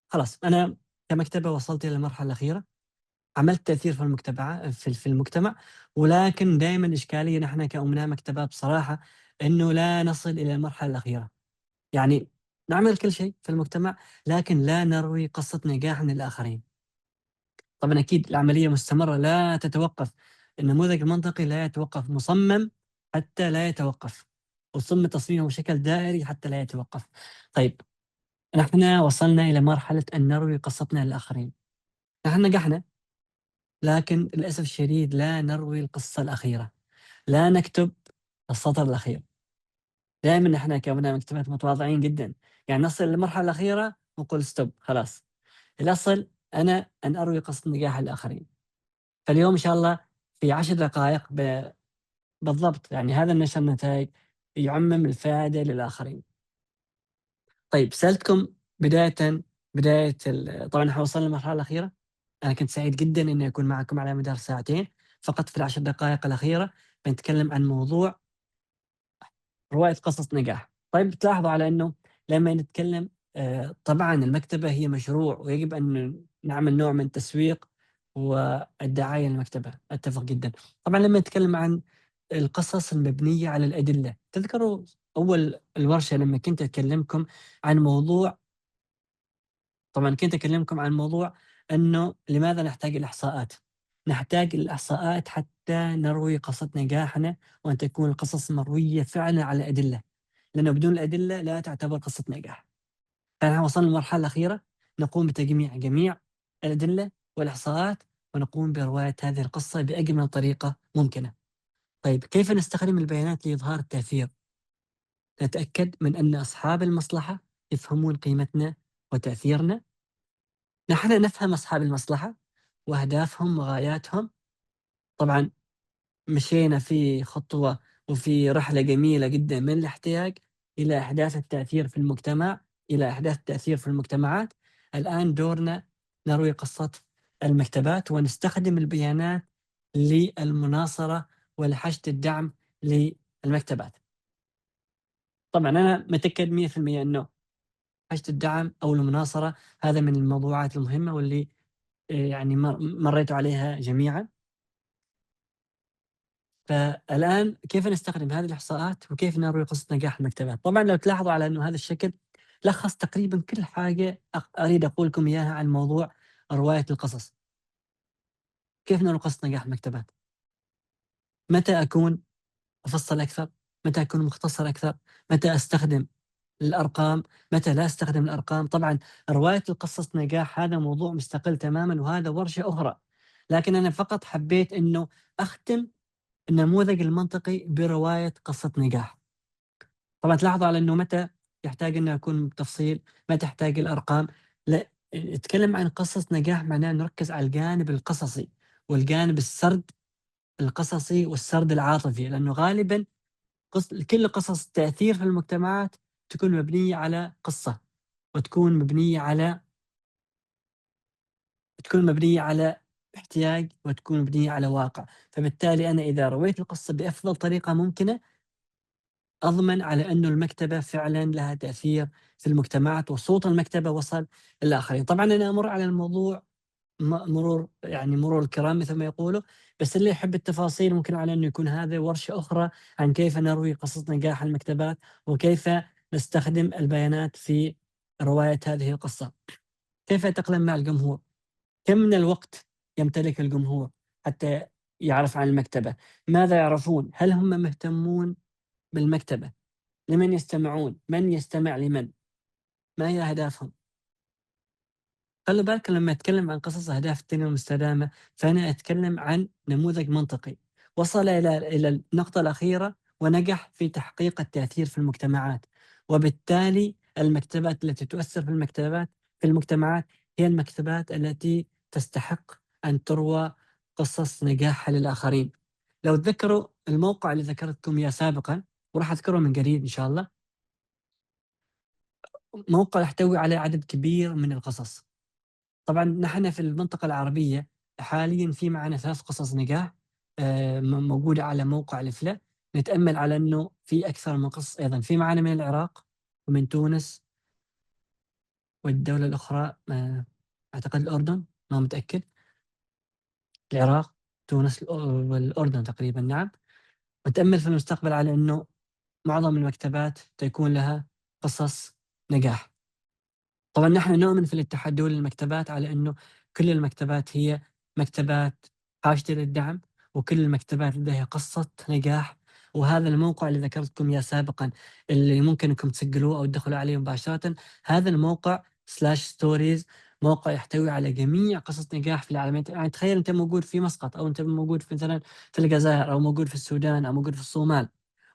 خلاص أنا كمكتبة وصلت إلى المرحلة الأخيرة، عملت تأثير في في المجتمع، ولكن دايمًا إشكالية نحن كأمناء مكتبات بصراحة إنه لا نصل إلى المرحلة الأخيرة. يعني نعمل كل شيء في المجتمع لكن لا نروي قصة نجاح للآخرين. طبعًا أكيد العملية مستمرة لا تتوقف، النموذج المنطقي لا يتوقف، مصمم حتى لا يتوقف، ويتم تصميمه بشكل دائري حتى لا يتوقف. طيب نحن وصلنا إلى مرحلة أن نروي قصتنا للآخرين، نحن نجحنا لكن للأسف الشديد لا نروي القصة الأخيرة، لا نكتب السطر الأخير. دائمًا نحن كأبناء مكتبات متواضعين جدًا، يعني نصل للمرحلة الأخيرة ونقول stop خلاص، الأصل أنا أن أروي قصة نجاح الآخرين. فاليوم إن شاء الله في 10 دقائق بالضبط يعني هذا النشر النتايج يعمم الفائدة للآخرين. طيب سألتكم بداية طبعًا إحنا وصلنا للمرحلة الأخيرة. أنا كنت سعيد جدًا إني أكون معكم على مدار ساعتين، فقط في ال10 دقائق الأخيرة بنتكلم عن موضوع رواية قصص نجاح. طيب تلاحظوا على إنه لمّا نتكلم طبعًا المكتبة هي مشروع ويجب أن نعمل نوع من التسويق والدعاية للمكتبة، أتفق جدًا. طبعًا لمّا نتكلم عن القصص المبنية على الأدلة، تذكروا أول الورشة لمّا كنت أكلمكم عن موضوع طبعًا كنت أكلمكم عن موضوع إنه لماذا نحتاج الإحصاءات؟ نحتاج الإحصاءات حتى نروي قصة نجاحنا وأن تكون القصص مروية فعلًا على أدلة، لأنه بدون الأدلة لا تعتبر قصة نجاح. فنحن وصلنا للمرحلة الأخيرة نقوم بتجميع جميع الأدلة والإحصاءات ونقوم برواية هذه القصة بأجمل طريقة ممكنة. طيب كيف نستخدم البيانات لإظهار التأثير؟ نتأكد من أن أصحاب المصلحة يفهمون قيمتنا وتأثيرنا. نحن نفهم أصحاب المصلحة وأهدافهم وغاياتهم. طبعًا مشينا في خطوة وفي رحلة جميلة جدًا من الاحتياج إلى إحداث التأثير في المجتمع، إلى إحداث التأثير في المجتمعات. الآن دورنا نروي قصة المكتبات ونستخدم البيانات للمناصرة ولحشد الدعم للمكتبات. طبعًا أنا متأكد 100% إنه حشد الدعم أو المناصرة هذا من الموضوعات المهمة واللي يعني مريتوا عليها جميعًا. فالآن كيف نستخدم هذه الإحصاءات وكيف نروي قصة نجاح المكتبات؟ طبعًا لو تلاحظوا على إنه هذا الشكل لخّص تقريبًا كل حاجة أريد أقول لكم إياها عن موضوع رواية القصص. كيف نروي قصة نجاح المكتبات؟ متى أكون أفصّل أكثر؟ متى أكون مختصر أكثر؟ متى أستخدم الأرقام؟ متى لا أستخدم الأرقام؟ طبعًا رواية القصص نجاح هذا موضوع مستقل تمامًا وهذا ورشة أخرى، لكن أنا فقط حبيت إنه أختم النموذج المنطقي برواية قصة نجاح. طبعًا تلاحظوا على إنه متى يحتاج إنه أكون بتفصيل، متى أحتاج الأرقام. لأ، نتكلم عن قصص نجاح معناه نركز على الجانب القصصي، والجانب السرد القصصي والسرد العاطفي، لأنه غالبًا كل قصص التأثير في المجتمعات تكون مبنية على قصة، وتكون مبنية على احتياج، وتكون مبنية على واقع. فبالتالي أنا إذا رويت القصة بأفضل طريقة ممكنة، أضمن على إنه المكتبة فعلًا لها تأثير في المجتمعات، وصوت المكتبة وصل للآخرين. طبعًا أنا أمُر على الموضوع مرور الكرام مثل ما يقولوا، بس اللي يحب التفاصيل ممكن على إنه يكون هذا ورشة أخرى عن كيف نروي قصص نجاح المكتبات، وكيف نستخدم البيانات في رواية هذه القصة. كيف أتأقلم مع الجمهور؟ كم من الوقت يمتلك الجمهور حتى يعرف عن المكتبة؟ ماذا يعرفون؟ هل هم مهتمون بالمكتبة؟ لمن يستمعون؟ من يستمع لمن؟ ما هي أهدافهم؟ خلّي بالك لمّا أتكلم عن قصص أهداف التنمية المستدامة، فأنا أتكلم عن نموذج منطقي وصل إلى النقطة الأخيرة ونجح في تحقيق التأثير في المجتمعات، وبالتالي المكتبات التي تؤثر في المجتمعات هي المكتبات التي تستحق أن تروى قصص نجاحها للآخرين. لو تذكروا الموقع اللي ذكرت لكم إياه سابقًا، وراح أذكره من قريب إن شاء الله، موقع يحتوي على عدد كبير من القصص. طبعًا نحن في المنطقة العربية حاليًا في معنا 3 قصص نجاح موجودة على موقع الإفلا، نتأمل على إنه في أكثر من قصة أيضًا، في معانا من العراق ومن تونس والدولة الأخرى أعتقد الأردن، ما متأكد، العراق، تونس والأردن تقريبًا نعم، نتأمل في المستقبل على إنه معظم المكتبات تكون لها قصص نجاح. طبعًا نحن نؤمن في الاتحاد الدولي للمكتبات على إنه كل المكتبات هي مكتبات حاجة للدعم، وكل المكتبات لديها قصة نجاح. وهذا الموقع اللي ذكرت لكم إياه سابقًا اللي ممكن إنكم تسجلوه أو تدخلوا عليه مباشرةً، هذا الموقع /stories موقع يحتوي على جميع قصص نجاح في العالم. يعني تخيل أنت موجود في مسقط، أو أنت موجود مثلًا في الجزائر، أو موجود في السودان، أو موجود في الصومال،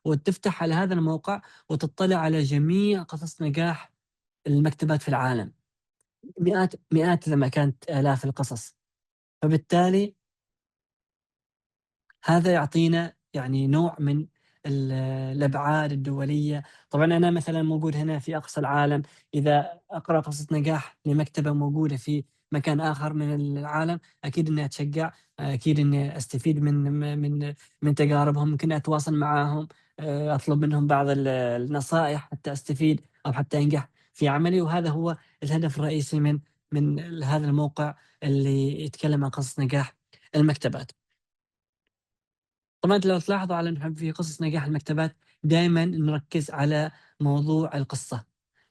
وتفتح على هذا الموقع وتطلع على جميع قصص نجاح المكتبات في العالم. مئات إذا ما كانت آلاف القصص. فبالتالي هذا يعطينا يعني نوع من الأبعاد الدولية. طبعًا أنا مثلًا موجود هنا في أقصى العالم، إذا أقرأ قصة نجاح لمكتبة موجودة في مكان آخر من العالم، أكيد إني أتشجّع، أكيد إني أستفيد من تجاربهم، ممكن أتواصل معاهم، أطلب منهم بعض النصائح حتى أستفيد أو حتى أنجح في عملي. وهذا هو الهدف الرئيسي من هذا الموقع اللي يتكلم عن قصص نجاح المكتبات. طبعًا أنتم لو تلاحظوا على إنه في قصص نجاح المكتبات دايمًا نركّز على موضوع القصة،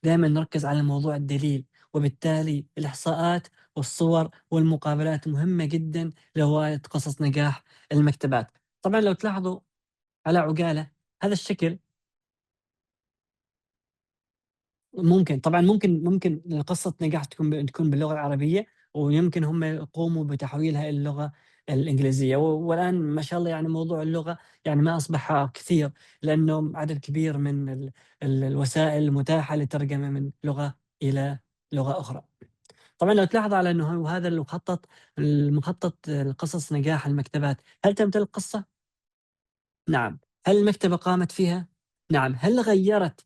دايمًا نركّز على موضوع الدليل، وبالتالي الإحصاءات والصور والمقابلات مهمة جدًا لرواية قصص نجاح المكتبات. طبعًا لو تلاحظوا على عُجالة، هذا الشكل طبعًا ممكن قصة نجاح تكون باللغة العربية، ويمكن هم يقوموا بتحويلها إلى اللغة الإنجليزية. والآن ما شاء الله يعني موضوع اللغة يعني ما أصبح كثير، لأنه عدد كبير من الوسائل المتاحة للترجمة من لغة إلى لغة أخرى. طبعًا لو تلاحظ على إنه هذا المخطط لقصص نجاح المكتبات، هل تمتلك قصة؟ نعم. هل المكتبة قامت فيها؟ نعم. هل غيّرت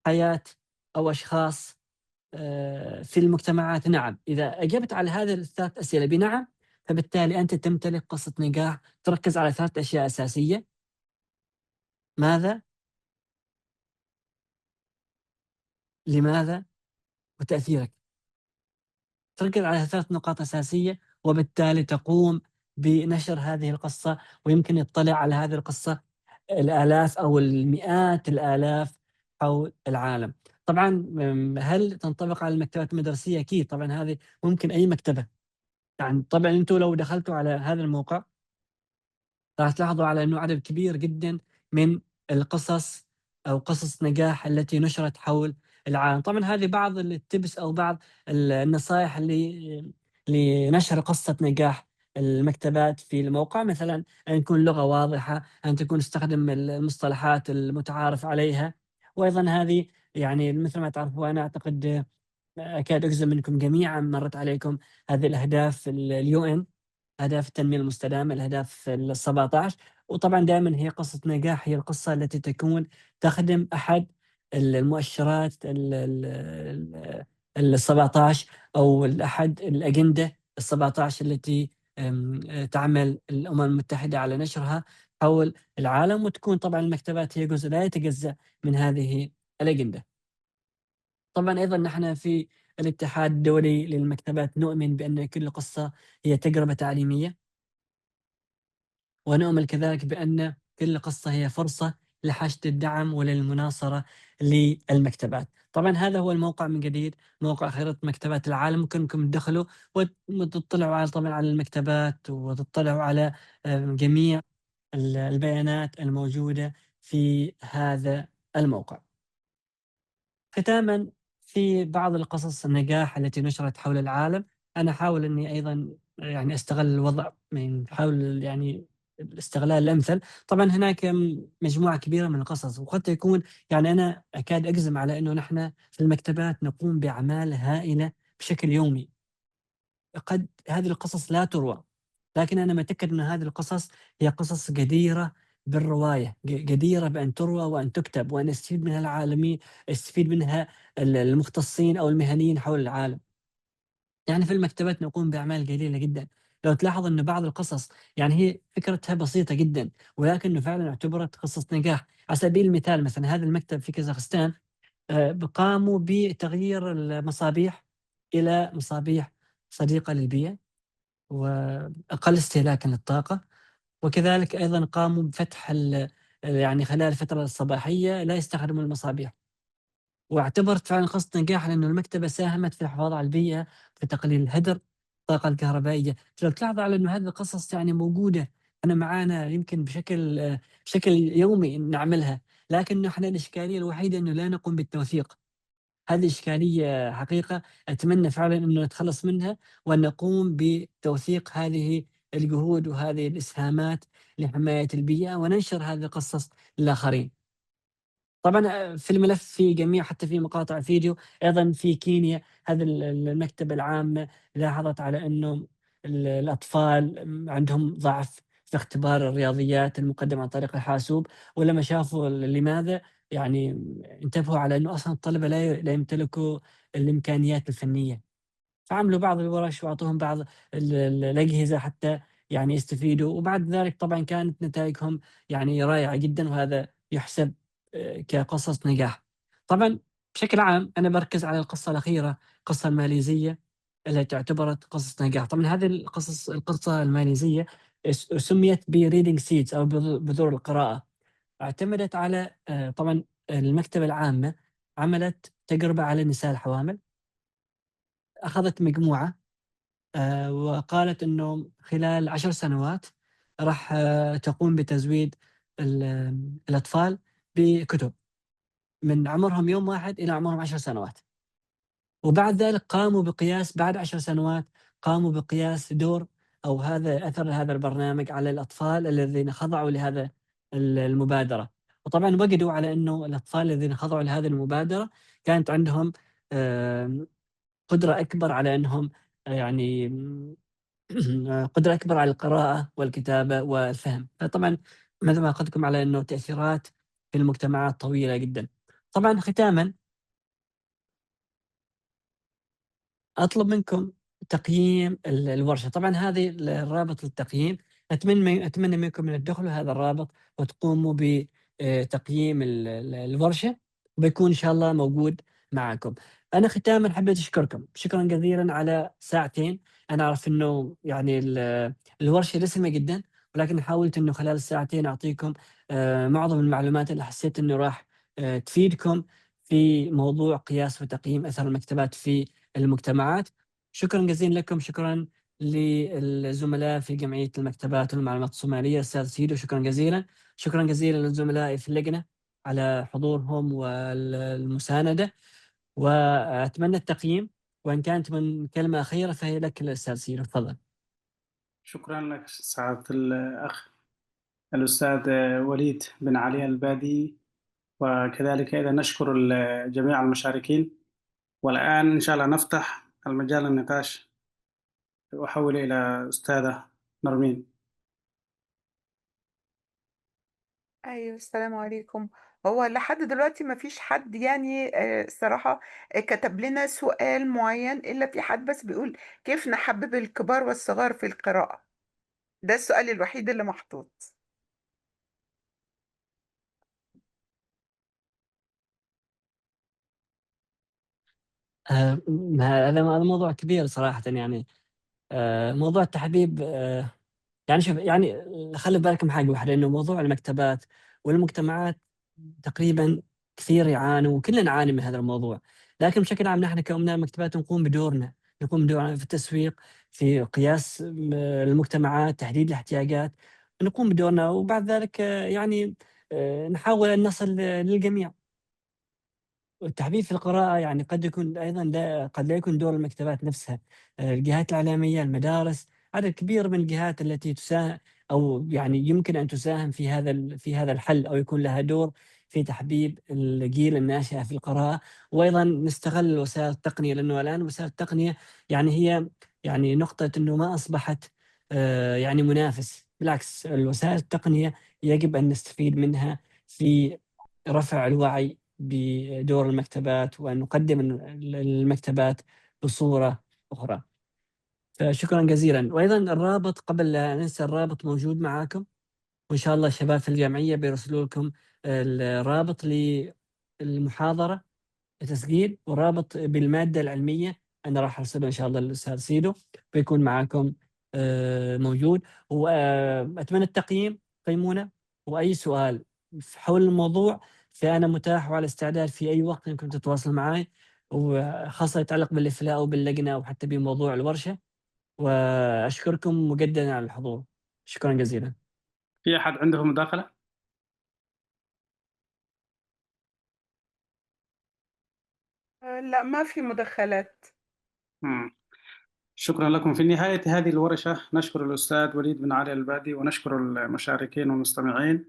حياة أو أشخاص في المجتمعات؟ نعم. إذا أجبت على هذه ال3 أسئلة بنعم، فبالتالي أنت تمتلك قصة نجاح تركز على 3 أشياء أساسية: ماذا، لماذا، وتأثيرك. تركز على 3 نقاط أساسية، وبالتالي تقوم بنشر هذه القصة، ويمكن يطلع على هذه القصة الآلاف أو المئات الآلاف حول العالم. طبعًا هل تنطبق على المكتبات المدرسية؟ أكيد طبعًا هذه ممكن أي مكتبة. يعني طبعًا أنتم لو دخلتوا على هذا الموقع راح تلاحظوا على إنه عدد كبير جدًا من القصص أو قصص نجاح التي نُشرت حول العالم. طبعًا هذه بعض الtips أو بعض النصايح لنشر قصة نجاح المكتبات في الموقع، مثلًا أن تكون اللغة واضحة، أن تستخدم المصطلحات المتعارف عليها. وأيضًا هذه يعني مثل ما تعرفوا، أنا أعتقد أكاد أجزم أنكم جميعًا مرّت عليكم هذه الأهداف الUN. أهداف التنمية المستدامة، الأهداف ال17. وطبعًا دائمًا هي قصة نجاح، هي القصة التي تكون تخدم أحد المؤشرات ال17 أو أحد الأجندة ال17 التي تعمل الأمم المتحدة على نشرها حول العالم، وتكون طبعًا المكتبات هي جزء لا يتجزأ من هذه الأجندة. طبعًا أيضًا نحن في الاتحاد الدولي للمكتبات نؤمن بأن كل قصة هي تجربة تعليمية، ونؤمن كذلك بأن كل قصة هي فرصة لحشد الدعم وللمناصرة للمكتبات. طبعًا هذا هو الموقع من جديد، موقع خريطة مكتبات العالم، ممكن إنكم تدخلوا وتطلعوا على طبعًا على المكتبات وتطلعوا على جميع البيانات الموجودة في هذا الموقع. ختامًا، في بعض القصص النجاح التي نُشرت حول العالم، أنا أحاول إني أيضًا يعني أستغل الوضع من حول يعني الاستغلال الأمثل. طبعًا هناك مجموعة كبيرة من القصص، وقد يكون يعني أنا أكاد أجزم على إنه نحن في المكتبات نقوم بأعمال هائلة بشكل يومي. قد هذه القصص لا تُروى، لكن أنا متأكد أن هذه القصص هي قصص جديرة بالرواية، جديرة بأن تُروى وأن تُكتب وأن يستفيد منها المختصين أو المهنيين حول العالم. يعني في المكتبات نقوم بأعمال جليلة جدًا. لو تلاحظ أن بعض القصص يعني هي فكرتها بسيطة جدًا، ولكنه فعلًا اُعتبرت قصص نجاح. على سبيل المثال مثلًا هذا المكتب في كازاخستان قاموا بتغيير المصابيح إلى مصابيح صديقة للبيئة وأقل استهلاكًا للطاقة، وكذلك أيضًا قاموا بفتح يعني خلال الفترة الصباحية لا يستخدموا المصابيح، واعتبرت فعلًا قصة نجاح لأنه المكتبة ساهمت في الحفاظ على البيئة، في تقليل الهدر الطاقة الكهربائية. لو تلاحظ على إنه هذه القصص يعني موجودة أنا معانا يمكن بشكل يومي نعملها، لكن إحنا الإشكالية الوحيدة إنه لا نقوم بالتوثيق. هذه إشكالية حقيقة أتمنى فعلًا إنه نتخلص منها، وأن نقوم بتوثيق هذه الجهود وهذه الإسهامات لحماية البيئة، وننشر هذه القصص للآخرين. طبعًا في الملف في جميع حتى في مقاطع فيديو. أيضًا في كينيا هذا المكتبة العامة لاحظت على إنه الأطفال عندهم ضعف في اختبار الرياضيات المقدمة عن طريق الحاسوب، ولمّا شافوا لماذا يعني انتبهوا على إنه أصلًا الطلبة لا يمتلكوا الإمكانيات الفنية. فعملوا بعض الورش وأعطوهم بعض الأجهزة حتى يعني يستفيدوا، وبعد ذلك طبعًا كانت نتايجهم يعني رائعة جدًا، وهذا يُحسب كقصص نجاح. طبعًا بشكل عام أنا باركز على القصة الأخيرة، القصة الماليزية التي اعتبرت قصص نجاح. طبعًا هذه القصة الماليزية سُميت بreading seeds أو بذور القراءة. اعتمدت على طبعًا المكتبة العامة عملت تجربة على النساء الحوامل، أخذت مجموعة وقالت إنه خلال 10 سنوات راح تقوم بتزويد الأطفال بكُتب من عمرهم يوم واحد إلى عمرهم 10 سنوات. وبعد ذلك قاموا بقياس بعد 10 سنوات، قاموا بقياس دور أو أثر هذا البرنامج على الأطفال الذين خضعوا لهذا المبادرة. وطبعًا وجدوا على إنه الأطفال الذين خضعوا لهذه المبادرة كانت عندهم آمم قدرة أكبر على إنهم يعني قدرة أكبر على القراءة والكتابة والفهم. فطبعًا مثل ما أخذتكم على إنه تأثيرات في المجتمعات طويلة جدًا. طبعًا ختامًا أطلب منكم تقييم الورشة. طبعًا هذه الرابط للتقييم. أتمنى منكم أن تدخلوا هذا الرابط وتقوموا تقييم الورشة، وبيكون إن شاء الله موجود معاكم. أنا ختامًا حبيت أشكركم، شكرًا جزيلًا على ساعتين. أنا أعرف إنه يعني الورشة دسمة جدًا، ولكن حاولت إنه خلال الساعتين أعطيكم معظم المعلومات اللي حسيت إنه راح تفيدكم في موضوع قياس وتقييم أثر المكتبات في المجتمعات. شكرًا جزيلًا لكم، شكرًا للزملاء في جمعية المكتبات والمعلومات الصومالية أستاذ سيدو، شكرًا جزيلًا. شكرًا جزيلًا لزملائي في اللجنة على حضورهم المساندة، وأتمنى التقييم. وإن كانت من كلمة أخيرة فهي لك الأستاذ سيدو، تفضل. شكرًا لك سعادة الأخ الأستاذ وليد بن علي البادي، وكذلك أيضًا نشكر جميع المشاركين. والآن إن شاء الله نفتح المجال للنقاش. أحول إلى أستاذة نرمين. ايوه، السلام عليكم. هو لحد دلوقتي ما فيش حد يعني الصراحة كتب لنا سؤال معين، الا في حد بس بيقول كيف نحبب الكبار والصغار في القراءة. ده السؤال الوحيد اللي محطوط. هذا موضوع كبير صراحة يعني. موضوع التحبيب، يعني شوف يعني خلي في بالك من حاجة واحدة، إنه موضوع المكتبات والمجتمعات تقريبًا كثير يعانوا وكلنا نعاني من هذا الموضوع، لكن بشكل عام نحن كأمناء المكتبات نقوم بدورنا، نقوم بدورنا في التسويق، في قياس المجتمعات، تحديد الاحتياجات، نقوم بدورنا وبعد ذلك يعني نحاول أن نصل للجميع. والتحبيب في القراءة يعني قد يكون أيضًا قد لا يكون دور المكتبات نفسها، الجهات الإعلامية، المدارس، عدد كبير من الجهات التي أو يعني يمكن أن تساهم في هذا الحل أو يكون لها دور في تحبيب الجيل الناشئة في القراءة، وأيضًا نستغل وسائل التقنية، لأنه الآن وسائل التقنية يعني هي يعني نقطة إنه ما أصبحت يعني منافس، بالعكس الوسائل التقنية يجب أن نستفيد منها في رفع الوعي بدور المكتبات، وأن نقدم المكتبات بصورة أخرى. فشكرًا جزيلًا، وأيضًا الرابط قبل لا ننسى الرابط موجود معاكم، وإن شاء الله الشباب في الجمعية بيرسلوا لكم الرابط للمحاضرة تسجيل، ورابط بالمادة العلمية أنا راح أرسله إن شاء الله للأستاذ سيدو، بيكون معاكم موجود. وأتمنى التقييم، قيمونا، وأي سؤال حول الموضوع فأنا متاح وعلى استعداد في أي وقت إنكم تتواصلوا معاي، وخاصة يتعلق بالإفلاء أو باللجنة أو حتى بموضوع الورشة، وأشكركم مجددًا على الحضور، شكرًا جزيلًا. في أحد عنده مداخلة؟ لا، ما في مداخلات. مم. شكرا لكم. في نهاية هذه الورشة نشكر الأستاذ وليد بن علي البادي ونشكر المشاركين والمستمعين.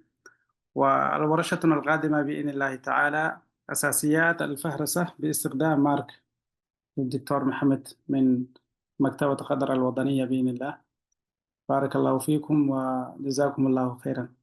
وورشتنا القادمة بإذن الله تعالى أساسيات الفهرسة باستخدام مارك للدكتور محمد من مكتبة قدر الوطنية بإذن الله. بارك الله فيكم وجزاكم الله خيرا.